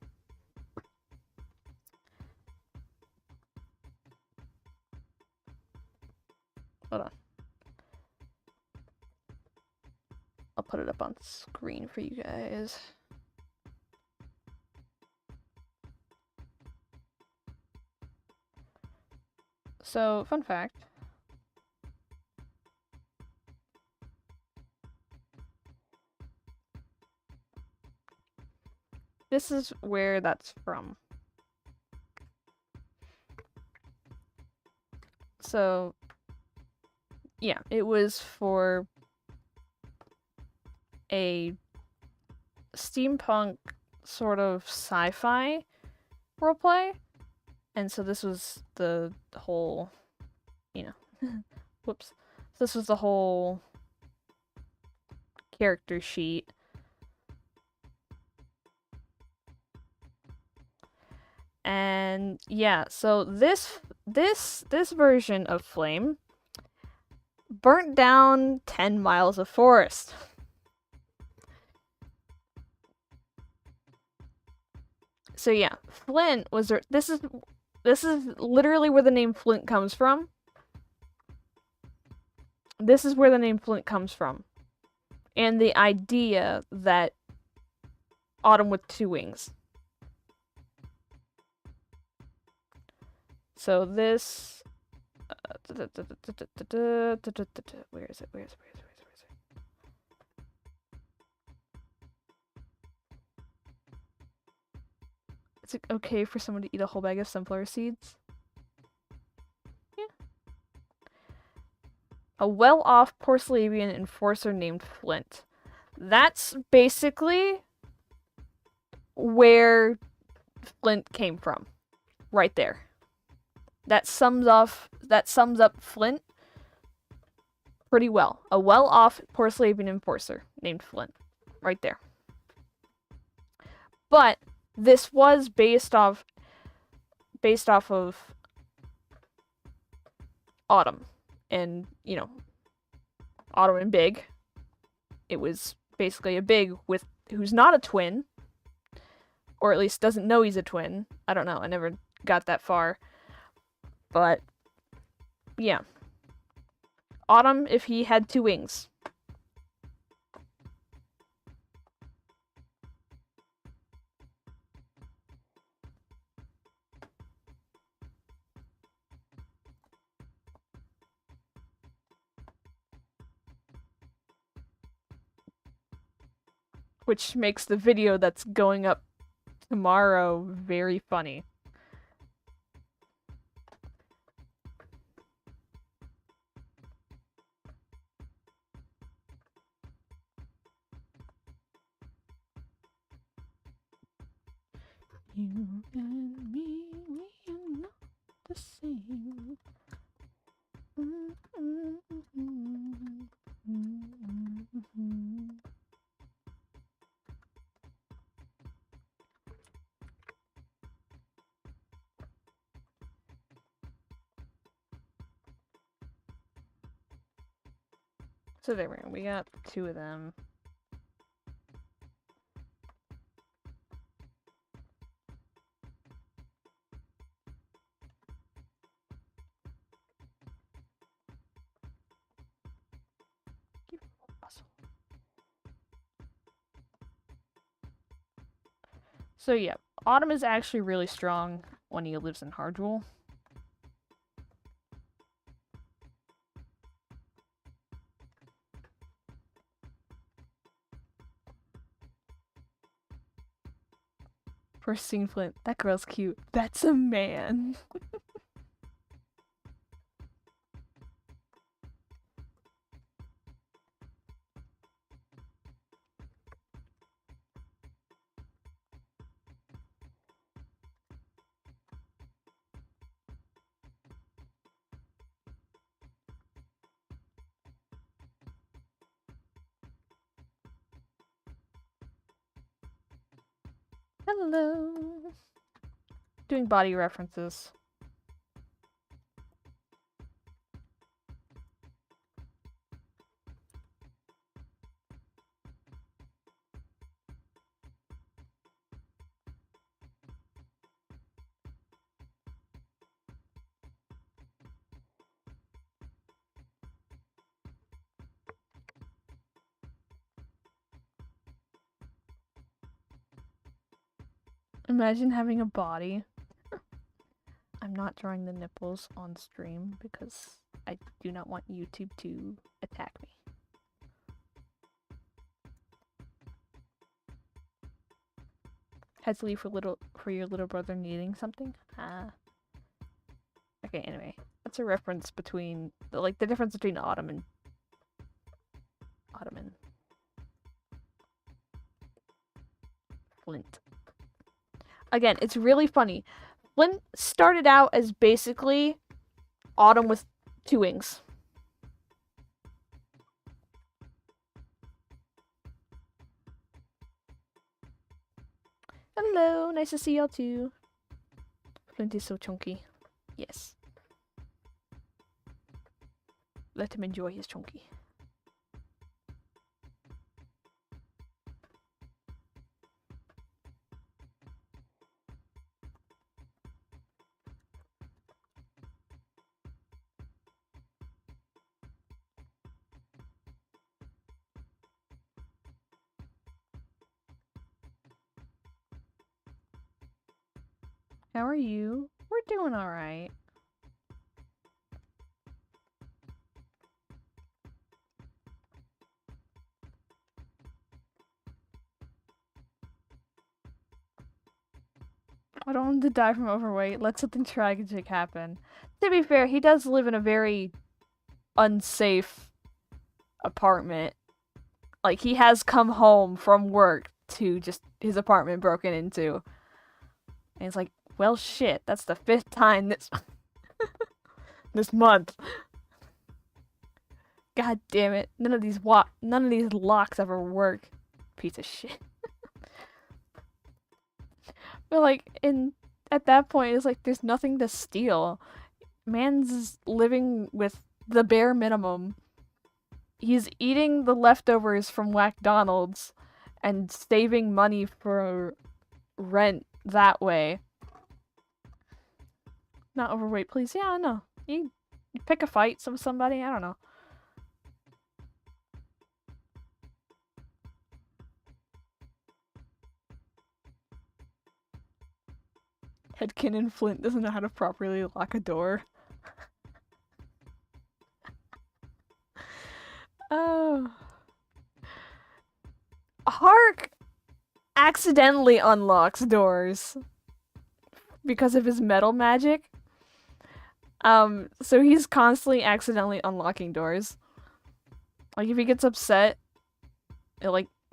Hold on. I'll put it up on screen for you guys. So, fun fact. This is where that's from. So, yeah, it was for a steampunk sort of sci-fi roleplay. And so this was the whole, you know, whoops. This was the whole character sheet. And yeah, so this version of Flame burnt down 10 miles of forest. So yeah, Flint was this is literally where the name Flint comes from. This is where the name Flint comes from. And the idea that Autumn with two wings. So this... where is it? Is it okay for someone to eat a whole bag of sunflower seeds? Yeah. A well-off Porcelavian enforcer named Flint. That's basically where Flint came from. Right there. That sums up Flint pretty well. A well-off Porcelavian enforcer named Flint. Right there. But this was based off of Autumn. And, you know, Autumn and Big. It was basically a Big who's not a twin. Or at least doesn't know he's a twin. I don't know. I never got that far. But, yeah. Autumn if he had two wings. which makes the video that's going up tomorrow very funny. You and me, we are not the same. So there we got 2 of them. So yeah, Autumn is actually really strong when he lives in Hardwell. First scene Flint, that girl's cute. That's a man. Hello. Doing body references. Imagine having a body. I'm not drawing the nipples on stream because I do not want YouTube to attack me. Had to leave for your little brother needing something? Okay, anyway. That's a reference between the difference between Autumn and Flint. Again, it's really funny. Flint started out as basically Autumn with 2 wings. Hello, nice to see y'all too. Flint is so chunky. Yes. Let him enjoy his chunky. How are you? We're doing alright. I don't want him to die from overweight. Let something tragic happen. To be fair, he does live in a very unsafe apartment. Like, he has come home from work to just his apartment broken into. And it's like, well, shit, that's the 5th time this month. God damn it. None of these locks ever work. Piece of shit. But like at that point it's like there's nothing to steal. Man's living with the bare minimum. He's eating the leftovers from McDonald's and saving money for rent that way. Not overweight, please. Yeah, no. You pick a fight with somebody, I don't know. Headkin and Flint doesn't know how to properly lock a door. Oh. Hark! accidentally unlocks doors because of his metal magic. So he's constantly accidentally unlocking doors. Like if he gets upset,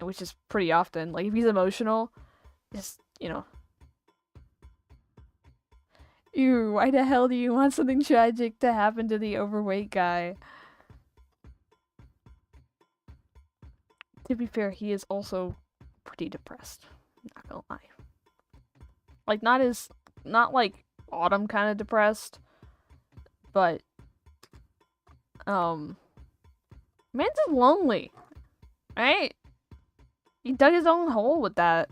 which is pretty often, like if he's emotional, just, ew, why the hell do you want something tragic to happen to the overweight guy? To be fair, he is also pretty depressed. I'm not gonna lie. Like, not like Autumn kind of depressed, but, man's just lonely, right? He dug his own hole with that.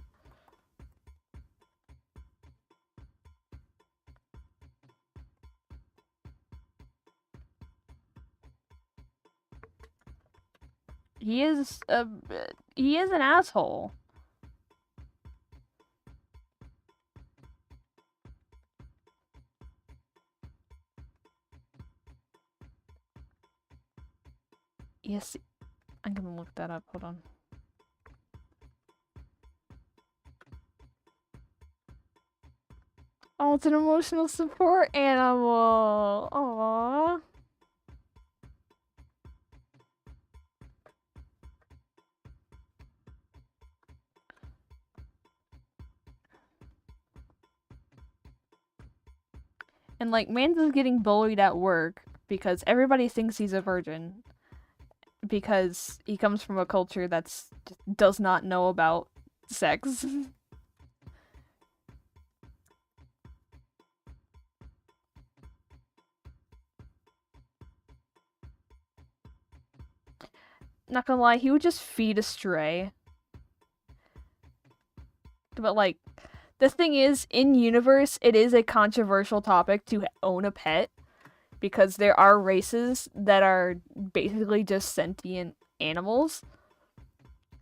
He is an asshole. Yes, I'm gonna look that up. Hold on. Oh, it's an emotional support animal. Aww. And like, Mans is getting bullied at work because everybody thinks he's a virgin. Because he comes from a culture that's does not know about sex. Not gonna lie, he would just feed a stray. But like, the thing is, in universe, it is a controversial topic to own a pet because there are races that are basically just sentient animals.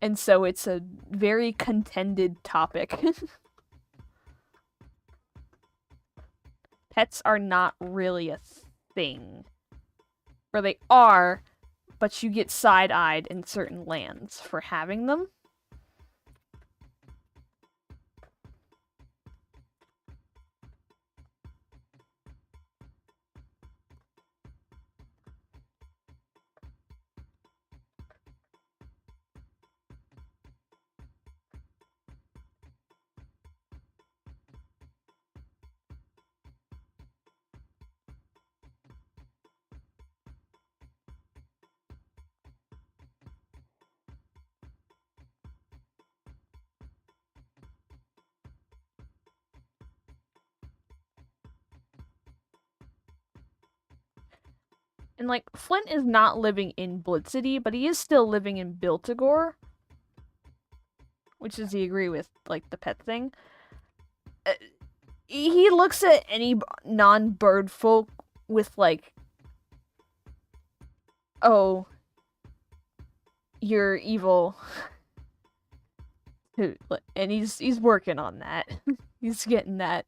And so it's a very contended topic. Pets are not really a thing. Or they are, but you get side-eyed in certain lands for having them. And like, Flint is not living in Blitz City, but he is still living in Biltagore. Which does he agree with, like, the pet thing? He looks at any non-bird folk with, like, oh, you're evil. And he's working on that. He's getting that.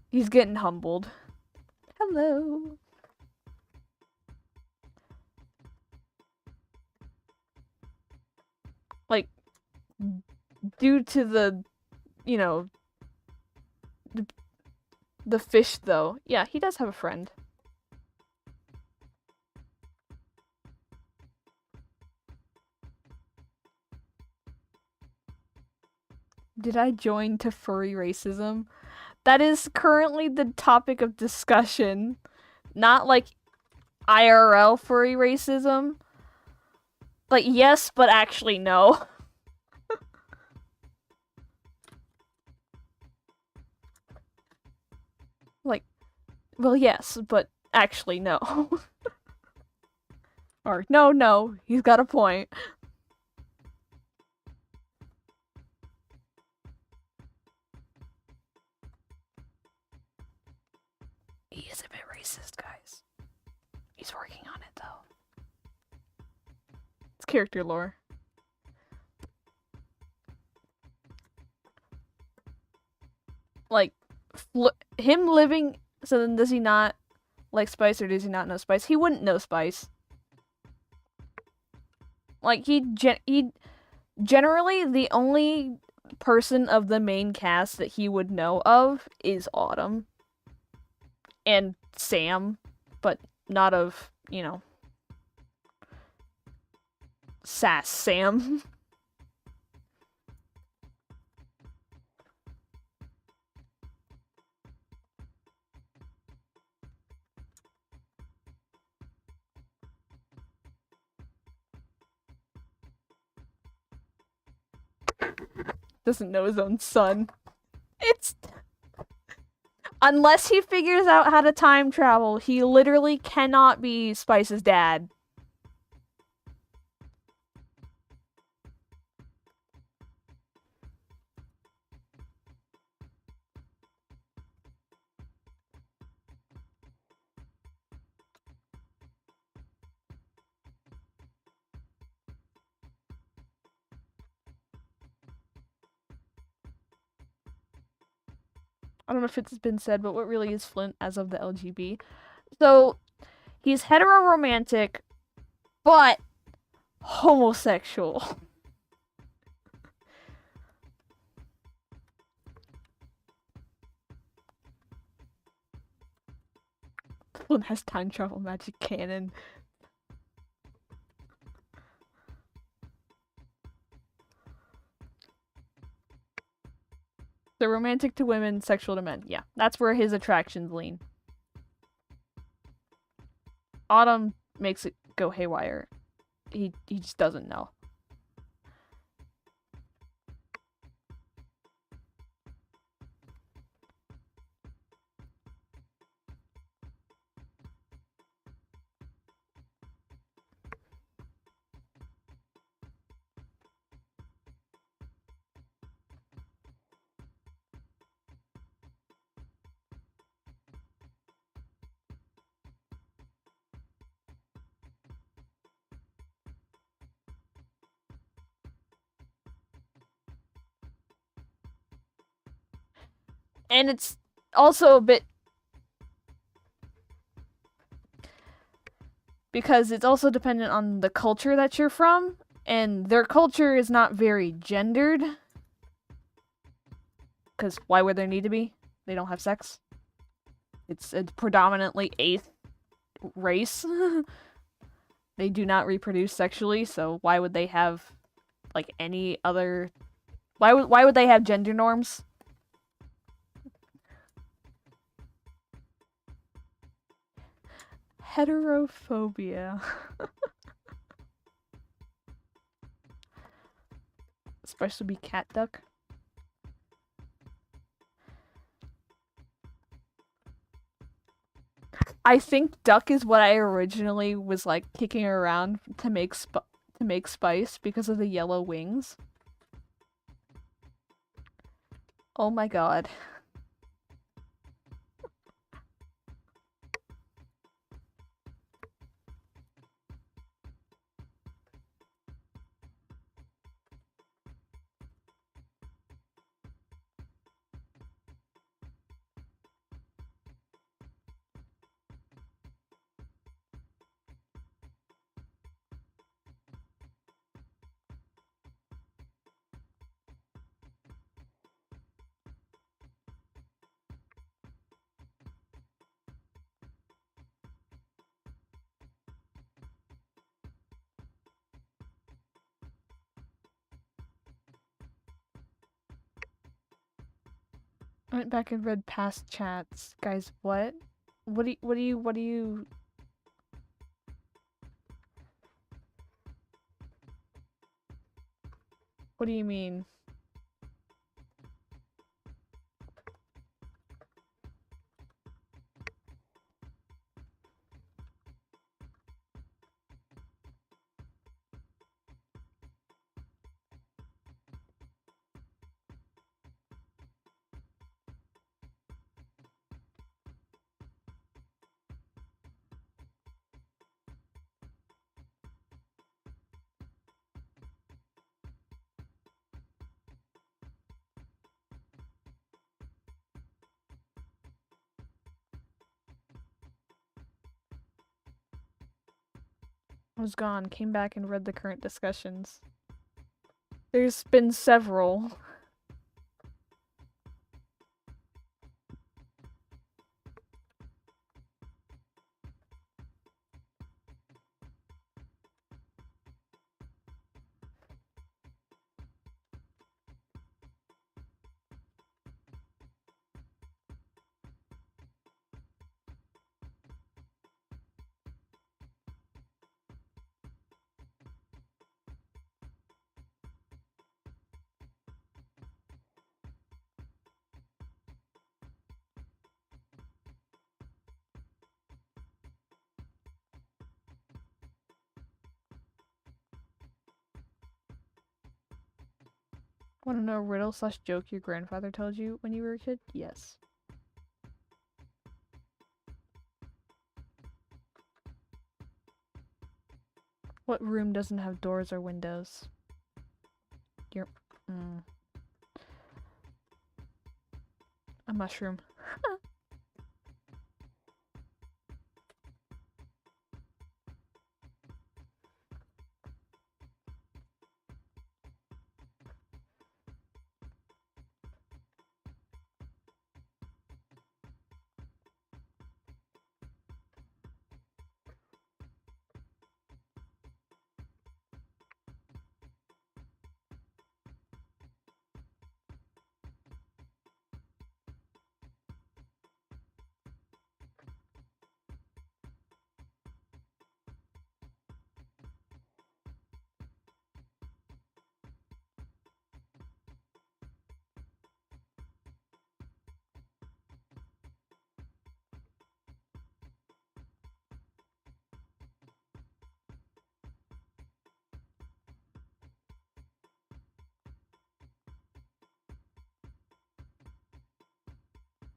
He's getting humbled. Hello. Like, due to the, the fish, though. Yeah, he does have a friend. Did I join to furry racism? That is currently the topic of discussion. Not like IRL furry racism. Like, yes, but actually no. Like, well, yes, but actually no. Or, no, he's got a point. He is a bit racist, guys. He's working on it, though. It's character lore. Like, him living... So then does he not like Spice, or does he not know Spice? He wouldn't know Spice. Like, he generally, the only person of the main cast that he would know of is Autumn and Sam, but not of, you know, Sass Sam. Doesn't know his own son. It's... Unless he figures out how to time travel, he literally cannot be Spice's dad. I don't know if it's been said, but what really is Flint as of the LGB? So, he's heteroromantic, but homosexual. Flint has time travel magic cannon. So romantic to women, sexual to men. Yeah, that's where his attractions lean. Autumn makes it go haywire. He just doesn't know. And it's also a bit... because it's also dependent on the culture that you're from, and their culture is not very gendered. Because why would there need to be? They don't have sex. It's a predominantly eighth race. They do not reproduce sexually, so why would they have, like, any other... Why would they have gender norms? Heterophobia. Supposed to be cat duck. I think duck is what I originally was like kicking around to make Spice because of the yellow wings. Oh my god. I went back and read past chats. Guys, what? What do you... What do you mean? I was gone, came back and read the current discussions. There's been several. Want to know a riddle slash joke your grandfather told you when you were a kid? Yes. What room doesn't have doors or windows? Your a mushroom.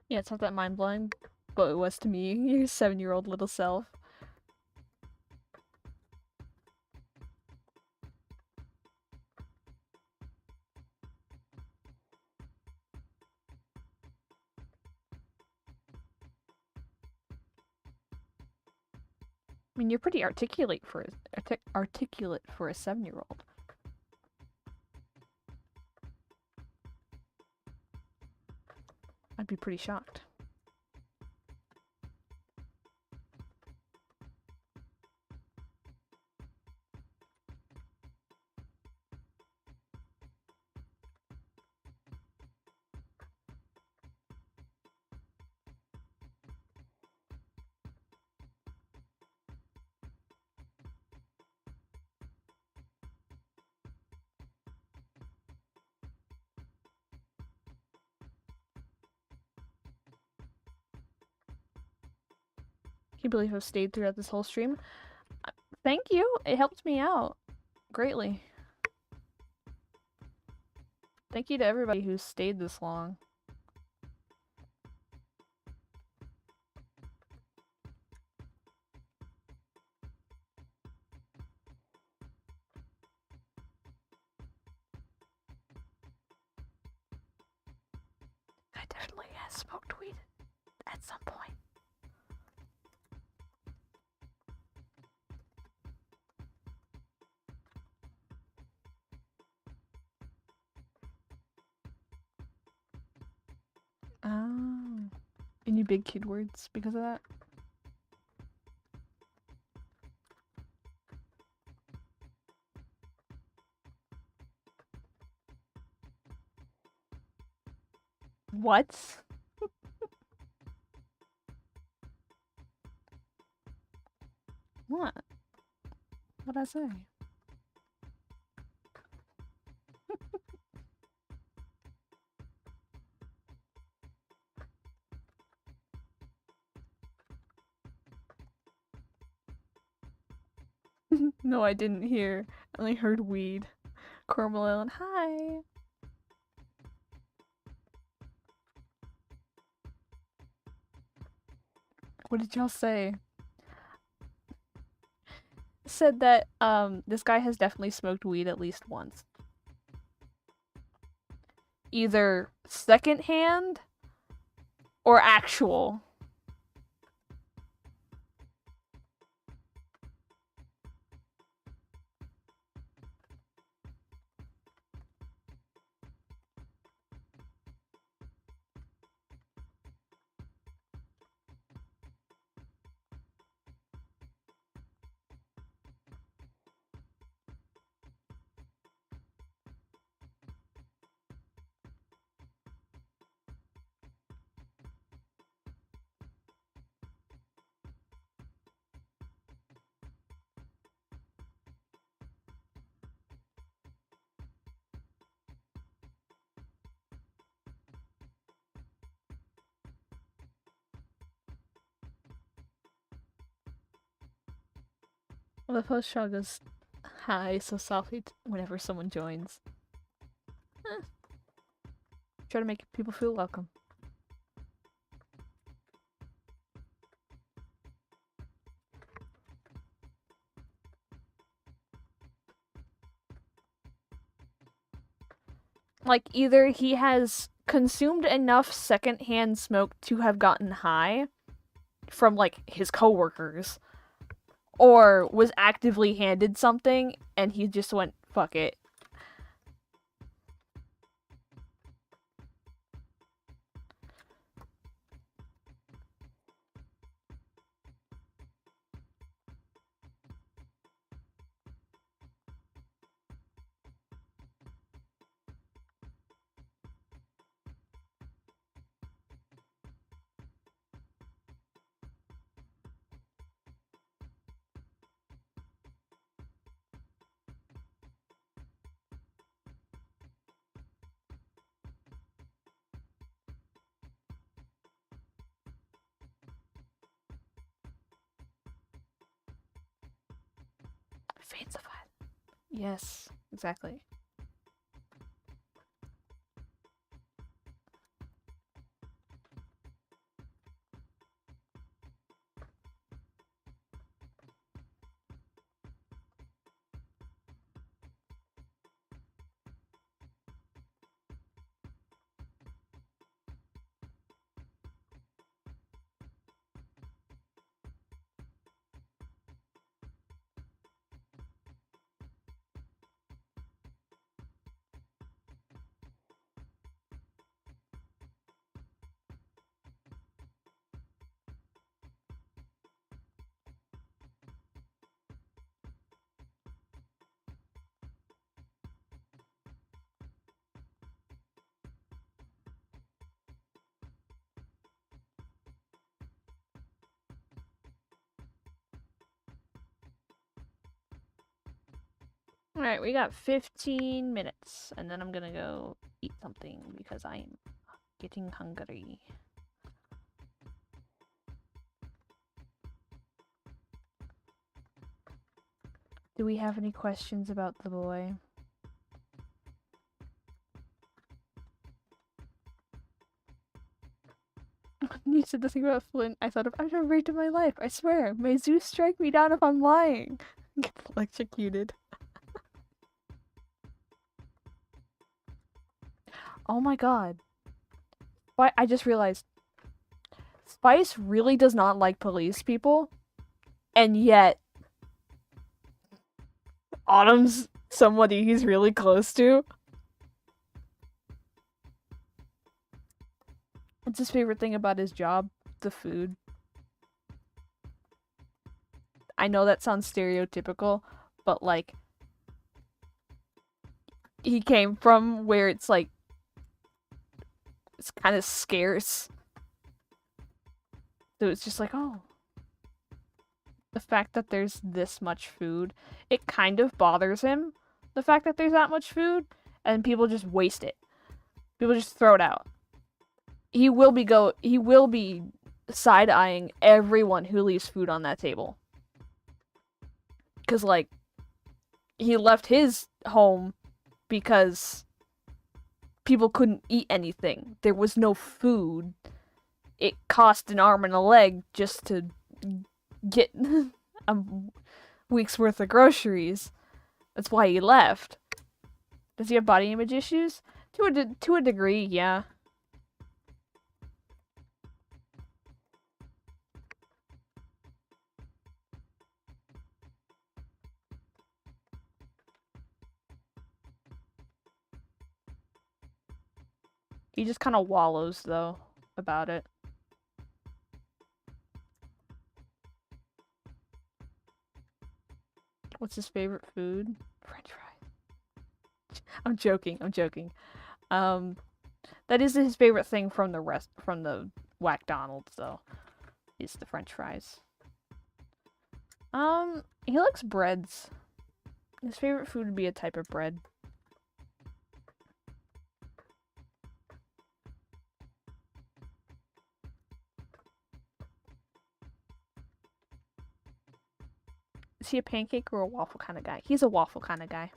Yeah, it's not that mind-blowing, but it was to me, your 7-year-old little self. I mean, you're pretty articulate for articulate for a 7-year-old. I'd be pretty shocked. Can you believe I've stayed throughout this whole stream? Thank you. It helped me out greatly. Thank you to everybody who stayed this long. I definitely have smoked weed at some point. Oh. Any big kid words because of that? What? What? What'd I say? No, I didn't hear. I only heard weed. Cormelone, hi! What did y'all say? Said that, this guy has definitely smoked weed at least once. Either secondhand or actual. Well, the post shot goes hi so softly whenever someone joins. Try to make people feel welcome. Like, either he has consumed enough secondhand smoke to have gotten high from, like, his coworkers, or was actively handed something and he just went, fuck it. Fancified. Yes, exactly. Alright, we got 15 minutes, and then I'm gonna go eat something because I am getting hungry. Do we have any questions about the boy? You said the thing about Flint. I thought of, I've never raped in my life. I swear. May Zeus strike me down if I'm lying. Get electrocuted. Oh my god. Why? I just realized. Spice really does not like police people. And yet, Autumn's somebody he's really close to. What's his favorite thing about his job? The food. I know that sounds stereotypical, but like, he came from where it's like, it's kind of scarce. So it's just like, oh. The fact that there's this much food, it kind of bothers him. The fact that there's that much food, and people just waste it. People just throw it out. He will be side-eyeing everyone who leaves food on that table. Because, like, he left his home because people couldn't eat anything. There was no food. It cost an arm and a leg just to get a week's worth of groceries. That's why he left. Does he have body image issues? To a degree, yeah. He just kind of wallows, though, about it. What's his favorite food? French fries. I'm joking. That is his favorite thing from the Whack Donald's, though. Is the French fries. He likes breads. His favorite food would be a type of bread. Is he a pancake or a waffle kind of guy? He's a waffle kind of guy.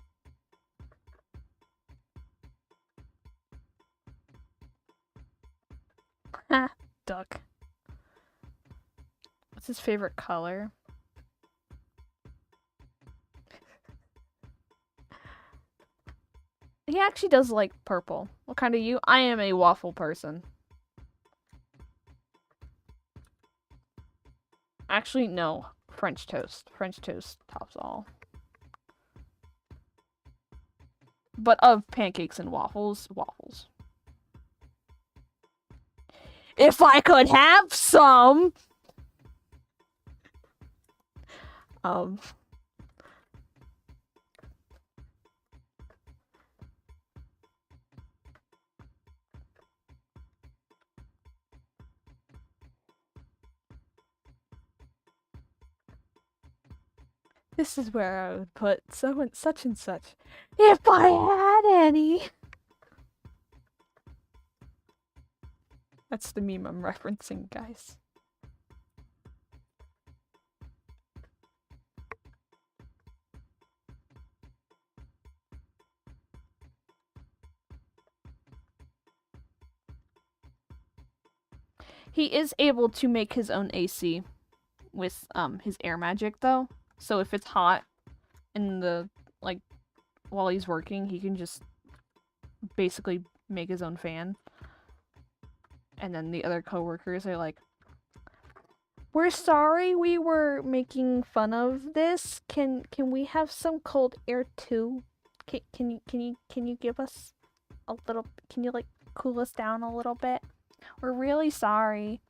Duck. What's his favorite color? He actually does like purple. What kind are you? I am a waffle person. Actually, no. French toast. French toast tops all. But of pancakes and waffles, waffles. If I could have some! This is where I would put so and such and such. If I had any! That's the meme I'm referencing, guys. He is able to make his own AC with his air magic though. So if it's hot in the like while he's working, he can just basically make his own fan. And then the other coworkers are like, "We're sorry we were making fun of this. Can we have some cold air too? Can you give us a little, can you like cool us down a little bit? We're really sorry."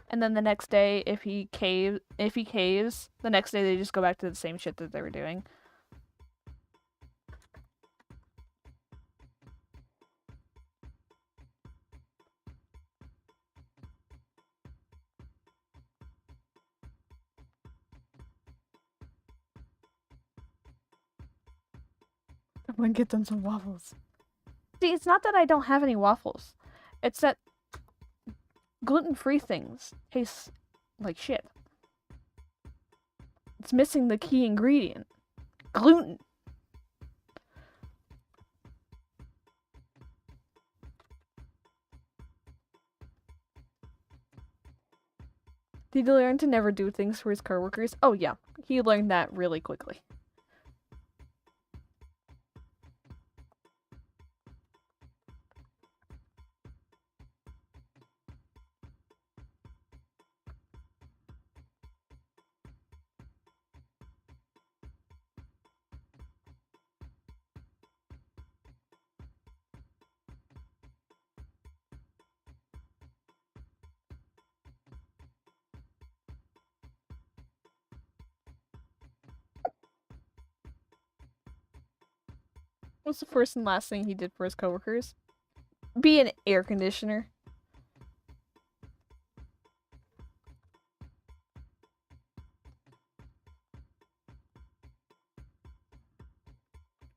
And then the next day, if he caves, the next day they just go back to the same shit that they were doing. I'm gonna get them some waffles. See, it's not that I don't have any waffles. It's that gluten-free things taste like shit. It's missing the key ingredient. Gluten. Did he learn to never do things for his coworkers? Oh yeah, he learned that really quickly. What's the first and last thing he did for his coworkers? Be an air conditioner.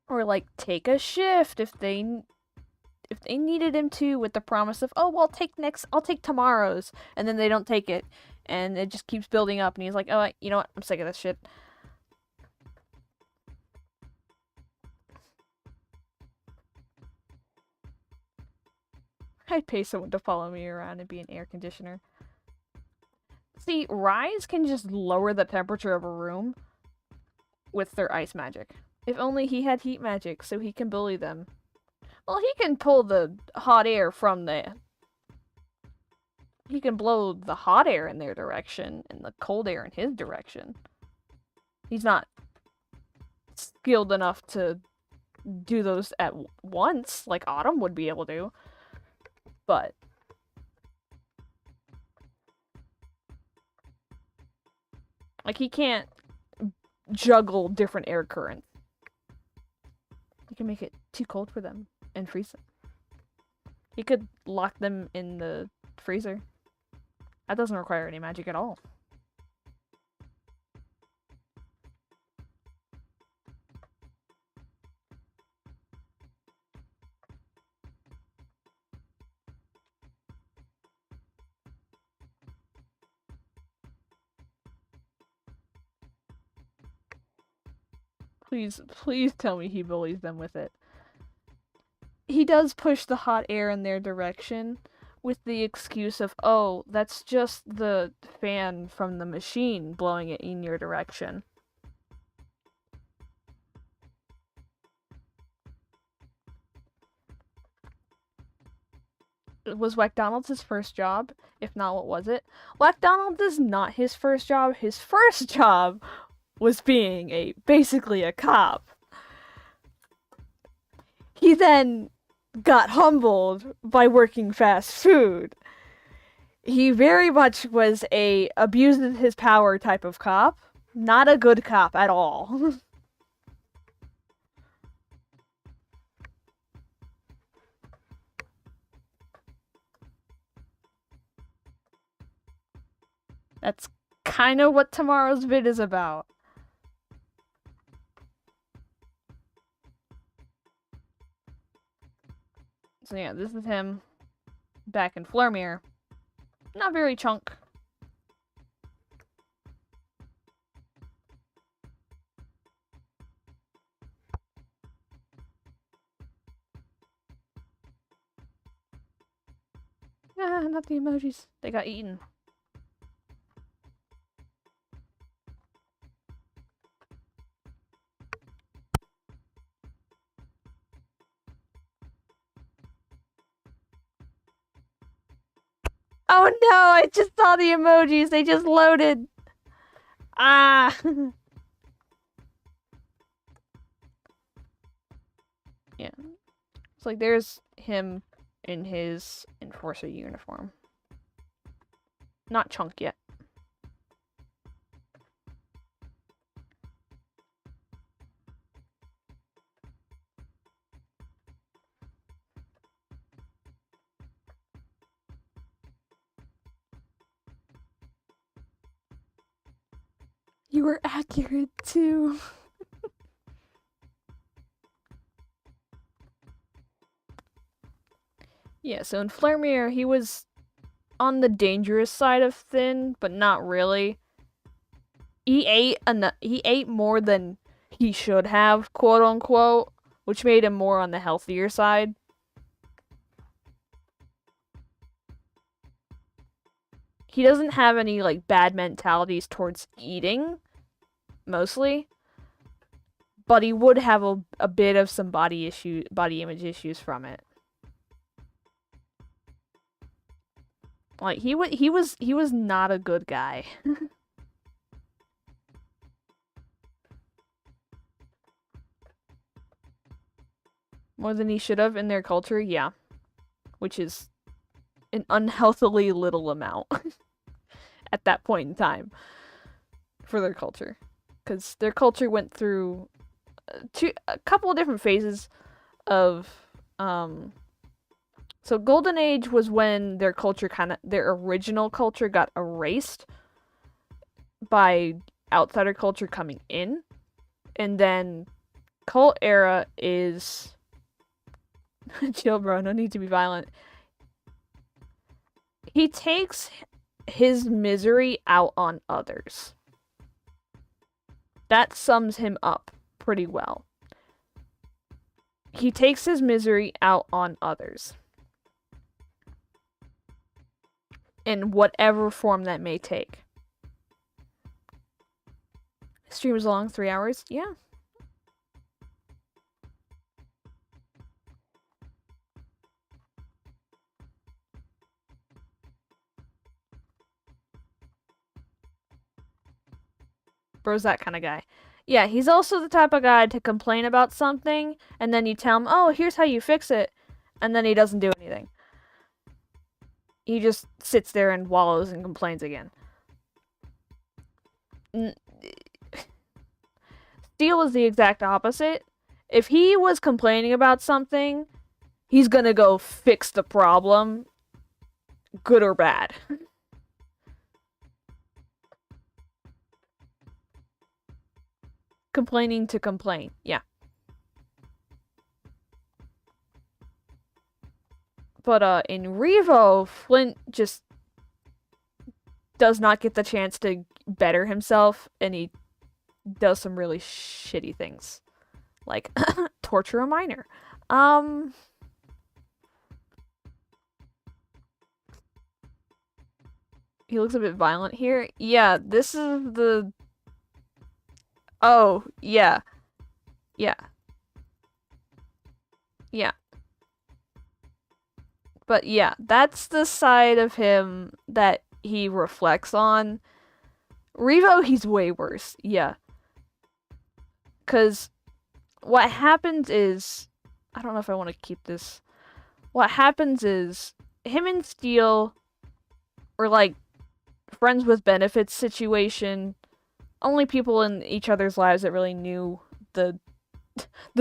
Or like take a shift if they needed him to, with the promise of, "Oh, well, I'll take tomorrow's," and then they don't take it, and it just keeps building up, and he's like, "Oh, you know what? I'm sick of this shit." I'd pay someone to follow me around and be an air conditioner. See, Rise can just lower the temperature of a room with their ice magic. If only he had heat magic so he can bully them. Well, he can pull the hot air from the... He can blow the hot air in their direction and the cold air in his direction. He's not skilled enough to do those at once like Autumn would be able to. But like he can't juggle different air currents. He can make it too cold for them and freeze them. He could lock them in the freezer. That doesn't require any magic at all. Please tell me he bullies them with it. He does push the hot air in their direction, with the excuse of, oh, that's just the fan from the machine blowing it in your direction. Was McDonald's his first job? If not, what was it? McDonald's is not his first job. His first job was being basically a cop. He then got humbled by working fast food. He very much was a abuses his power type of cop. Not a good cop at all. That's kind of what tomorrow's vid is about. So yeah, this is him back in Flormere. Not very chunk. Ah, not the emojis. They got eaten. Oh no, I just saw the emojis. They just loaded. Ah. Yeah. It's like there's him in his enforcer uniform. Not chunk yet. You were accurate too. Yeah, so in Flormere, he was on the dangerous side of thin, but not really. He ate more than he should have, quote unquote, which made him more on the healthier side. He doesn't have any like bad mentalities towards eating, mostly. But he would have a bit of some body image issues from it. Like he was not a good guy. More than he should have in their culture, yeah. Which is an unhealthily little amount at that point in time for their culture. Because their culture went through a couple of different phases of so Golden Age was when their original culture got erased by outsider culture coming in. And then Cult Era is chill, bro, no need to be violent. He takes his misery out on others. That sums him up pretty well. He takes his misery out on others. In whatever form that may take. Stream is long, 3 hours? Yeah. Bro's that kind of guy. Yeah, he's also the type of guy to complain about something, and then you tell him, oh, here's how you fix it, and then he doesn't do anything. He just sits there and wallows and complains again. Steel is the exact opposite. If he was complaining about something, he's gonna go fix the problem, good or bad. Complaining to complain, yeah. But in Revo, Flint just does not get the chance to better himself, and he does some really shitty things. Like, torture a minor. He looks a bit violent here. Yeah, this is the... Oh, yeah. Yeah. Yeah. But yeah, that's the side of him that he reflects on. Revo, he's way worse. Yeah. Because what happens is... I don't know if I want to keep this. What happens is him and Steel are like friends with benefits situation. Only people in each other's lives that really knew the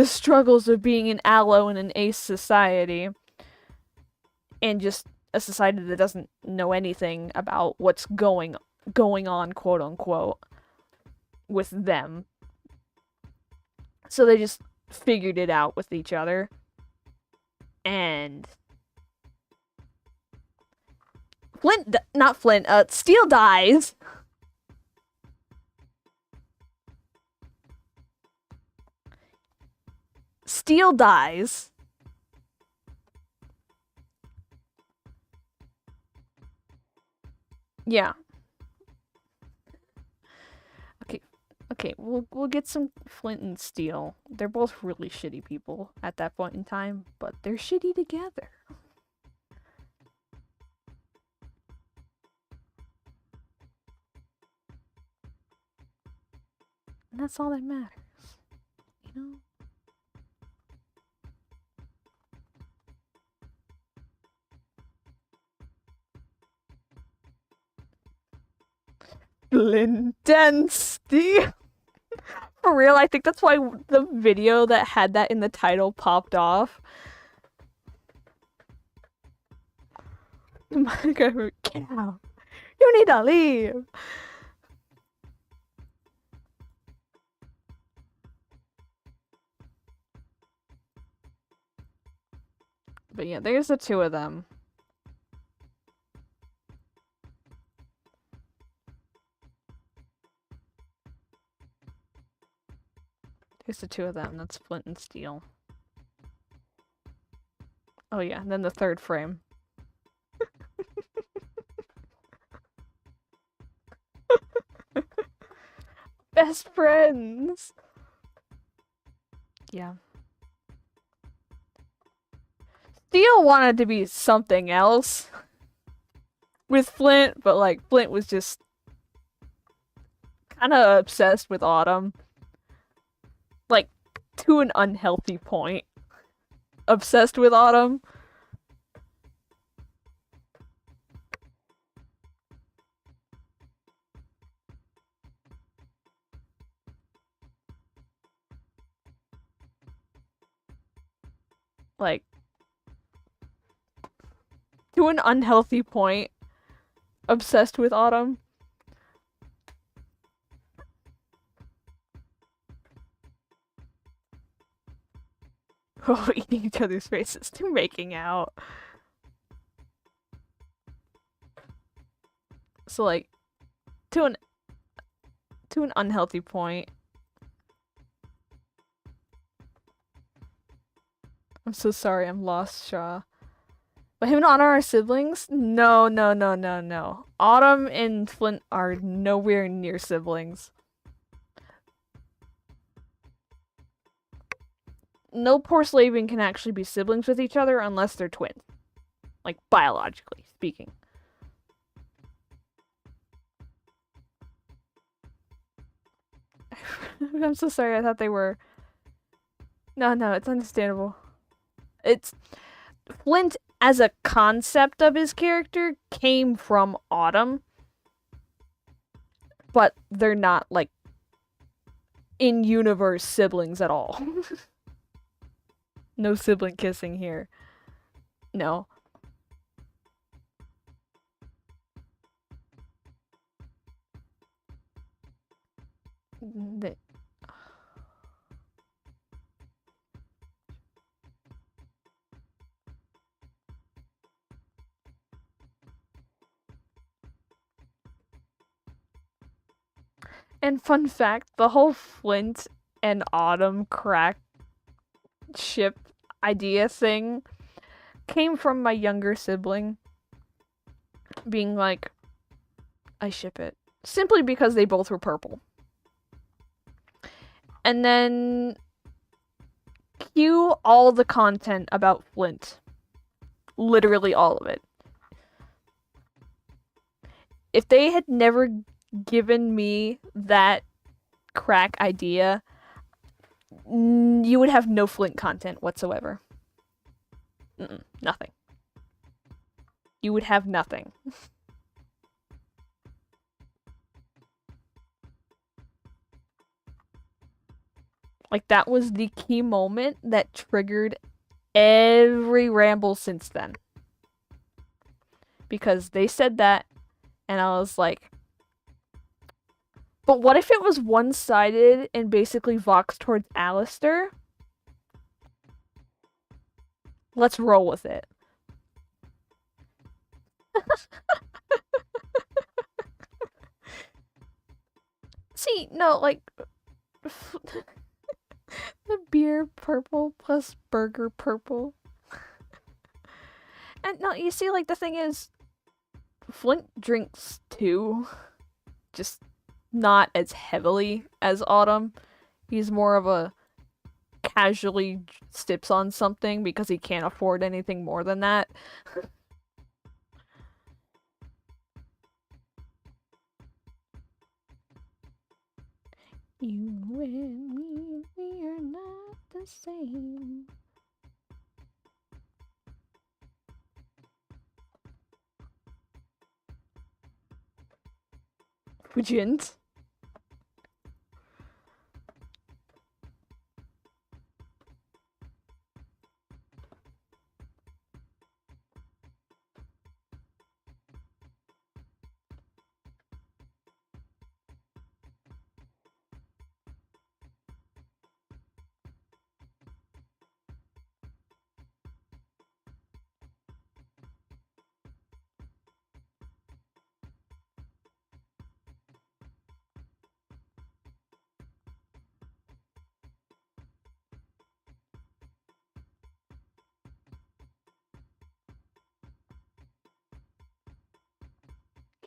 struggles of being an allo in an ace society, and just a society that doesn't know anything about what's going on, quote unquote, with them. So they just figured it out with each other. And Steel dies. Steel dies. Yeah. Okay, we'll get some Flint and Steel. They're both really shitty people at that point in time, but they're shitty together. And that's all that matters. You know? Flint and Steel. For real, I think that's why the video that had that in the title popped off. My God, get out. You need to leave. But yeah, there's the two of them. There's the two of them. That's Flint and Steel. Oh yeah, and then the third frame. Best friends! Yeah. Steel wanted to be something else with Flint, but like Flint was just kind of obsessed with Autumn. Like, to an unhealthy point. Obsessed with Autumn. Like, to an unhealthy point. Obsessed with Autumn. Oh, eating each other's faces to making out. So like, to an unhealthy point. I'm so sorry, I'm lost, Shaw. But him and Autumn are siblings? No. Autumn and Flint are nowhere near siblings. No Porcelain can actually be siblings with each other unless they're twins. Like, biologically speaking. I'm so sorry, I thought they were... No, it's understandable. It's... Flint, as a concept of his character, came from Autumn. But they're not, like, in-universe siblings at all. No sibling kissing here. No. And fun fact, the whole Flint and Autumn crack ship idea thing came from my younger sibling being like, I ship it. Simply because they both were purple. And then cue all the content about Flint. Literally all of it. If they had never given me that crack idea, you would have no Flint content whatsoever. Nothing. You would have nothing. Like, that was the key moment that triggered every ramble since then. Because they said that, and I was like, but what if it was one-sided and basically voxed towards Alistair? Let's roll with it. See, no, like... the beer purple plus burger purple. And no, you see, like, the thing is, Flint drinks too. Just not as heavily as Autumn. He's more of a casually sips on something because he can't afford anything more than that. You and me, we are not the same. Wouldn't?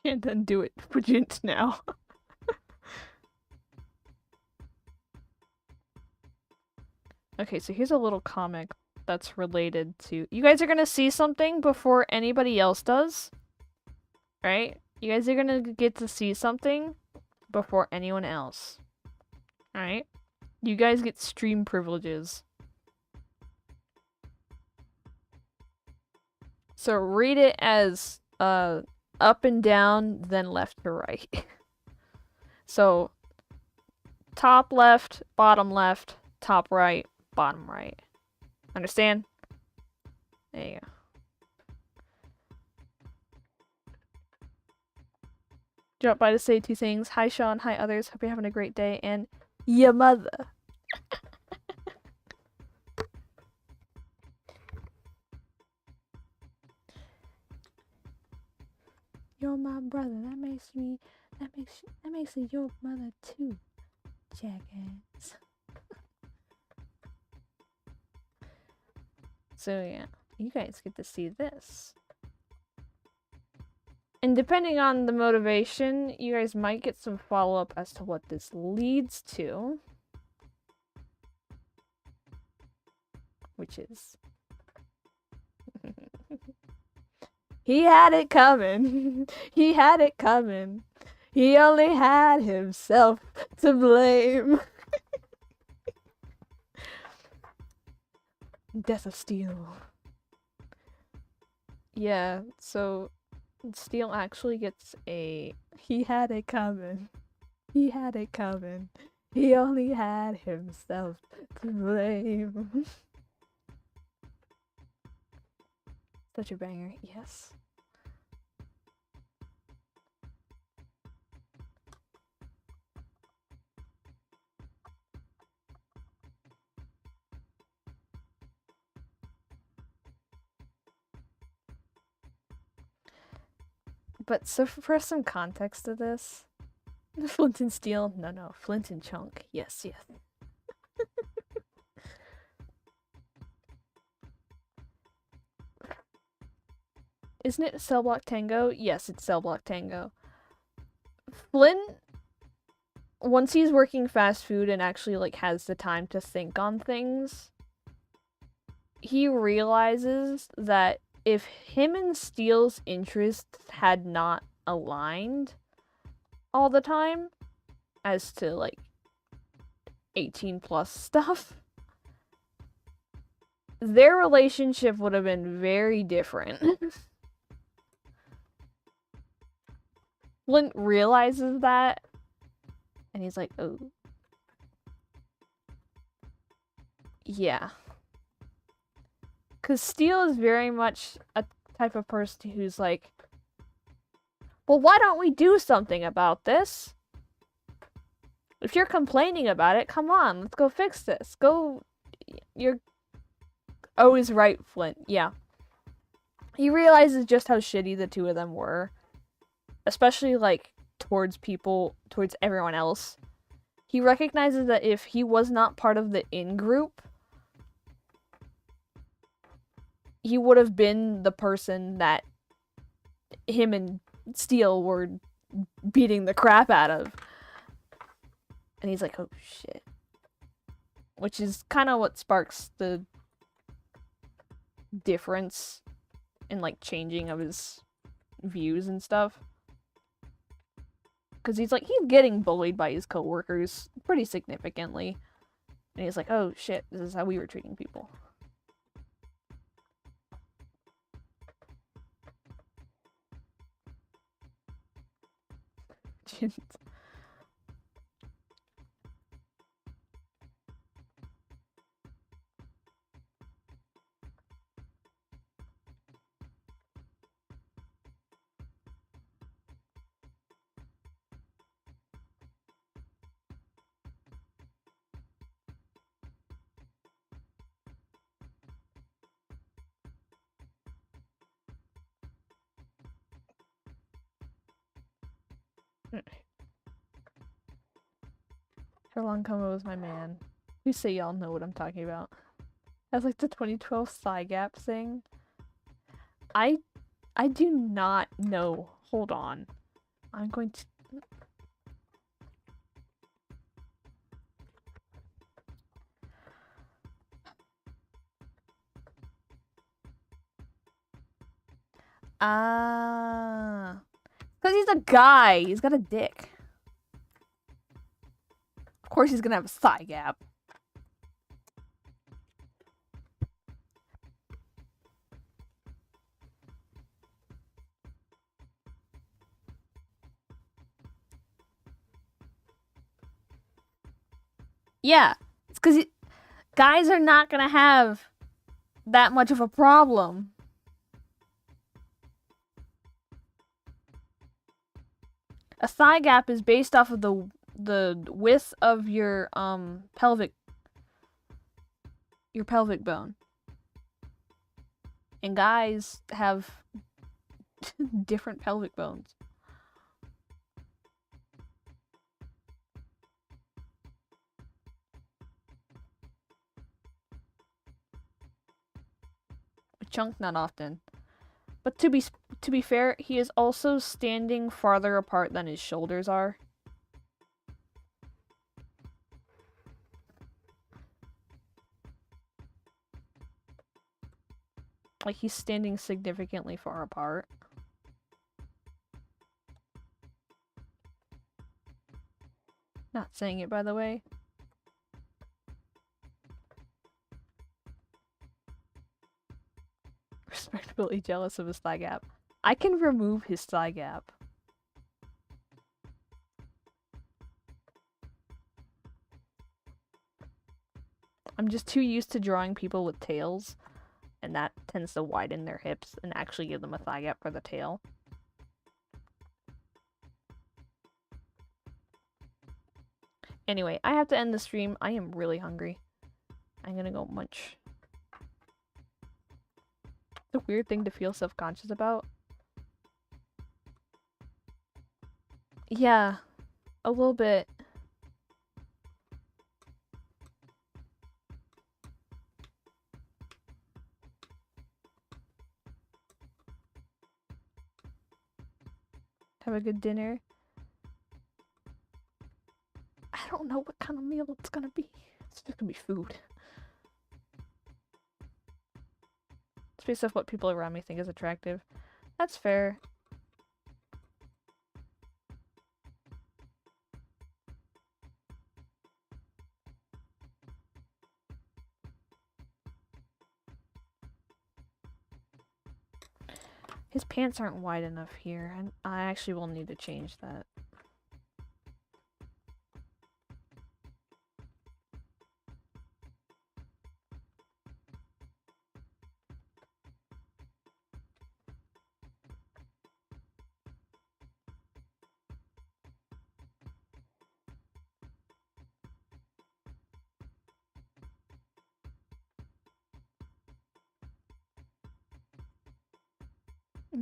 Can't undo it. Wouldn't now. Okay, so here's a little comic that's related to... You guys are gonna see something before anybody else does. Right? You guys are gonna get to see something before anyone else. Alright? You guys get stream privileges. So read it as up and down, then left to right. So top left, top right, bottom right. Understand? There you go. Drop by to say two things. Hi Sean, hi others. Hope you're having a great day, and your mother. You're my brother. That makes you your mother too, jackass. So yeah, you guys get to see this. And depending on the motivation, you guys might get some follow-up as to what this leads to. Which is... He had it coming. He had it coming. He only had himself to blame. Death of Steel. Yeah, so Steel actually gets a... He had it coming. He had it coming. He only had himself to blame. Such a banger, yes. But so for some context to this, Flint and Steel, no, Flint and Chunk, yes. Isn't it Cell Block Tango? Yes, it's Cell Block Tango. Flynn, once he's working fast food and actually like has the time to think on things, he realizes that if him and Steele's interests had not aligned all the time as to like 18 plus stuff, their relationship would have been very different. Flint realizes that, and he's like, oh. Yeah. Because Steele is very much a type of person who's like, well, why don't we do something about this? If you're complaining about it, come on, let's go fix this. Go. You're always right, Flint. Yeah. He realizes just how shitty the two of them were. Especially, like, towards everyone else. He recognizes that if he was not part of the in-group, he would have been the person that him and Steele were beating the crap out of. And he's like, oh shit. Which is kind of what sparks the difference in, like, changing of his views and stuff. Because he's getting bullied by his coworkers pretty significantly. And he's like, oh shit, this is how we were treating people. Long Como was my man. You say y'all know what I'm talking about. That's like the 2012 Psy Gap thing. I do not know. Hold on. I'm going to... Because he's a guy. He's got a dick. Of course he's gonna have a thigh gap. Yeah. It's because guys are not gonna have that much of a problem. A thigh gap is based off of the width of your pelvic bone. And guys have different pelvic bones. A chunk not often. But to be fair, he is also standing farther apart than his shoulders are. Like, he's standing significantly far apart. Not saying it, by the way. Respectably jealous of his thigh gap. I can remove his thigh gap. I'm just too used to drawing people with tails, and that tends to widen their hips and actually give them a thigh gap for the tail. Anyway, I have to end the stream. I am really hungry. I'm gonna go munch. It's a weird thing to feel self-conscious about. Yeah, a little bit. Have a good dinner. know what kind of meal it's gonna be. It's just gonna be food. It's based off what people around me think is attractive. That's fair. His pants aren't wide enough here, and I actually will need to change that.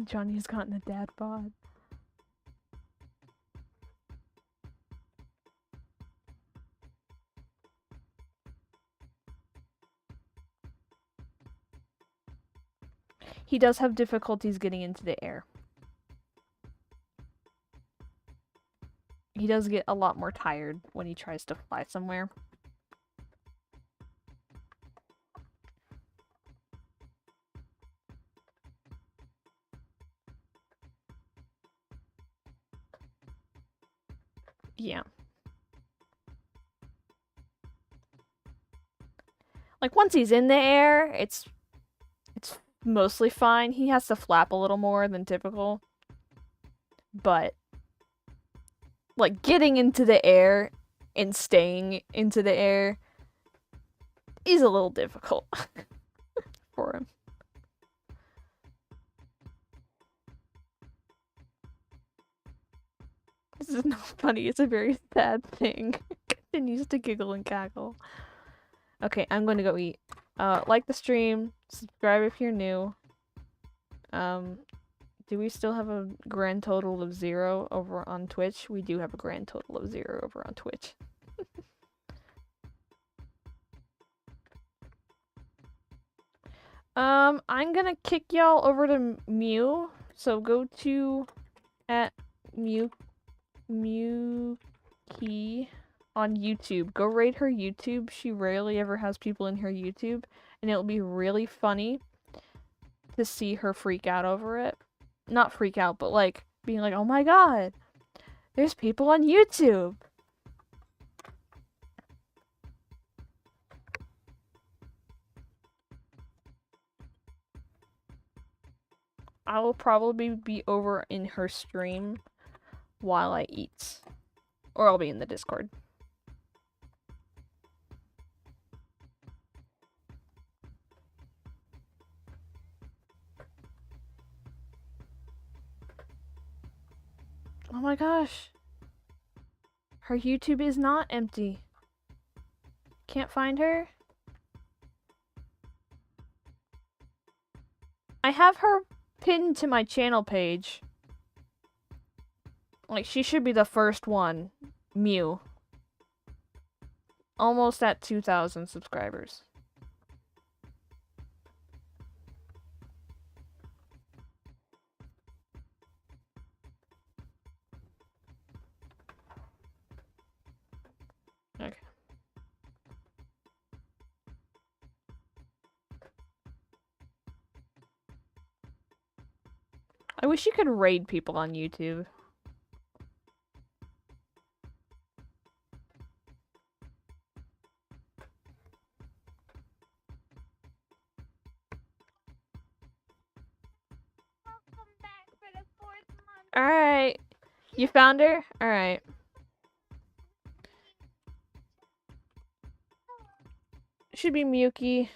Johnny's gotten a dad bod. He does have difficulties getting into the air. He does get a lot more tired when he tries to fly somewhere. Yeah. Like, once he's in the air, it's mostly fine. He has to flap a little more than typical. But, like, getting into the air and staying into the air is a little difficult for him. This is not funny, it's a very sad thing. Continues to giggle and cackle. Okay, I'm going to go eat. Like the stream, subscribe if you're new. Do we still have a grand total of 0 over on Twitch? We do have a grand total of 0 over on Twitch. I'm gonna kick y'all over to Mew. So go to @Mewkey on YouTube. Go raid her YouTube. She rarely ever has people in her YouTube, and it'll be really funny to see her freak out over it. Not freak out, but like being like, "Oh my god, there's people on YouTube." I will probably be over in her stream while I eat, or I'll be in the Discord. Oh my gosh. Her YouTube is not empty. Can't find her? I have her pinned to my channel page. Like, she should be the first one. Mew. Almost at 2,000 subscribers. Okay. I wish you could raid people on YouTube. Alright. You found her? Alright. Should be Mewkey.